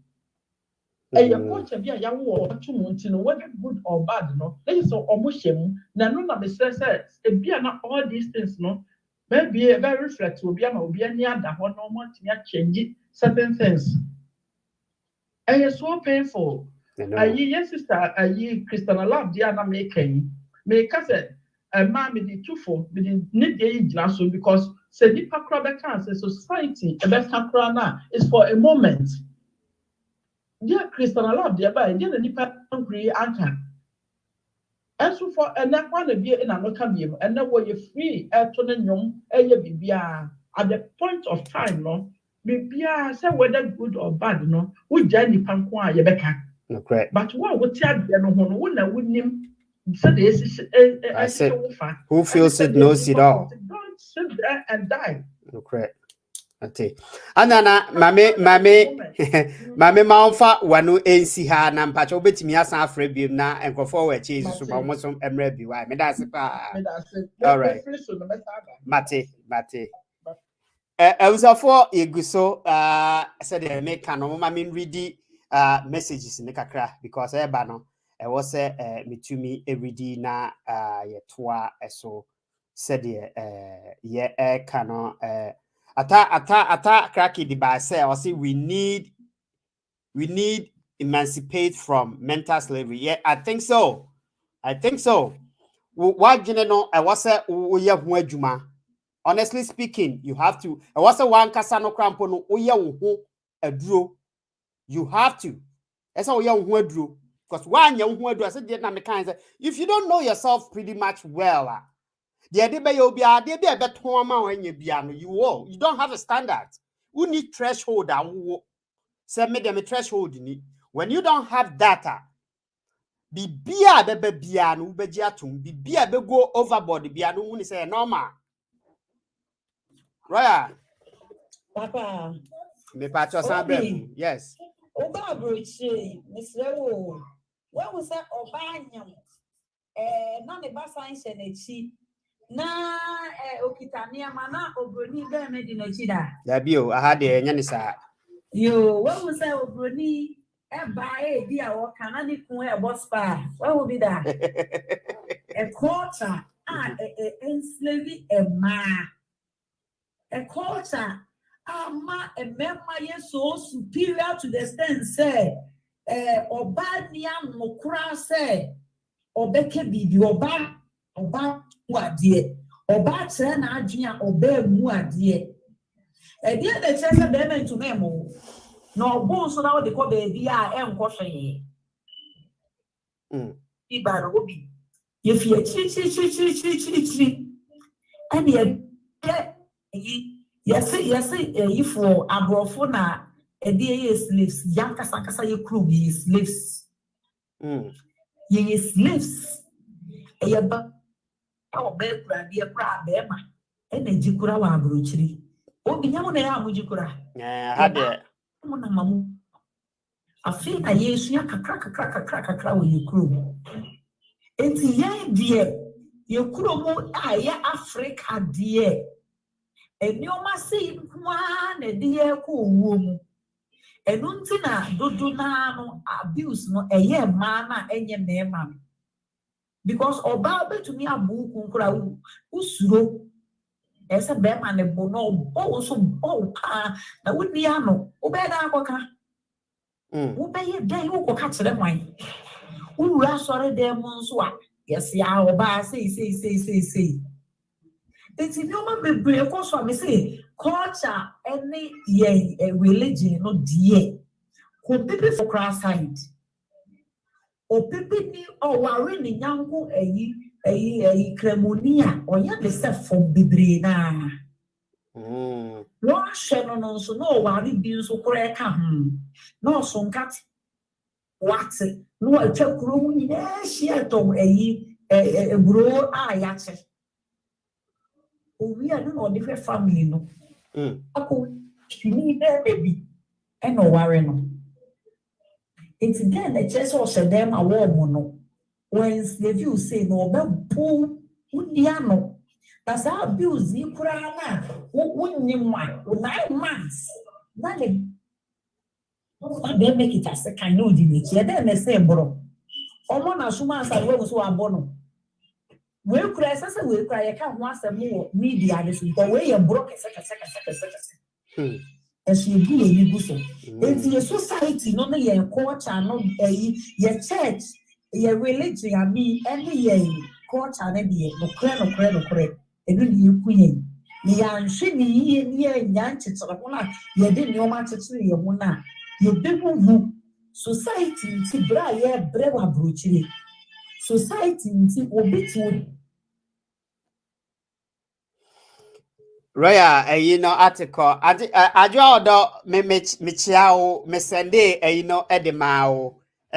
A culture be a young war 2 months whether good or bad, that is so almost shame. Now, none of the says, it be not all these things, no. Maybe a very reflect will be near that one no more to change certain things. And it's so painful. Yes, sister, Christian, I love Diana making. Make us a man with the 2 4, with the need age now, because say the Pacra cancer society, a best crana is for a moment. Dear Christian, I love dear by dear Nipa hungry anchor. And so for and that one of year in another beam, and now were you free at Tonanium, at the point of time, no. Maybe I say whether good or bad, no, we Jenny Panqua, Yebeka. Correct. But what would tell you no one, I wouldn't him say, who feels it knows it all. Don't sit there and die. Correct. Okay. Anana, mame maunfa wanu ensi ha na mpacha obetimi asan afrebiem na enkofo we cheese so ba mo so emre bi wa me da se pa. All right. Mate. Usafo eguso said they make no mama ready messages in kakra because eba no e wo se metumi everyday na yetoa so said ye kano ata cracky the by say or say we need emancipate from mental slavery. Yeah, I think so. What no I was say we have adwuma. Honestly speaking, you have to. I was a one kasano crampo no oya wo aduro. You have to. That's how you wo aduro. Because one you wo aduro, I said na me kan say if you don't know yourself pretty much well, the dey be you be a beto ama wanye bia no you don't have a standard. You need threshold and say me dem threshold ni. When you don't have data, bibia bebe bia no beji atum bibia be go overboard bia no huni say normal Roya Papa, me pacho san brem yes Oba Broche, Miss Rewo, what was that Obanyam? Na ne basa nhyɛ n'akyi na okitania mana obroni be me di n'akyi da da bio aha de enya ni sa yo what was that obroni e di a wo kana ni kun boss pa what will be that a culture enslave a culture ma a member yes so superior to the extent say obania no kura say obeke bibi oba mu ade oba kire na adwea oba mu ade e dia de kire se be mentu memo na obo so na wo de ko be bi a enko hwe ibaro obi ye fie chi and ye yes for abrofo na e dey slaves yankasa kasa ye crew ye slaves ye slaves e ba o be kura die kura be ma e na jikura wa abrochiri obi nyamu na ya amujikura ha de mo na mamu afi na yesu ya kakra wo ye crew enti ye die ye crew mo ya Africa die enioma sei kwa na die ko wo mu enunti na dodo na no abuse no eye ma na enye mema because oba betumi abu kunkura usuro ese be ma ne bo no o so bo ka na woni ano obe da akoka obe ye den wo koka kire mwan wura sore dem nso a yes ya oba sei enti no ma bebre ko so me say culture any ye religion no die ko people for cross side o people ni o ware ni nyanko ayi kremonia oya de se from bebre na no hwe no so no ware bi nso kora ka no so nkate what no atwa kuro mu ni na hia tom ayi eburo a ya che we are no different family no ako ni na baby e no ware no it's then the church or said them a warm no when the view say no be pull uniano that's how abuse you kura na wonni one 9 months na le they make it as a kind of dignity and then they say bro omo na suma asa we so abono we kura sasa we kura ye ka ho asem media this because we ye broke second as you do you go so it's your society no your culture no your church your religion I mean any your culture na be no kre edu ni kuyen ni anhwe ni ye nyanchichira ho na ye de ni o ma chichire ye ho na ye bebu society nti bra ye bre wa brochire society nti obi Roya, you know, article. I draw the me chiao, me sende, you know, edemao,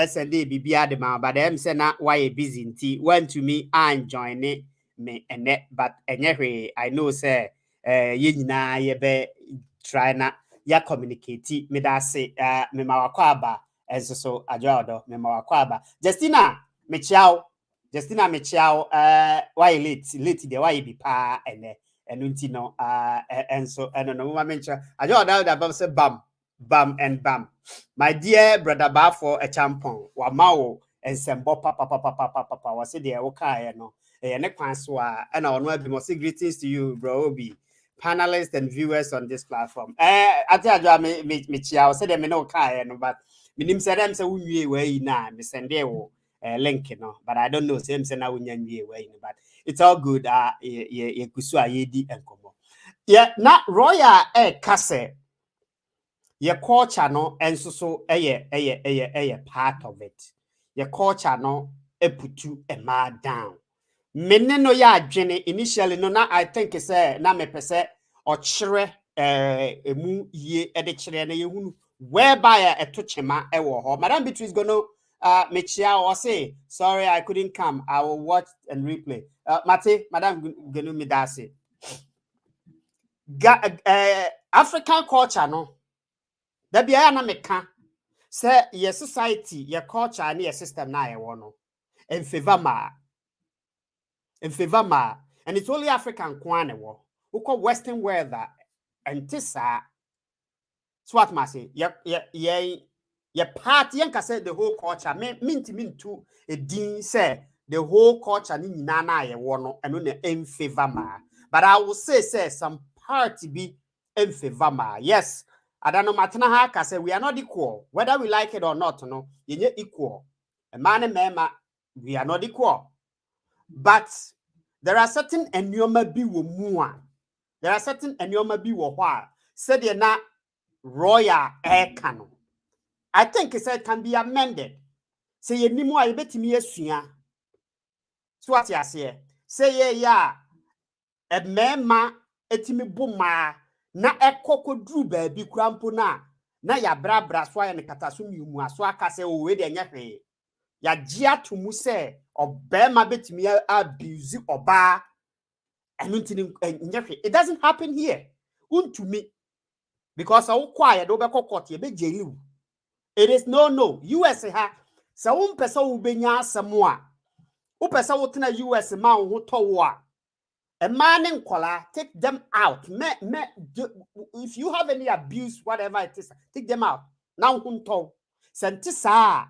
sende bibia demao, but them say na why busy nti went to me and join it me and net, but anyway, I know say, ye na ye be try na ya communicate me that say, me mawakwaba, and so I draw the me mawakwaba. Justina, me chiao, why late the why be pa and and no and so and no woman mention I don't know that say bam and bam my dear brother ba for a champon wa mawo and sembo papa was it there okay no ne kwan so and I want to be more greetings to you bro Obi panelists and viewers on this platform I tell you me chia say them no okay no but minim say them say unwie we na me send link no but I don't know same say na unya nwie we but it's all good ye kusu ayedi enkomo yeah na royal kase ye culture no enso so part of it ye culture no eputu ema down menne no ya adwene initially no na I think say na me pese o kire emu ye de kire na ye hunu whereby eto chema ewo ho madam Beatrice go no Michia or say, sorry, I couldn't come. I will watch and replay. Mate, Madam Genumi Dasi. African culture, no. There be a meka. Say, your society, your culture, and your system na no. In favor ma. And it's only African kwane wo. Uko Western world that and tisa. Swat masi. Your party yanka say the whole culture. Mean to a dean say the whole culture ni nana ye wono and no in favor ma. But I will say some party be in favor ma. Yes. I don't know matana haka say we are not equal. Whether we like it or not, no, you're equal. A man and mema, we are not equal. But there are certain enyoma bi wo mua. There are certain enyoma bi wo hwa. Said ye na royal air canon. I think it can be amended. Say ye ni mo a yebetimi asua. So what ya say? Say ye ya e mema etimi buma na ekokodru baabi krampo na ya brabra so ya ne kataso miumu aso aka say o we de nya hwe. Ya gia to mu say obema betimi abuse oba enu ntini nya hwe. It doesn't happen here. Untumi because I will quiet do be court ye be jeli. It is no. US ha sa wo mpesa wo benya asemo a wo pesa wo tena US ma wo to wo a man and kola take them out. If you have any abuse whatever it is take them out. Now hunto sentisa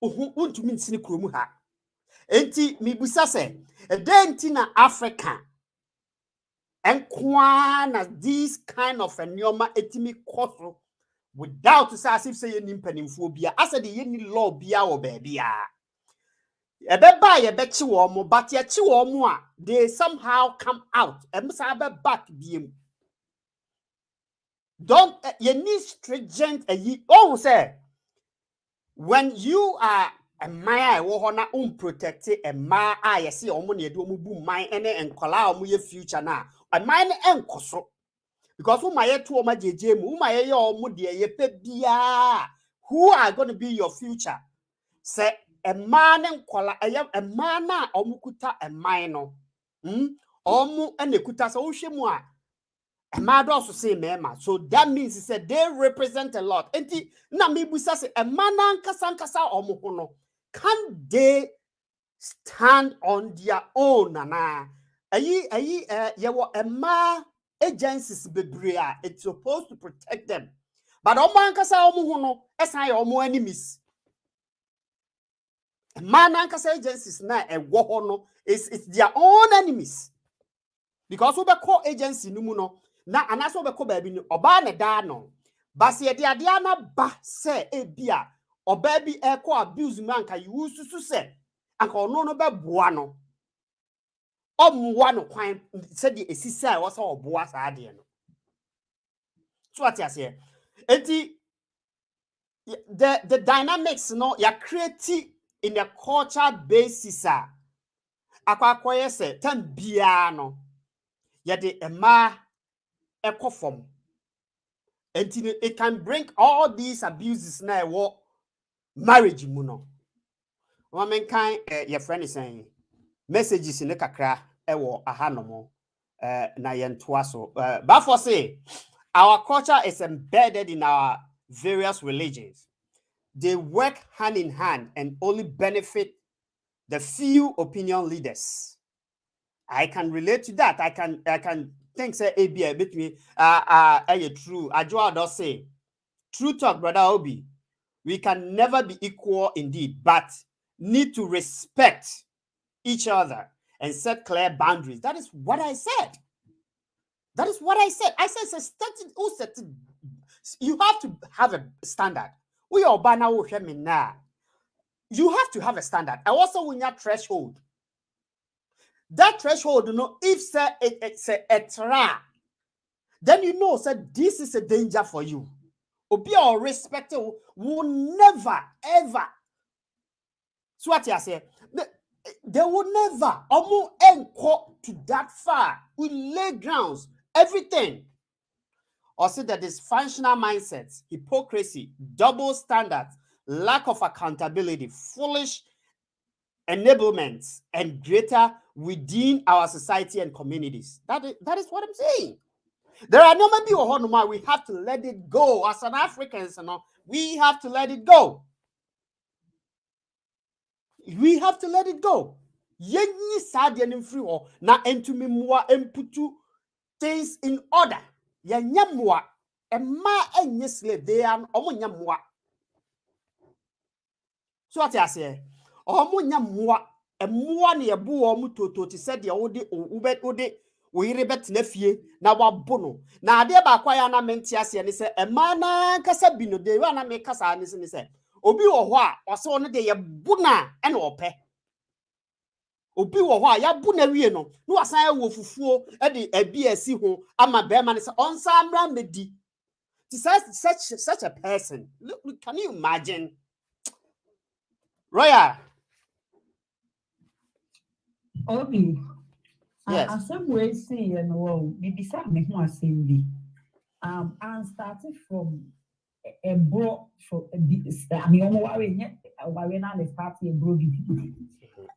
untumi nsini kromu ha. Enti mibusa se enti na Africa enkwana this kind of enyoma etimi koso without as if say any penimphobia as the any law bia or baby ebeba ye bechi wo mo but ye chi wo mo a they somehow come out emsa be back biem don't you need stringent oh say when you are a man wo ho na protect a man ye say omo na edu omo bu man ene enkola omo ye future na a man enkoso because who my two oma jeje mu who my ye omo de ye pe bia who are going to be your future say a man enkola a man na omo kuta a man no omo ene kuta so wo hwemu a man also say mema so that means he said they represent a lot enti na me busa say a man ankasa omo ho no can they stand on their own na yewo a man agencies bebre it's supposed to protect them but omo ankasa omo ho no esan ye omo enemies man ankasa agencies na ewo ho no it's their own enemies because we be call agency no mu no na anaso be call baby no oba ne da no base ye de na ba se ebia oba bi e call abuse man ka you susu se anka ono no be boa no omwa no kwan se de esisi a wo se oboa sa ade no so what you say enti the dynamics no ya create in a culture basis akwakoye se tan bia no ya de ema ekofom enti it can bring all these abuses na wo marriage mu no woman kan your friend is saying messages in the kakra ewo ahanomo na yentoa so but for say our culture is embedded in our various religions. They work hand in hand and only benefit the few opinion leaders. I can relate to that. I can think say a bit me true. Ajua does say true talk, brother Obi. We can never be equal indeed, but need to respect each other and set clear boundaries. That is what I said. That is what I said. I said you have to have a standard. We are banner now. You have to have a standard. I also win your threshold. That threshold, you know, if say it's a tra, then you know that this is a danger for you. Obi or respect will never ever. So what you say? They will never almost encore to that far. We lay grounds, everything. Or say that dysfunctional mindsets, hypocrisy, double standards, lack of accountability, foolish enablements, and greater within our society and communities. That is what I'm saying. There are no maybe we have to let it go. As an Africans, we have to let it go. We have to let it go. Yenyi sadian free or na entumi mwa emputu things in order. Yanyamwa emma enye slave they are omonyamwa. So what I say? Omonyamwa emwa ne ebu omu toto ti said ya ode ode oyire betena fie na wabono na ade ba kwa ya na menti ase ne se emma na kasa bi no de wa na me kasa ne se obi wo ho a ose ono de ye buna e na ope obi wo ho a ya buna wie no no wasan ya wo fufuo e de abi asi ho ama be ma ne se onsa amra medi to such a person. Look, can you imagine? Roya. Obi. Yes. As some way say and well, maybe some me who are saying be. I started from a bro for a bit. I mean, I'm worrying yet. Worrying now the party a bro.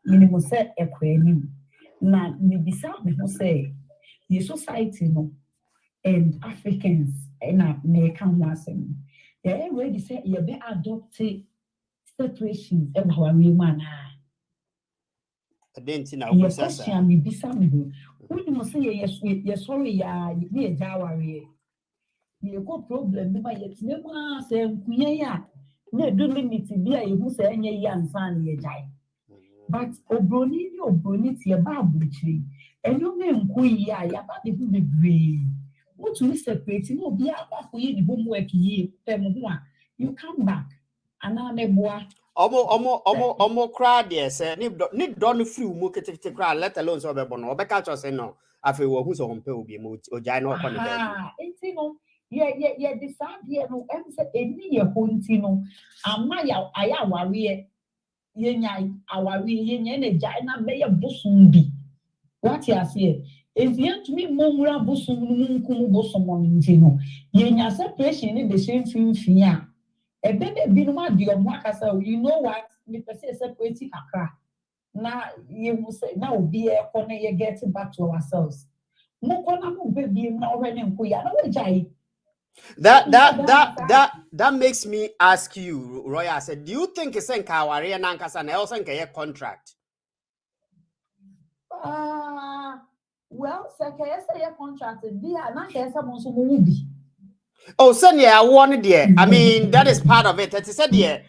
Minimum say a queen. Now, maybe some me who say the society no and Africans and American wasn't. They already say you be adopted situations and how we man. I didn't know. Yes, question me be some. Who must say yes, sorry, ya, you be a jawari. You go problem, but yet never say, yeah, no, do limit to be a who say any young son, ye jai. But Obroni, your babu tree, and your name, ya, ya, but it will be brave. What you separate, no, be out for you, the homework ye, you come back, and I never. Omo crowd yes ni don free mu kete crowd let alone so be bono obeka cho say no afi wo hu so hompe obi mo ojai no ko ne ba enti no ye decide here no em say eni ye ho nti no ama ya aya aware ye nya aware ye nya na jai na be ye bosom bi what you say if you to me momura bosom nu nkum bosom no nti no ye nya separation ni the same fin a ebebe bi no ma di omo akasa you know what me person separate kakra na you will say now be e ko na ye get back to ourselves mo ko na mo be bi na ohwe ne nko ya na we jai that makes me ask you Roy I said do you think it's enka aware na nkasa na also enka ye contract well say say contract bi na ka say mo so mo bi. Oh, send ya one there. I mean, that is part of it. It said there.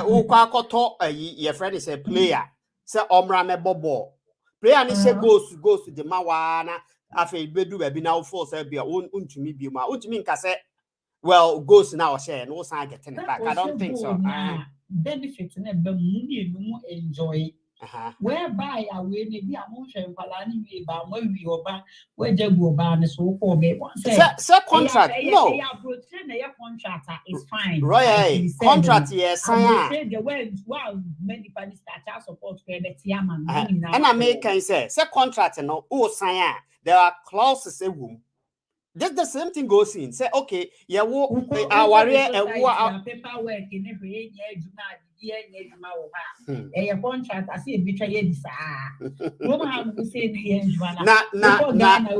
Your friend is a player. Say Omra me bobo. Player ni say goes to the mawana. Afe bedu be now force be untumi bi ma. Untumi nka say well goes now share no sign getting it back. I don't think so. Benefit na be mu enjoy. Whereby I will be a motion palani we ba mo wi oba we jagu oba ne so ko be say contract no contract is fine right contract yes say the way wow many parties start support for the chairman and I make can say contract no o sign there are clauses a room. Just the same thing goes in. Say, okay, yeah, our paperwork in every year, contract. I see a bit of this. No have to say the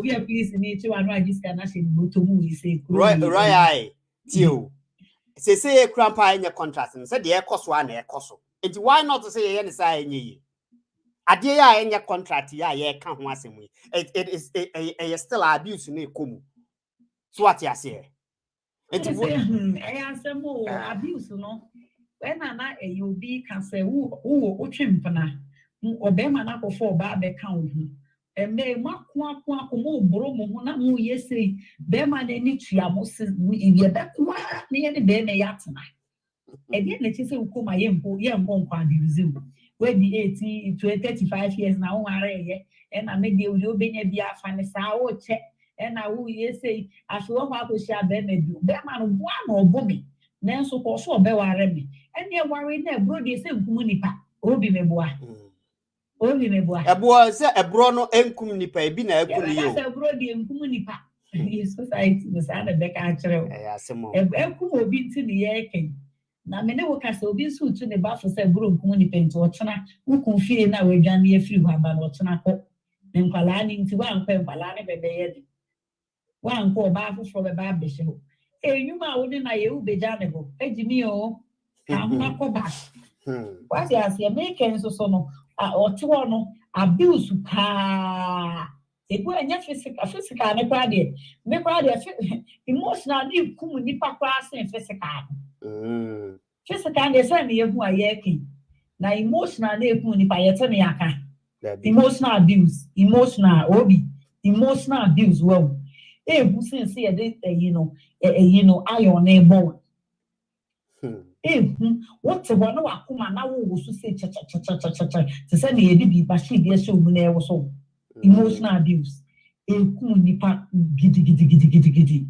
we are pleased in each one. I just cannot say, right, Tio. Say, grandpa in your contract and said, the air cost one air cost. And why not to say any sign ye? A dear in your contract, yeah, can't once in me. It is still abuse in a kumu. So what you say? I answer more abuse, no. When I you be can say who chimpana or bema na for bad account. And may mark one more bromo na mu yesi bema ni triamos in your back near the bene yatana. And yet let you say who my young bon quadruzium. Where the 80 to 35 years now are and I make you be a funny sour check. And I will say, as long as we shall be do, that man one or boomy. Then so for sure, Bewaremi. And you're worried that Brody is a munipa. Obi me boy. Obi me boy. A boy say a brono and communipa, be a Brody and munipa. His society was out of the country. A kum will be to the air king. na me ne wo ka sɛ obi nso tu ne ba fo sɛ buro nkum ni pɛnti ɔtena wokun fie na wadwane afiri hɔ aba na ɔtena kɔ ne nkwalaa ne nti wankɔ nkwalaa ne bɛbɛyɛ de wankɔ ɔbaa foforɔ bɛba abɛhyɛ hɔ enyuma a wode na yɛwu begya ne hɔ agyimi o ka homa kɔ ba wate aseɛ meke nso so no ɔte hɔ no abuse paa ebu ɛnyɛ physical ne koraa deɛ me koraa deɛ emotional ne kum nipa koraa sen physical physical deɛ sɛ ne yɛhu a yɛke na emotional ne kum nipa yɛte ne yɛaka emotional abuse emotional abuse wow ehu sen sɛ yɛde ɛyi no ayɔ ne bɔ ehu wote hɔ na wakoma na wo so sɛ kyɛkyɛkyɛkyɛkyɛ te sɛ ne yɛde biriba hyɛ bi ɛhyɛ omu na ɛwɔ so emotional abuse ekum nipa gidi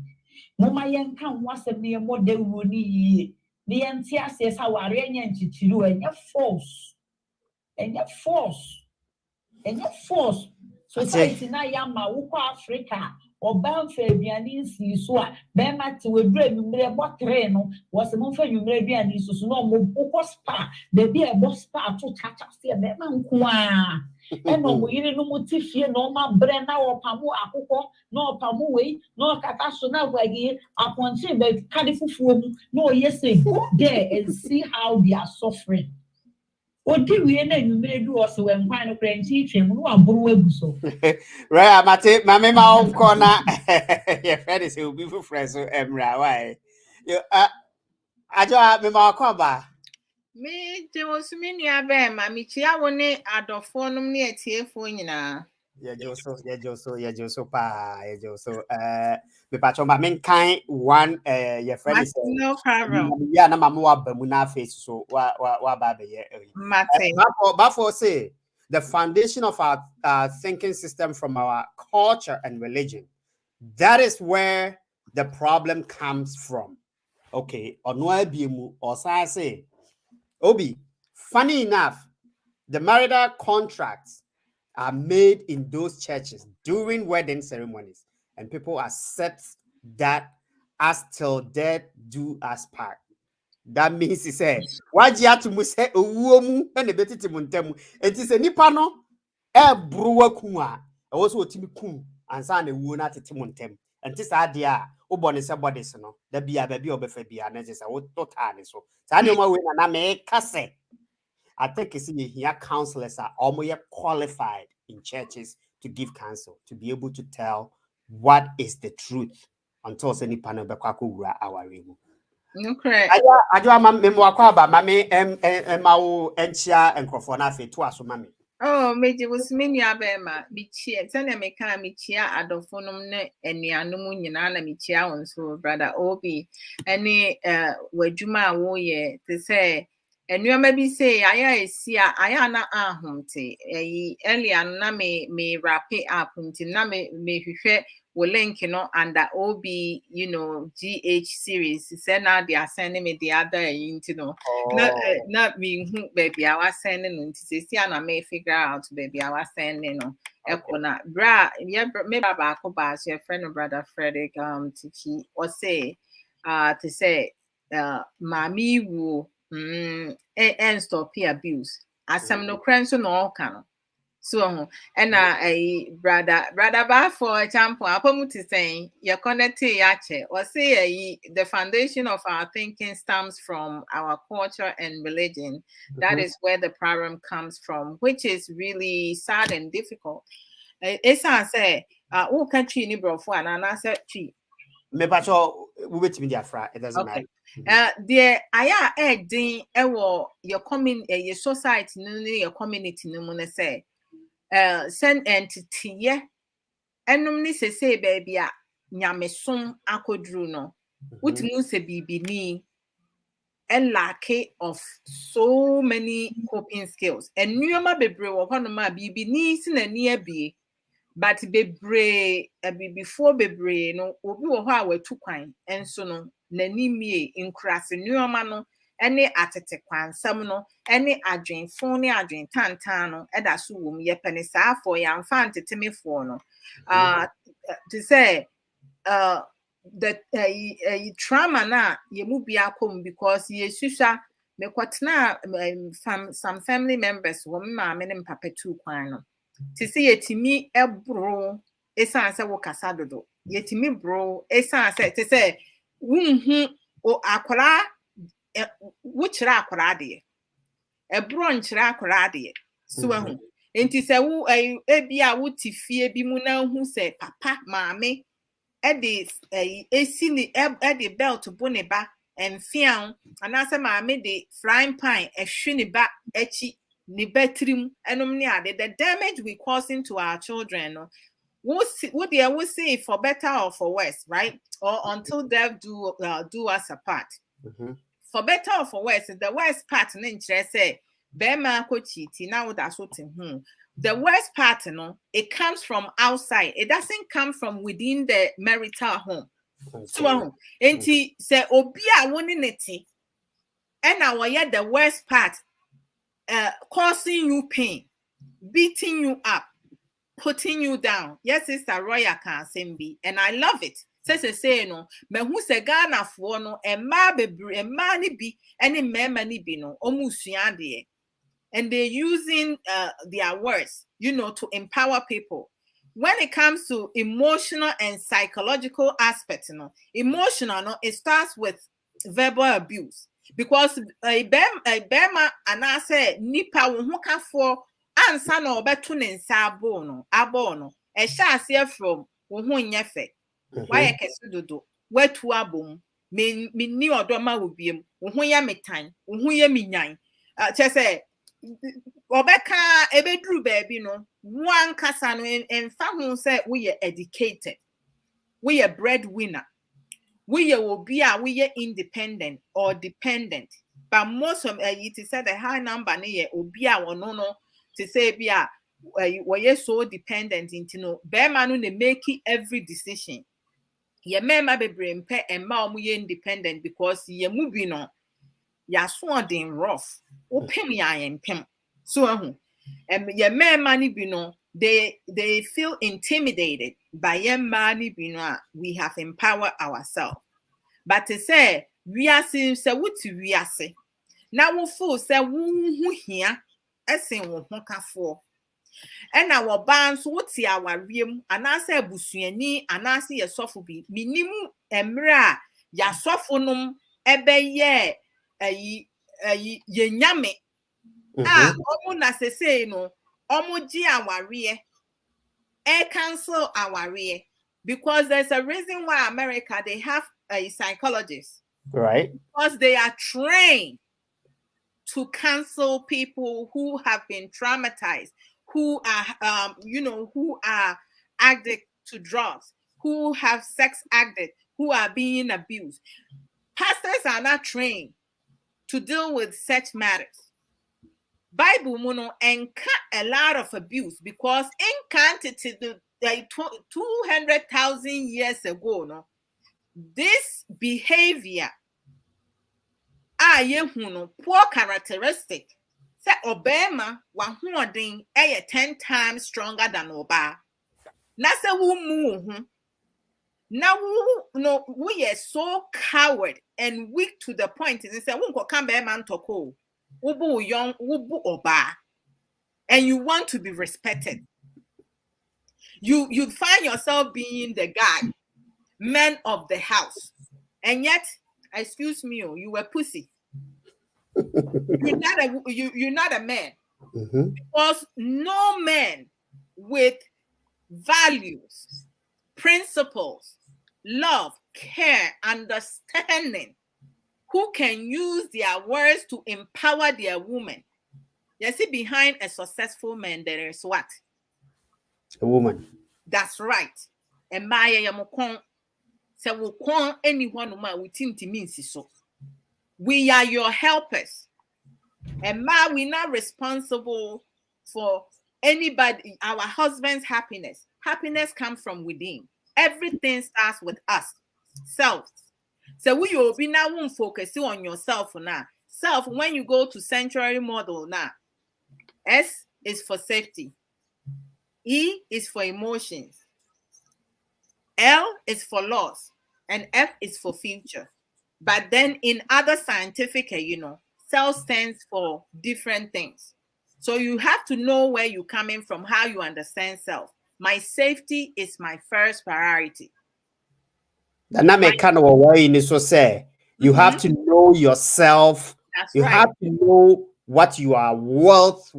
moma yɛnka ho asɛm ne yɛmmɔ dawuro ne yie ne yɛnte aseɛ sɛ awareɛ nyɛ nkyekyere o ɛnyɛ force society na yɛama wokɔ Africa ɔbaa mfa aduane nsii so a bɛrima te wadura nwummerɛ bɔtere no wɔsɛ momfa nwummerɛ aduane so so na wokɔ spa baabi a ɛbɔ spa to kyakya seɛ bɛrima nko a ɛna ɔmo yere no mu te fie na ɔma brɛ na ɔpamo akokɔ na ɔpamo wei na ɔkata so na wagi apɔnkye bɛka de fufuo mu na ɔyɛ sɛ go there and see how they are suffering. Odi wie na nwumere du ɔso wɛ nkwan no kora nti twɛm no aboro agu so. Right, mate, mame ma onko na ye friend is obi fu friend so emra why. You ajo me ma akọ ba. Me je osumi nua be ma me chia wo ne adofo nom ne atiefo nyina. Ye joso pa me pacho ma men kan one your friend is no problem. Yeah, na mama wa ba mu na face so wa ba be ye. But for say the foundation of our thinking system from our culture and religion, that is where the problem comes from. Okay, onwa biemu osa say Obi, funny enough, the marital contracts are made in those churches during wedding ceremonies, and people accept that as till death do us part. That means he said, "Wajia to muse uomu and the betty muntemu." It is a nipano brewer kuma. I also timi kum and san a wuna to timuntem. And this idea, Obon is somebody, no, there be a baby or befebia, and it's a what so. Sanima win and I make case. I think it's here counselors are almost qualified in churches to give counsel, to be able to tell what is the truth until any panel bekwaku our remo. Okay. Ajo memo akwaba mame mawo enchia enkrofo na fe to aso mame. Oh, meje was me nua be ma me chia tana me kan me chia adofo nom ne anuanom nyina na me chia won so brother Obi ene wadwuma a wo ye te say enuama bi say aya esia aya na ahomte earlier na me wrap it up nti na me hwehwe wo link no under Obi GH series say now they are sending me the other nti no na me hu baby I was sending no nti say na me figure out baby I was sending no eko na bra me baba ko ba your friend brother Frederick Tiki or say to say mami wu and stop abuse asem no kran so no kan so and a brother ba for example apomuti saying you connect yache or say the foundation of our thinking stems from our culture and religion. That is where the problem comes from, which is really sad and difficult. It's I say who country ni brofo and I said tree. Me pacho we wait me diafra it doesn't matter. The aya din ewo your your society no your community no mo say send entity ye enum ni sese baby a nyamesom akodru no wutimu se bibini and lack of so many coping skills and nyoma bebre wo hono ma bibini si na ni abie but bebre before bebre no obi wo ho a watu kwan enso no nani mie inkrase nyoma no ene atete kwansam no ene adwenfo ne adwen tantan no eda so wom ye pene saa for ya mfa antetemefo no to say the trauma na ye mu bi akom because ye susha me kwatena some family members wo maame ne papa tu kwan no ti se yetimi ebro esan se wo kasa dodo yetimi bro esan se ti se wunhu o akwara wo kira akwara de ebro nkira akwara de so ahu enti se wo ebia wo ti fie bi mu na hu se papa maame edi esi ni edi belt bo ne ba enfian anase maame de frying pan ehwe ne ba echi ne batrim enom ne ade the damage we causing to our children no we see for better or for worse, right? Or until death do us apart. For better or for worse, the worst part n'inkyerɛ sɛ bɛrima akɔ cheat na wo da so te ho. The worst part, it comes from outside. It doesn't come from within the marital home. So, enti say obi a woni neti, and now the worst part, causing you pain, beating you up, putting you down. Yes, Sister Roya can be, and I love it. Say no, me who se Ghana for no, and ma bebre, and mani be, any mani be no, omusiande. And they're using their words, to empower people. When it comes to emotional and psychological aspects, emotional, it starts with verbal abuse. Because a bema and I say nipa wuhuka for ansa na obetu ne nsa abono e sha ase from wuhu nyefe why kesu dodo wetu abom me ni odoma obiem wuhu ya metan wuhu ya minyan chese obeka ebedru baby no one kasa no emfa hu say we are educated, we are breadwinner, we are obia, we are independent or dependent, but most of it is said the high number ne obia or no to say bia we so dependent into no be manu ne make every decision ye mema bebre mpe emma omu ye independent because ye mu bi no ya so den rough opem ya empem so ahu ye mema ni bi no they feel intimidated by ye mani bi no we have empowered ourselves, but to say we are se wuti we are se na wo feel say wo hu hia esen wo ho kafo and our bands what see our ream and answer busuani and answer your sofo bi minimu emra ya sofo num ebe ye ye nyame omu na se say no omu ji aware cancel aware because there's a reason why America they have a psychologist, right? Because they are trained to cancel people who have been traumatized, who are who are addicted to drugs, who have sex addicts, who are being abused. Pastors are not trained to deal with such matters. Bible mono enka a lot of abuse because in quantity 200,000 years ago, no, this behavior poor characteristic. Say Obama wahuodin 10 times stronger than Oba. Na say wu now we are so coward and weak to the point is say won't come be man toko ubu young ubu Oba, and you want to be respected. You find yourself being the guy, man of the house, and yet, excuse me, you were pussy. You're not a man. Because no man with values, principles, love, care, understanding, who can use their words to empower their woman. You see, behind a successful man, there is what? A woman. That's right. And Maya Yamokon said, "Will con anyone who within means so. We are your helpers. And we're not responsible for anybody, our husband's happiness. Happiness comes from within. Everything starts with us, self. So we will be now focusing on yourself now. Self, when you go to sanctuary model now, S is for safety. E is for emotions. L is for loss. and F is for future. But then in other scientific, cell stands for different things. So you have to know where you're coming from, how you understand self. My safety is my first priority. The name kind of way in so say you have to know yourself. That's You right. have to know what you are worth.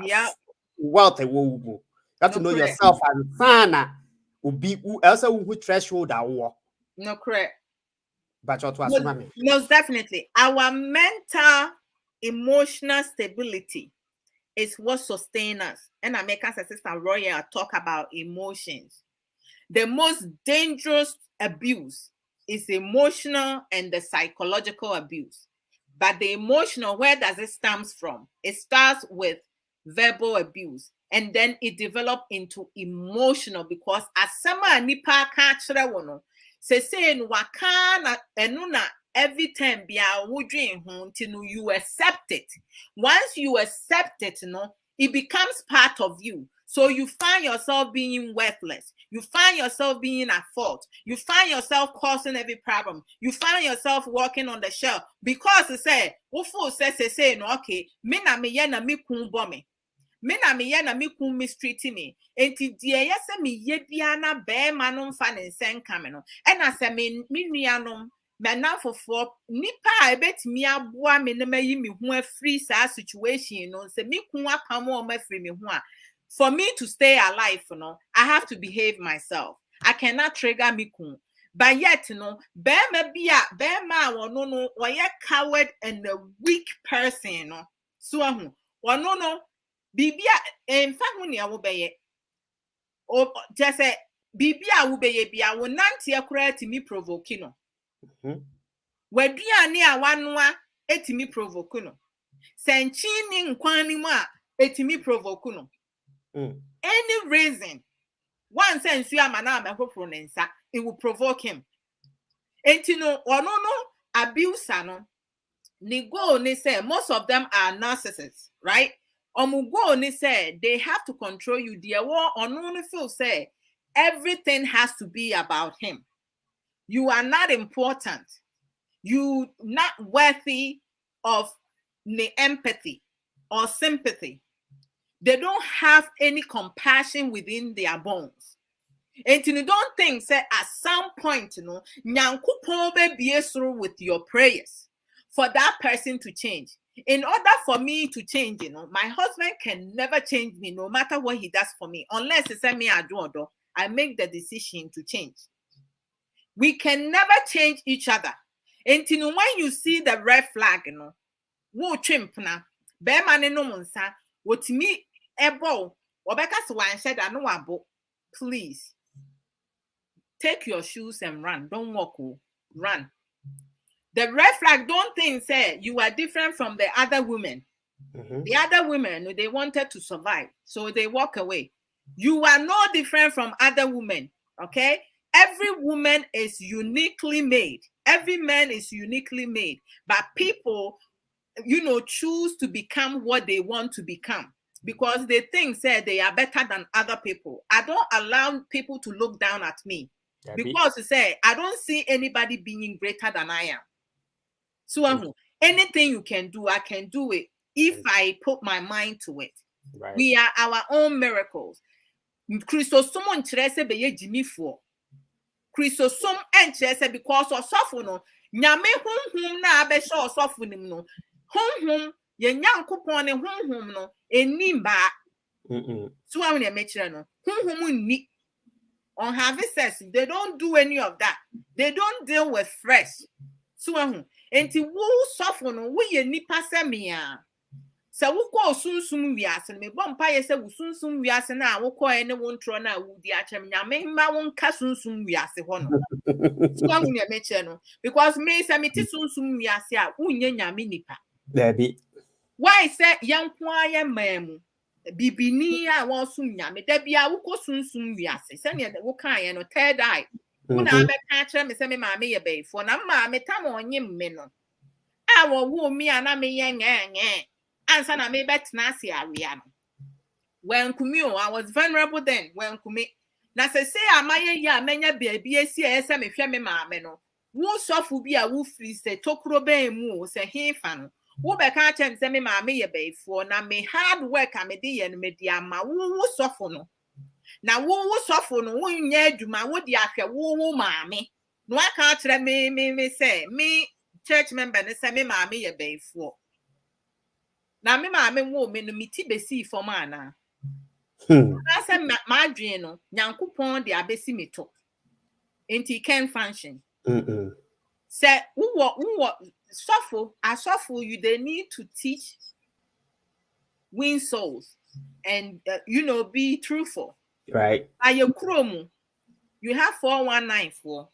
Yeah. Wealth. You have to know correct. yourself and sana will be else who threshold that war. No, correct. But what was Most definitely. Our mental, emotional stability is what sustains us. And I make us assistant Royal talk about emotions. The most dangerous abuse is emotional and the psychological abuse. But the emotional, where does it stems from? It starts with verbal abuse, and then it develops into emotional, because asama nipa ka kire wo no say no waka na enu na every time bia wo dwen ho ntino you accept it. Once you accept it, it becomes part of you. So you find yourself being worthless. You find yourself being at fault. You find yourself causing every problem. You find yourself walking on the shelf because it said, "Ufo say no okay. Me na me ye na me kun bombe. Me na me ye na me kun mistreat me. Enti die ye se me ye bia na be ma no mfa ne nsen kame no. E na se me nuanom me na fofo nipa a ebetimi aboa me na mayi me ho afri sa situation no se me kun apam o ma afri me ho a. For me to stay alive, I have to behave myself. I cannot trigger me kun. But yet, Bema bia, Bema no, why coward and a weak person, So, no, Bibia, in fact, when you obey, or just say, Bibia will be a bia, will not tear credit me provoking. Where do you near one etimi provocuno? Senchini nquanima etimi provocuno. Any reason, one sense you are manama hopronensa, it will provoke him. And or no abuse no. Ni go ni say most of them are narcissists, right? Go ni say they have to control you. Dear war or no feel say everything has to be about him. You are not important. You not worthy of the empathy or sympathy. They don't have any compassion within their bones. And you don't think say at some point, Nyankopon be through with your prayers for that person to change. In order for me to change, my husband can never change me no matter what he does for me, unless he send me a do, I make the decision to change. We can never change each other. And when you see the red flag, wo chimp na be man no munsa wotimi ebo obeka so wan sheda no wabo. Please take your shoes and run. Don't walk, run. The red flag, don't think say you are different from the other women. The other women, they wanted to survive, so they walk away. You are no different from other women, okay? Every woman is uniquely made. Every man is uniquely made. But people, choose to become what they want to become because they think say they are better than other people. I don't allow people to look down at me because say I don't see anybody being greater than I am. So anything you can do, I can do it if I put my mind to it. Right. We are our own miracles. Christosum interese be ye Jimmy for. Christosum interese because of suffer no. Nyame hum na be sure suffer nim no. Hum ye nyankopon ne hum no enim ba. So I want to no. Hum ni on having sex, they don't do any of that. They don't deal with fresh. So enti wo suffer no wo ye nipa semia. Se wo ko sunsum wiase me bompa ye se wo sunsum wiase na wo ko ene wo ntro na wo di achem nyame mma wo nka sunsum wiase ho no. So I want to no because me se me ti sunsum wiase a unye nyame nipa. There be. Why say yanko aye mamu bibini a won sum nyame da bia wo ko sunsum wiase se ne wo kan ye no third eye. Una abeka kire me se me maame ye be fo na maame tam onyim me no. A wo mi ana me ye nge ansa na me betna ase awia no. When kumi I was vulnerable then when kumi na se amaye ya amenya baabi esi ese me hwe me maame no wo sofo bi a wo free se tokro ben mu se hefa no wo be ka chem se me maame ye beifo na me hard work a me de ye no me di ama wo sofo no na wo sofo no wo nya adwuma wo di ahwe wo maame no aka kire me say me church member ne say me maame ye beifo na me maame wo me no miti besi fo ma na I said my dream no nyankopon de abesi me to enti can function say who suffer you they need to teach win souls and be truthful, right? Aye kromu you have 4194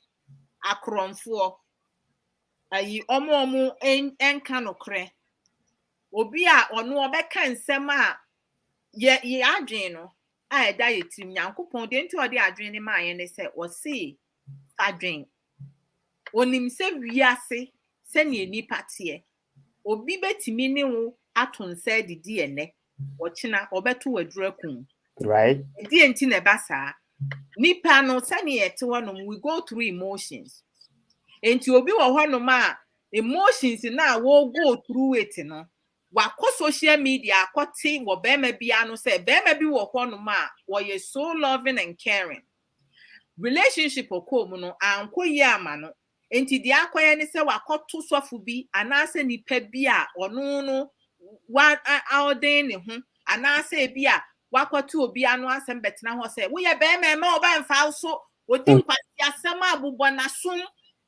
akronfo ayi omo enka nokre obi a ono obeka nsem a ye adwen no a eda yetim nyankopon de nti ode adwen ne ma ye ne se o se adwen onim se wiase se ne nipa tie obi betimi ne wo atonsa didi ene ochina obeto wadura kun Right. di enti ne basa nipa no se ne yete wonom we go through emotions enti obi wo honom a emotions na wo go through it no wakọ social media akọte wo bema bia no say bema bi wo honom a wo ye so loving and caring relationship okom no anko yi ama no enti di akoye ne se wakọto sofo bi anase nipa bi a ono no wa auden ne ho anase bi a wakọto obi anu asem betena ho say wo ye bema ma oba mfa so odi nkwasi asem abobọ na som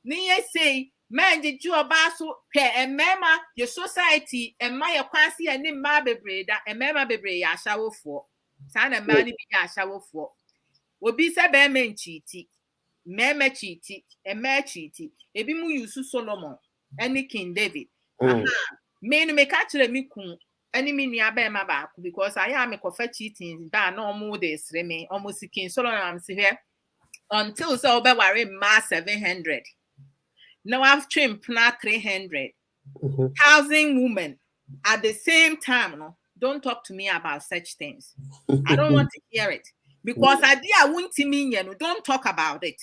ne ye sei Menji ju oba so pe emema your society emma your kwasi ene mma bebre da emema bebre ya shawofo sa na mma ni bi ya shawofo obi se be men chiti meme chiti emma chiti ebi mu yusu Solomon ene King David aha me no me ka kire mi kun ene mi nua be ma ba ku because I am me kofa cheating da na omo de sre me omo King Solomon am si here until so obe ware ma 700. Now I've trimmed 300,000 women at the same time. No, don't talk to me about such things. I don't want to hear it because I won't mean you. Don't talk about it.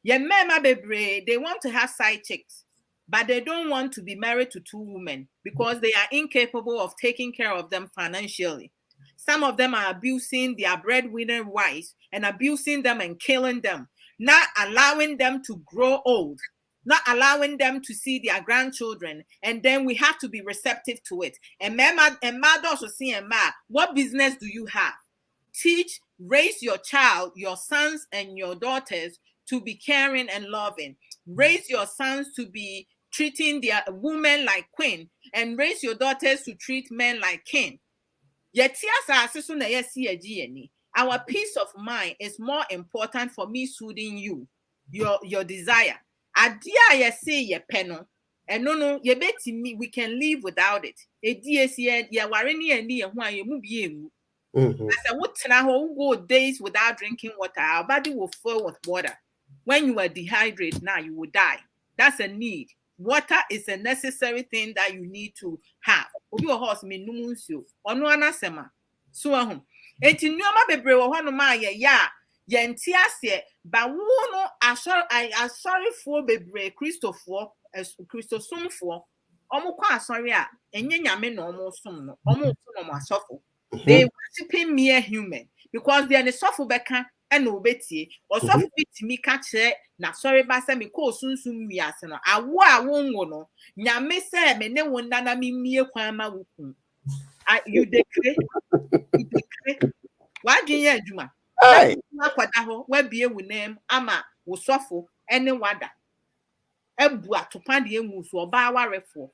Ye mema bebre, they want to have side chicks, but they don't want to be married to two women because they are incapable of taking care of them financially. Some of them are abusing their breadwinner wives and abusing them and killing them, not allowing them to grow old, not allowing them to see their grandchildren, and then we have to be receptive to it. And mother also see what business do you have? Teach, raise your child, your sons and your daughters to be caring and loving. Raise your sons to be treating their women like queen, and raise your daughters to treat men like king. Our peace of mind is more important for me soothing you, your desire. Adia ye say ye peno, and no ye beti me we can live without it. A DSC ye wareni and ye who ye mubi. As a wood go days without drinking water, our body will fill with water. When you are dehydrated, now you will die. That's a need. Water is a necessary thing that you need to have. Obi o horse me numunsu. Ono anasema. So ahun. Enti nneoma bebre wo hɔ no ma ye ya. Yenti ase ba wo no asori fo bebre Christopher Christosomfo omo kwa asori a enye nyame na omo som no omo som omo asofo. They worshiping mere human because they are the sofo beka and obetie or sofo bitimi ka kire na sorry ba se me ko sunsun wiase no awo a wonwo no nyame se me ne wonna na me mie kwan ma wukun you decree wa dwen adwuma akwada ho wa bie wunam ama wo sofo ene wada ebu atopa de emu so oba warefo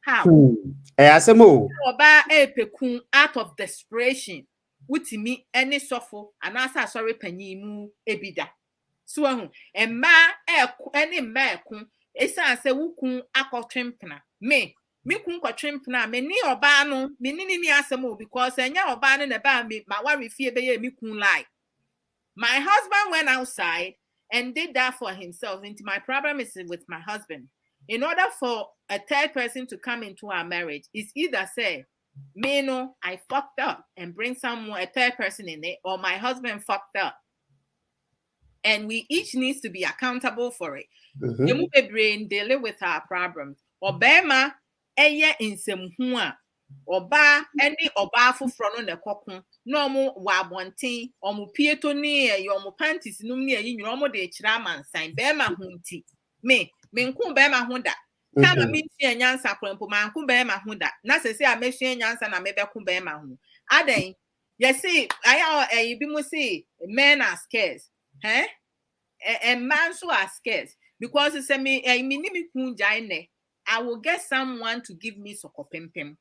how asemo oba epekun out of desperation wutimi ene sofo anasa sorry panyimu ebida so ahun emma ene mma ekun esan se wukun akotwempena me kun kwatwempena me ni oba no me ni asemo because enya oba no na ba me ma ware fie be ye me kun lie. My husband went outside and did that for himself. Into my problem is with my husband. In order for a third person to come into our marriage, it's either say, me no, I fucked up and bring a third person in it, or my husband fucked up. and we each needs to be accountable for it. Mhm. Yemu bebree dealing with our problems. Obema eye nsɛmhu a ɔbaa ne ɔbaa foforɔ no na ɛkɔko na ɔmo wɔ abɔnten ɔmo pieto ne ɛyɛ ɔmo panties num ne ɛyi nyina ɔmo de kyerɛ amansan bɛrima ho nti me nko bɛrima ho da kama me tua nyansa krampo manko bɛrima ho da na sɛ a mehua nyansa na mebɛko bɛrima ho adan yɛse ayɛ bi mo say men are scarce and man so are scarce because it's me ni kun jaine I will get someone to give me sokopempem.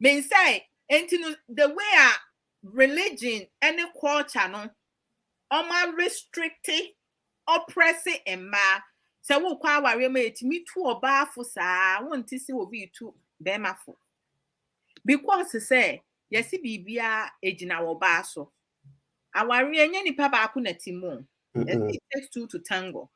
Mean say, and the way our religion and culture no, oma restricted, oppressive and ma. So we kwa worry me to oba for sa. Want to see will be to them afo. Because say yes, bibia ejina oba so. Our reunion ni papa akuna timo. It takes two to tango.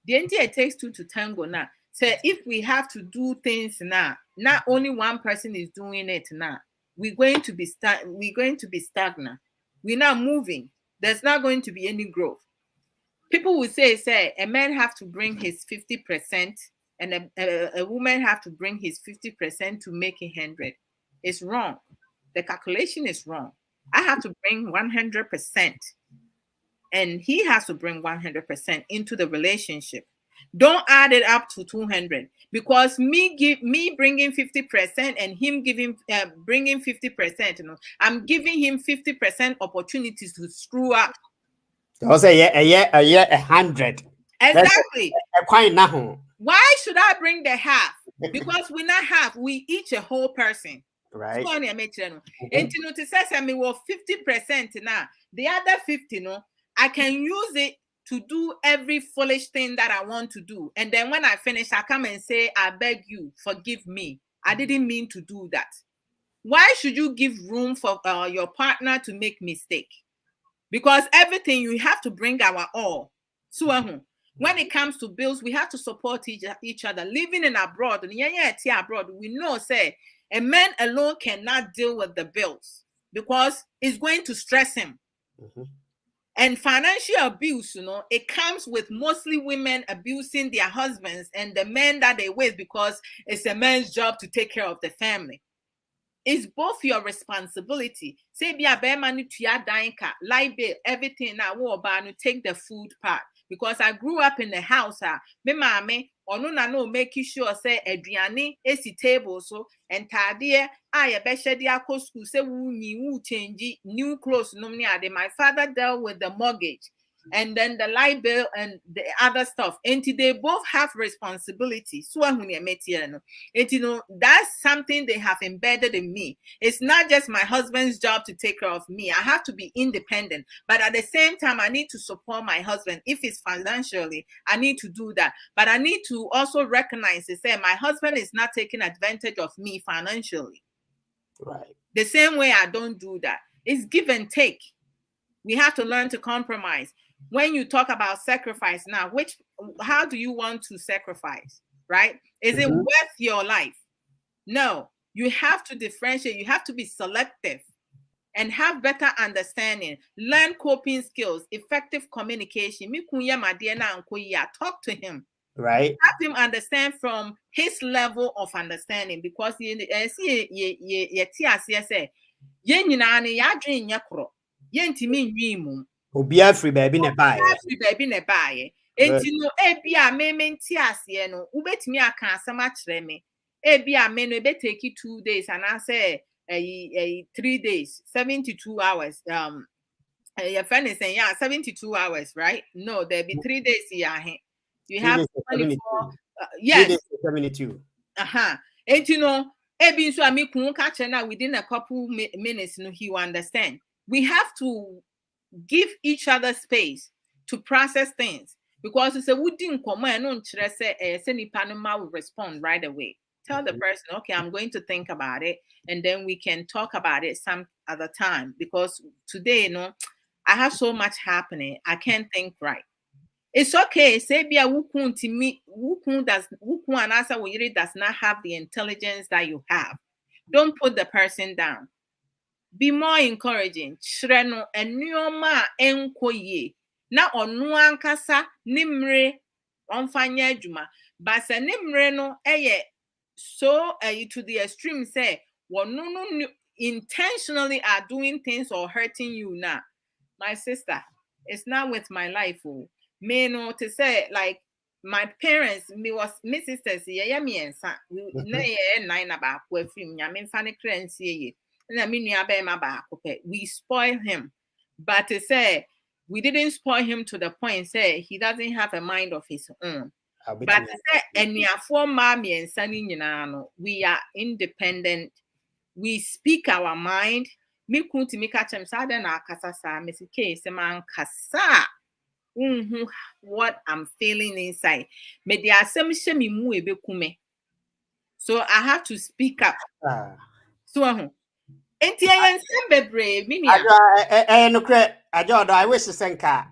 The entity it takes two to tango now. So if we have to do things now, not only one person is doing it now, we're going to be stagnant. We're not moving. There's not going to be any growth. People will say a man have to bring his 50% and a woman have to bring his 50% to make 100. It's wrong. The calculation is wrong. I have to bring 100%. And he has to bring 100% into the relationship. Don't add it up to 200 because me bringing 50% and him bringing 50%. You know, I'm giving him 50% opportunities to screw up. I'll say a year 100. Exactly. Why should I bring the half? Because we not half. We each a whole person. Right. So, and to notice I mean, well, 50% now. The other 50, no. I can use it to do every foolish thing that I want to do. And then when I finish, I come and say, I beg you, forgive me. I didn't mean to do that. Why should you give room for your partner to make mistake? Because everything you have to bring our all. So when it comes to bills, we have to support each other. Living in abroad, we know, say, a man alone cannot deal with the bills because it's going to stress him. Mm-hmm. And financial abuse, you know, it comes with mostly women abusing their husbands and the men that they with because it's a man's job to take care of the family. It's both your responsibility. Say be a bear man to your dinka, light bill, everything I will about to take the food part. Because I grew up in the house, me mame, or no making sure say Adriani, AC table so and tadia, I besha dia school say woo change new clothes no my father dealt with the mortgage and then the light bill and the other stuff. And they both have responsibility. So you know, that's something they have embedded in me. It's not just my husband's job to take care of me. I have to be independent, but at the same time, I need to support my husband. If it's financially, I need to do that. But I need to also recognize and say my husband is not taking advantage of me financially. Right. The same way I don't do that. It's give and take. We have to learn to compromise. When you talk about sacrifice now, how do you want to sacrifice, right? Is it worth your life? No, you have to differentiate. You have to be selective and have better understanding. Learn coping skills, effective communication. Talk to him. Right. Have him understand from his level of understanding because Obia free baby ne buy. Free baby ne buy. Enti no ebia me nti ase no ubetimi aka asem akere me. Ebia me no be take 2 days and I say 3 days, 72 hours. Your friend is saying 72 hours, right? No, there'll be 3 days here. You have 24. Yes. 72. And you know, ebi so ami kun catch now within a couple minutes, you know, he will understand. We have to give each other space to process things because it's a wooden command. No, will respond right away. Tell the person, okay, I'm going to think about it, and then we can talk about it some other time because today, you know, I have so much happening. I can't think right. It's okay. Say be a wukun to me. Wukun and answer does not have the intelligence that you have. Don't put the person down. be more encouraging. Shreno enyoma enkoye. Na onu ankasa nimre onfanya adwuma. But se nimre no so to the extreme say no intentionally are doing things or hurting you now. My sister, it's not with my life. Oh, me no to say like my parents, me sisters, me and son, na nine about film, yamin funny currency, and I mean we spoil him. But to say we didn't spoil him to the point say he doesn't have a mind of his own. But we are independent. We speak our mind. Me kunti me kachem sa na akasa sa me sike se man kasa. What I'm feeling inside. Me de asem hye me mu ebekume. So I have to speak up. So enti ensem bebre me nia. No cre ajo do I wish to senka.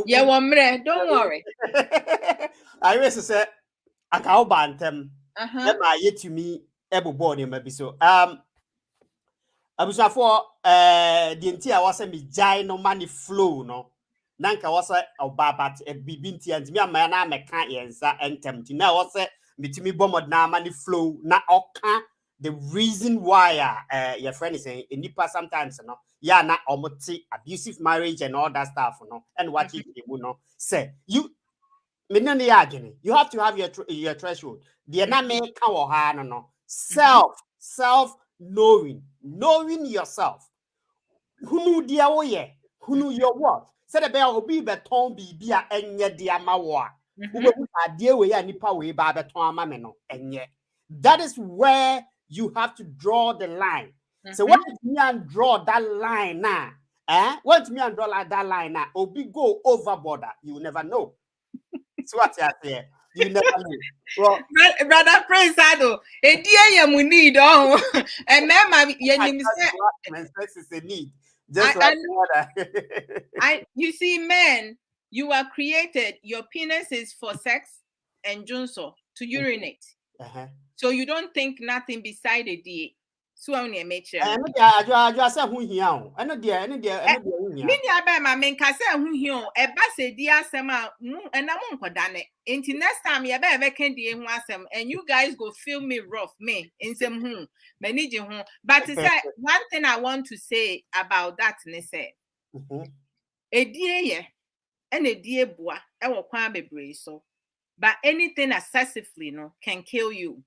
Yeah, womre, don't worry. I wish to say aka obantem. Uh-huh. Ma yetumi ebobo ne ma bi so. Abusafo the ntia wase me jai no money flow no. Nanka wase obabat bibi ntia ntimi ama na meka yensa entem ti na wase mitimi bomod na money flow na oka the reason why your friend is saying nipa sometimes no ya na omoti abusive marriage and all that stuff no and what you no say you you have to have your threshold. The na make wo ha no self knowing yourself. Who dia wo ye? Who your what? Said the bear obi beton bibia enye dia ma wo a. Wo be ade we ya nipa we ba beton ama me no enye. That is where you have to draw the line. So when me and draw that line now, when me and draw like that line now, obi go overboard, you will never know. So what you say? You never know. Well, brother praise ado. E die ye mu need oh. And mama ye nim sex is a need. Just like you see, men, you are created. Your penis is for sex and junso to urinate. So you don't think nothing beside a D. So only a mature. I say who here. I know dear. Mini abema men ka say who here. E ba se di asem a and I won't kodane. Until next time you be can di hu asem and you guys go feel me rough me in some many hu. But to say one thing I want to say about that ne say. A die ye and a die boa e wo kwan bebre so. But anything excessively no can kill you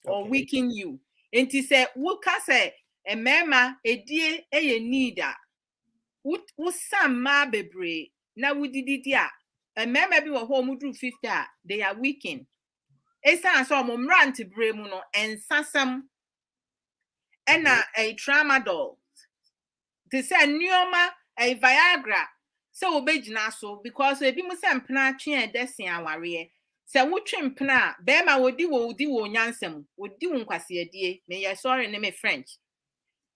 or weaken you. And to say, what can say a mema a dear a needa? What some ma bebre? Now we did it ya. A mema be a home would do 50, they are weakened. A son saw run to bremuno and sassam and a tramadol. To say neoma a Viagra. So obey naso because a bimusam pnachi and desian warrior. Se wo twempna be ma wodi wo nyansam wodi wo nkwase adie me ye sorry ne me French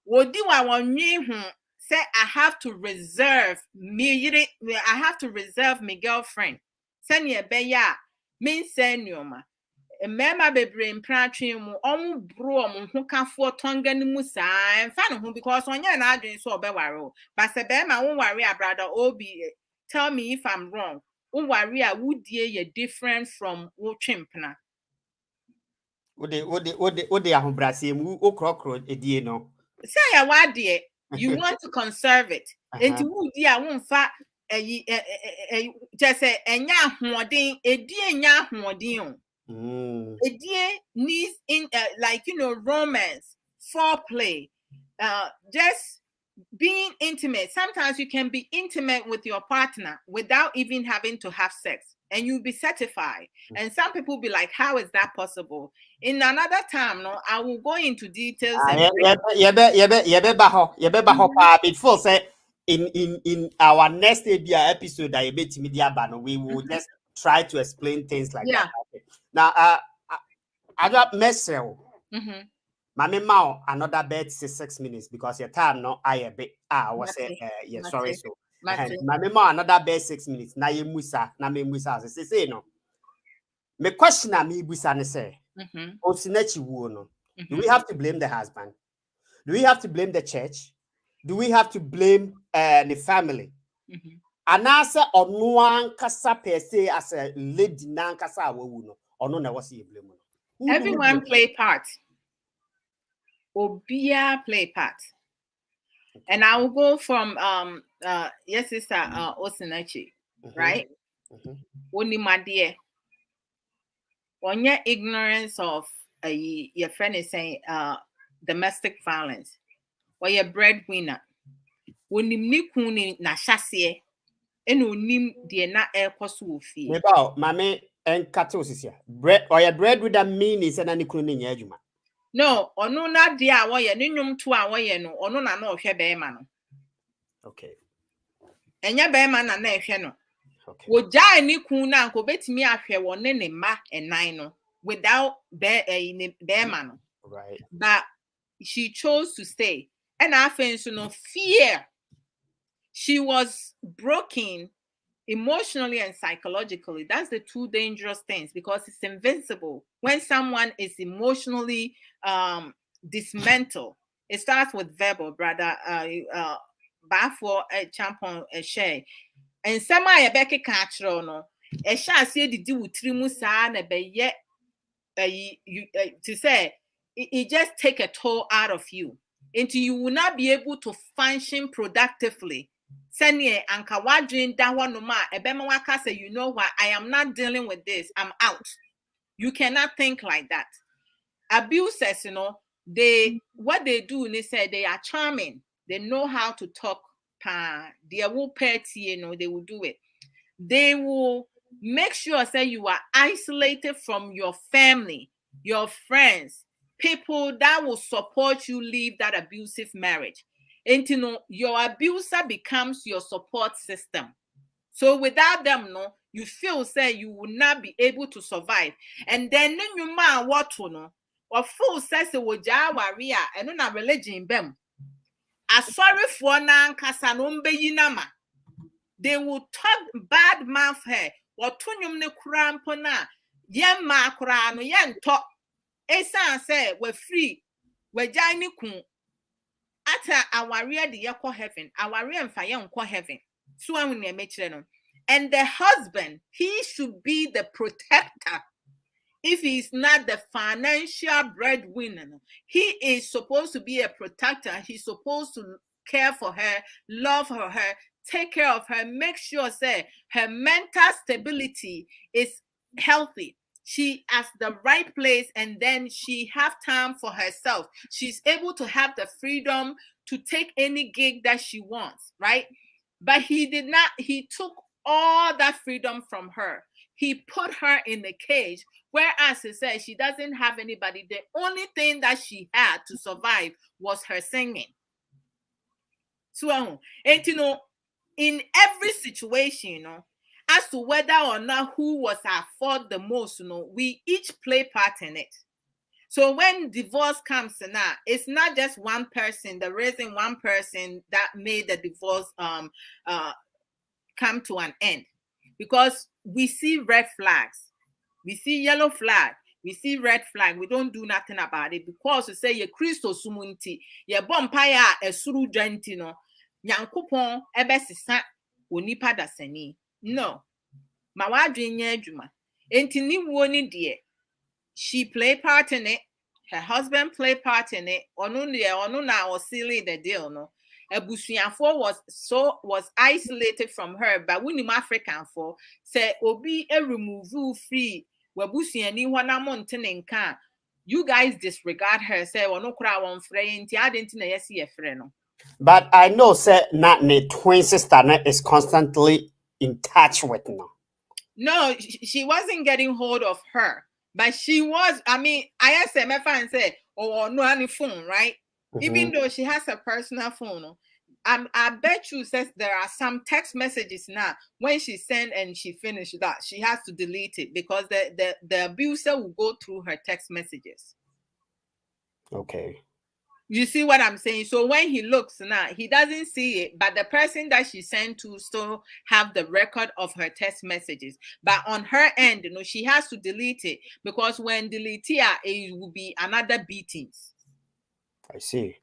wodi wa wonwe hu say I have to reserve me girlfriend send ye be ya me senioma e mema bebre mpra twen mu omu bro omu hu kafo tonga ni mu saa enfa no hu because onye na adwen so obeware but se be ma won ware brother obi tell me if I'm wrong. Worry would ye different from chimpna. Would they have Brasim crocro a dear no? Say a word dear, you want to conserve it. And to would dear won't fat just a nya hoarding a dear nya hoarding. A dear needs in romance, foreplay, just being intimate. Sometimes you can be intimate with your partner without even having to have sex and you'll be satisfied. And some people be like, how is that possible? In another time, no, I will go into details. Before say in our next episode that you bet media banner, we will just try to explain things like that. Now I got myself. Mama Mao another bed 6 minutes because your time no I a bit was sorry so Mama Mao another bed 6 minutes na ye musa na me musa say no me question me busa ne say osinachi wo no do we have to blame the husband? Do we have to blame the church? Do we have to blame the family? Mhm. Anasa ono ankasa per se as a lady na ankasa awu no ono na wasi e blame no. Who do we Everyone blame? play part. Obia play part. And I will go from yes, sister Osinachi, right? Only my dear. On your ignorance of your friend is saying domestic violence, or your breadwinner. When you kuni na shasiye, and unim die na airposu fee. Meba mame enkate osisia. Bread or your bread with that mean is na ni kunu ni adwuma. No, ono na dia awoye no nwum to awoye no, ono na na ohwe be ma no. Okay. Enya be ma na na ehwe no. Okay. Wo jai ni kun na nko betimi ahwe wo ne ma enan no without be ma no. Right. But she chose to stay. And I think so no fear. She was broken emotionally and psychologically. That's the two dangerous things because it's invincible. When someone is emotionally dismantled, it starts with verbal, brother. Bafo champon share. And some I beke catcher no. A shall say the do with trimusa and be yet to say it just take a toll out of you until you will not be able to function productively. Senye anka wadrin da no ma ebema waka say, you know what, I am not dealing with this, I'm out. You cannot think like that. Abusers, you know, what they do, they say they are charming, they know how to talk, they will petty, you know, they will do it. They will make sure say you are isolated from your family, your friends, people that will support you leave that abusive marriage. And you know, your abuser becomes your support system. So without them, no, you feel say you will not be able to survive. And then you man what to know, or full says it will jawaria and no religion bem. A sorry for nan kasanombe yinama. They will talk bad mouth her or tunyum ne crampona. Yen ma crano yen talk. Esan say we're free. We're jani kun. Ata awaria de yako heaven. Awaria and fire heaven. So I'm in and the husband, he should be the protector. If he's not the financial breadwinner, he is supposed to be a protector. He's supposed to care for her, love her, take care of her, make sure say her mental stability is healthy. She at the right place, and then she have time for herself. She's able to have the freedom to take any gig that she wants, right? But he did not. He took all that freedom from her. He put her in a cage, whereas he said she doesn't have anybody. The only thing that she had to survive was her singing. So, and you know, in every situation, you know, as to whether or not who was at fault the most, you know, we each play part in it. So when divorce comes now, it's not just one person, the reason one person that made the divorce come to an end. Because we see red flags, we see yellow flag, we see red flag, we don't do nothing about it because we say ye Christo sumunti, ye bompaya esuru dwantino, nyankopon ebesisa onipa dasani. No. Ma wadwe nya adwuma. Enti ni wo ni de. She play part in it. Her husband play part in it. Onu na was sealing the deal, no. Abusuafo was isolated from her, but when African for say obi e remove free wabusuani hwana monte nka. You guys disregard her, say ono kura won frɛ nti adenti na yesi ye frɛ no. But I know say na ne twin sister na is constantly in touch with no. No, she wasn't getting hold of her, but she was. I mean, I asked her and said, "Oh, no, any phone, right?" Even though she has a personal phone, I bet you says there are some text messages now. When she sent and she finished that, she has to delete it because the abuser will go through her text messages. Okay. You see what I'm saying? So when he looks now, he doesn't see it, but the person that she sent to still have the record of her text messages. But on her end, you know, she has to delete it because when delete it will be another beatings. I see.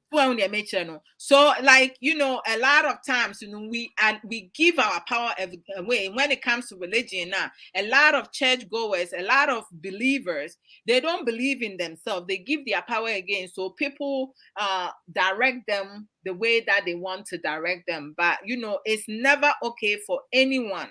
So, like, you know, a lot of times, you know, we give our power away when it comes to religion. Now, a lot of churchgoers, a lot of believers, they don't believe in themselves. They give their power again. So people direct them the way that they want to direct them. But, you know, it's never okay for anyone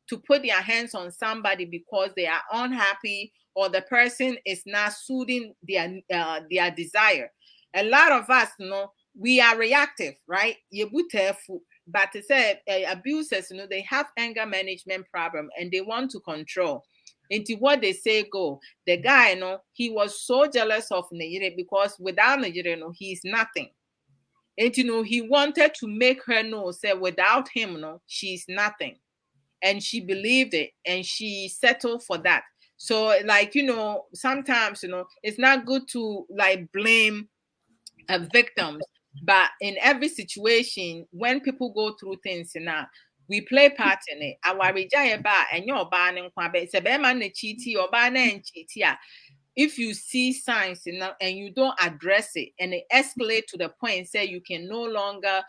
to put their hands on somebody because they are unhappy or the person is not suiting their desire. A lot of us, you know, we are reactive, right? But to say abusers, you know, they have anger management problem and they want to control. Into what they say go. The guy, you know, he was so jealous of Nigeria because without Nigeria, you know, he's nothing. And you know, he wanted to make her know, say without him, you know, she's nothing. And she believed it and she settled for that. So, like, you know, sometimes, you know, it's not good to like blame victims, but in every situation, when people go through things, now we play part in it. Our rejaya ba and your ban and kwabe, it's a man cheaty or ban and cheatia. If you see signs and you don't address it and it escalate to the point say you can no longer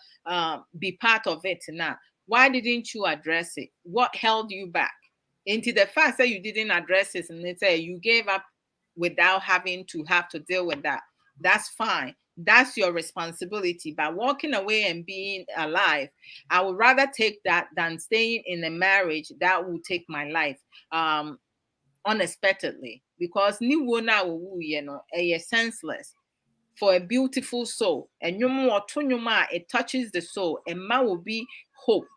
be part of it now, why didn't you address it? What held you back? Into the fact that you didn't address it and they say you gave up without having to have to deal with that. That's fine. That's your responsibility. By walking away and being alive, I would rather take that than staying in a marriage that will take my life unexpectedly. Because you know, senseless for a beautiful soul. And it touches the soul, and ma will be hope.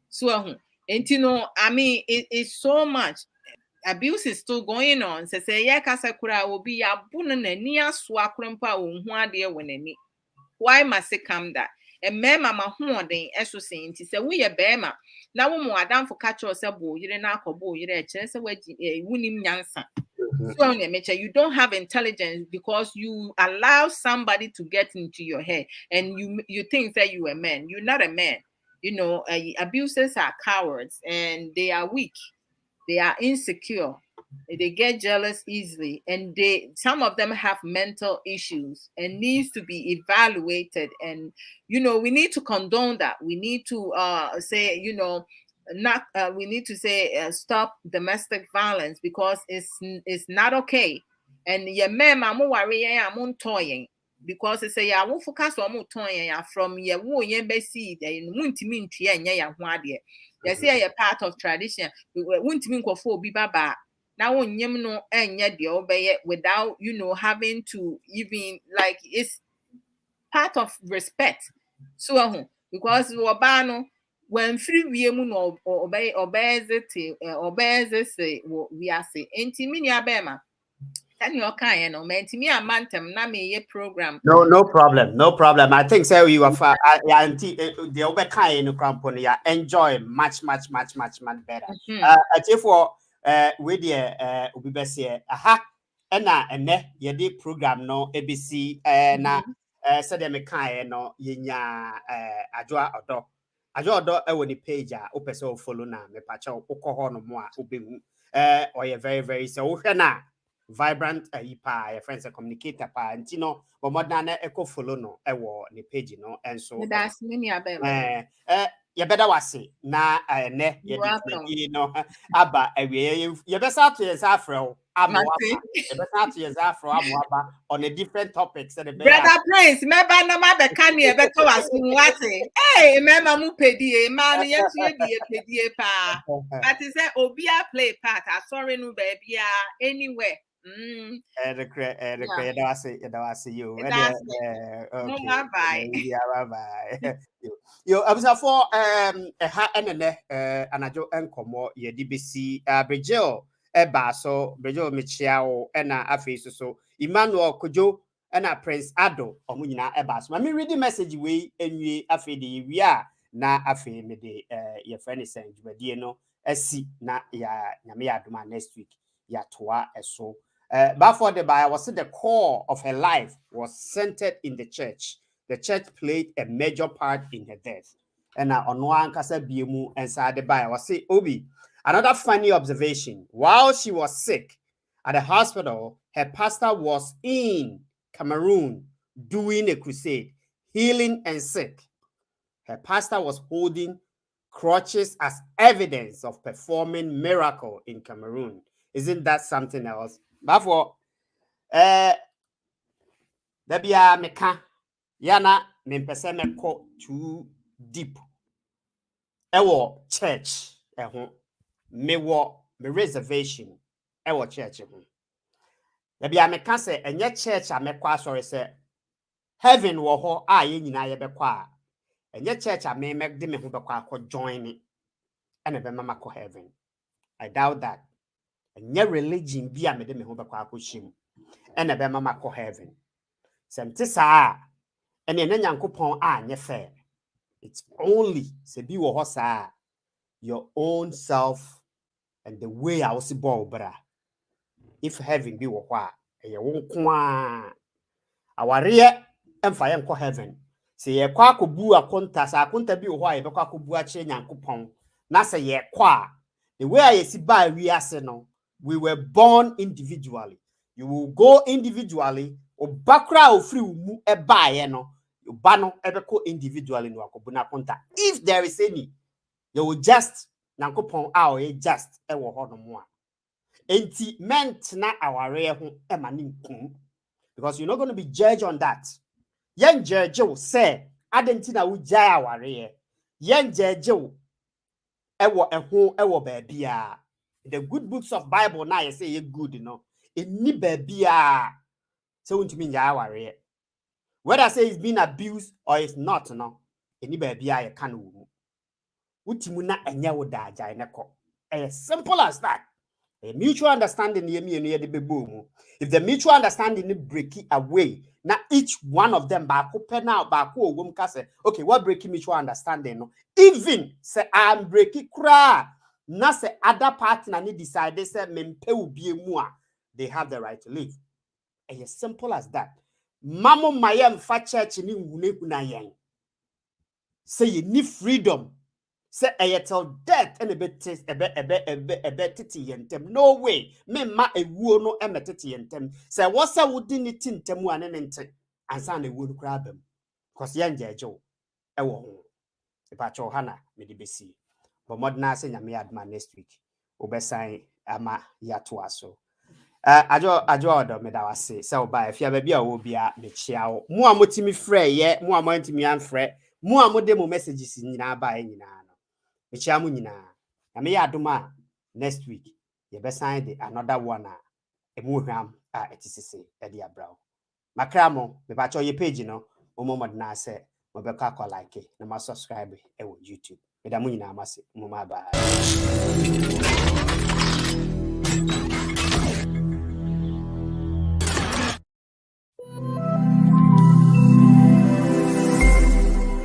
So, and you know, I mean, it's so much. Abuse is still going on. Say yeah, kasakura will be a bunana near swakrampa wenani. Why must it come that? And mema mahonding eso saying to say we a bema. Now we more down for catch yourself, you didn't alcohol, you didn't chance away winning yansa. So you don't have intelligence because you allow somebody to get into your head and you think that you are a man. You're not a man. You know, abusers are cowards and they are weak. They are insecure. They get jealous easily, and some of them have mental issues and needs to be evaluated. And you know, we need to condone that. We need to say, you know, not we need to say stop domestic violence because it's not okay. And yeah, ma'am, I'm worrying, I'm toying because they say I won't focus on toying from your wound see the won't mean they say a part of tradition. We won't mean for be baba. Now when you know and yet the obey without, you know, having to even like it's part of respect. So because wabano when free we no obey say we are say intimini abema. Can you kind no man to me a mantem na me program. No problem. No problem. I think so you are the over kind of company enjoy much better. For with the ubibesi aha and ye program no ABC na said them kind no yenya adwa odo e woni page a opese follow na me pacha okọ no mo a obehu or you very so wo na vibrant your friends a communicator pa ntino but more than eco follow no ewo ni page no and so that's many you better was na ne you know aba you better to yes afro amwaba you better to yes afro amwaba on a different topics that brother Prince meba na ma be kan e beto wasu wate hey mema mu pedie ma no yentu e pedie pa but say obia play part sorry no baby anywhere you. Bye. Yo, I was for a ha and anajo enkomo ye DBC Bridgel so Bridgel Michiao and a face so Emmanuel Kojo and a Prince Ado or Munina Ebas. Mammy read the message we and we afedi we are na afe me de your friend is saying but you know SC na ya Namia Duma next week ya toa so. But for the Bible, was the core of her life was centered in the church. The church played a major part in her death. And on one kasa biemu and the Bible was say Obi. Another funny observation: while she was sick at the hospital, her pastor was in Cameroon doing a crusade, healing and sick. Her pastor was holding crutches as evidence of performing miracle in Cameroon. Isn't that something else? But for Debia meka yana mempese meko too deep. Ewo church me reservation ewo church Debia meka se enye church a mekwa sorry se heaven wo ho a ye nyina ye bekwa enye church a me de me ho bekwa ko join me and be mama ko heaven. I doubt that. Enye religion bi a me de me ho bekwa ko shim and be mama ko heaven. Semte saa ene na nyankopon a nye fair. It's only se bi wo ho saa your own self and the way I was born bra. If heaven be wo ho a ye wo nko a aware emfa ye nko heaven. Se ye kwa akobu akonta sa akonta bi wo ho a ye be kwa akobu a kire nyankopon na se ye kwa the way I see by we ase no we were born individually. You will go individually obakra ofri mu eba ye no ba no ebeko individually no akobu na konta. If there is any you will just nyankopon a o ye just e wo ho no mo a enti meant na aware ho e ma nkum because you're not going to be judged on that. Yen judge you say adentina wo jai aware yen judge you ewo eho ewo baabia. The good books of Bible na you say you good ni baabia so untimi nya aware whether say it's been abused or it's not ni baabia you can wo utimu na enye wo da agya ne ko as simple as that. A mutual understanding if the mutual understanding break away now each one of them back open now back okay what breaking mutual understanding no even say I'm breaking cry na say other partner ni decide they say mempe ubi mua they have the right to live. As simple as that. Mamo mayem fa church ni nwune kuna yen say you need freedom. Say till death and a bit titty yentem. No way. Me ma a woo no emetity yentem. Say what's a wooden it in temu and and san a wood crab him. Cause yan joe. Ewo. The patrol hana me the bc. But modern say na me adma next week. Obesign ama yatuaso. Ajo order me da wase. So by if you baby a will be a me chiao. Mu amotimi frɛ ye, mu amotimi anfrɛ. Mu amode mo messages nyina ba nyina. Michiamu nyina na me adoma next week ye be sign the another one emu hwam a etisese e dia brown makra mo me ba cho ye page no omo na se mo be ka ko like na ma subscribe e wo YouTube me da mu nyina amase mo ma ba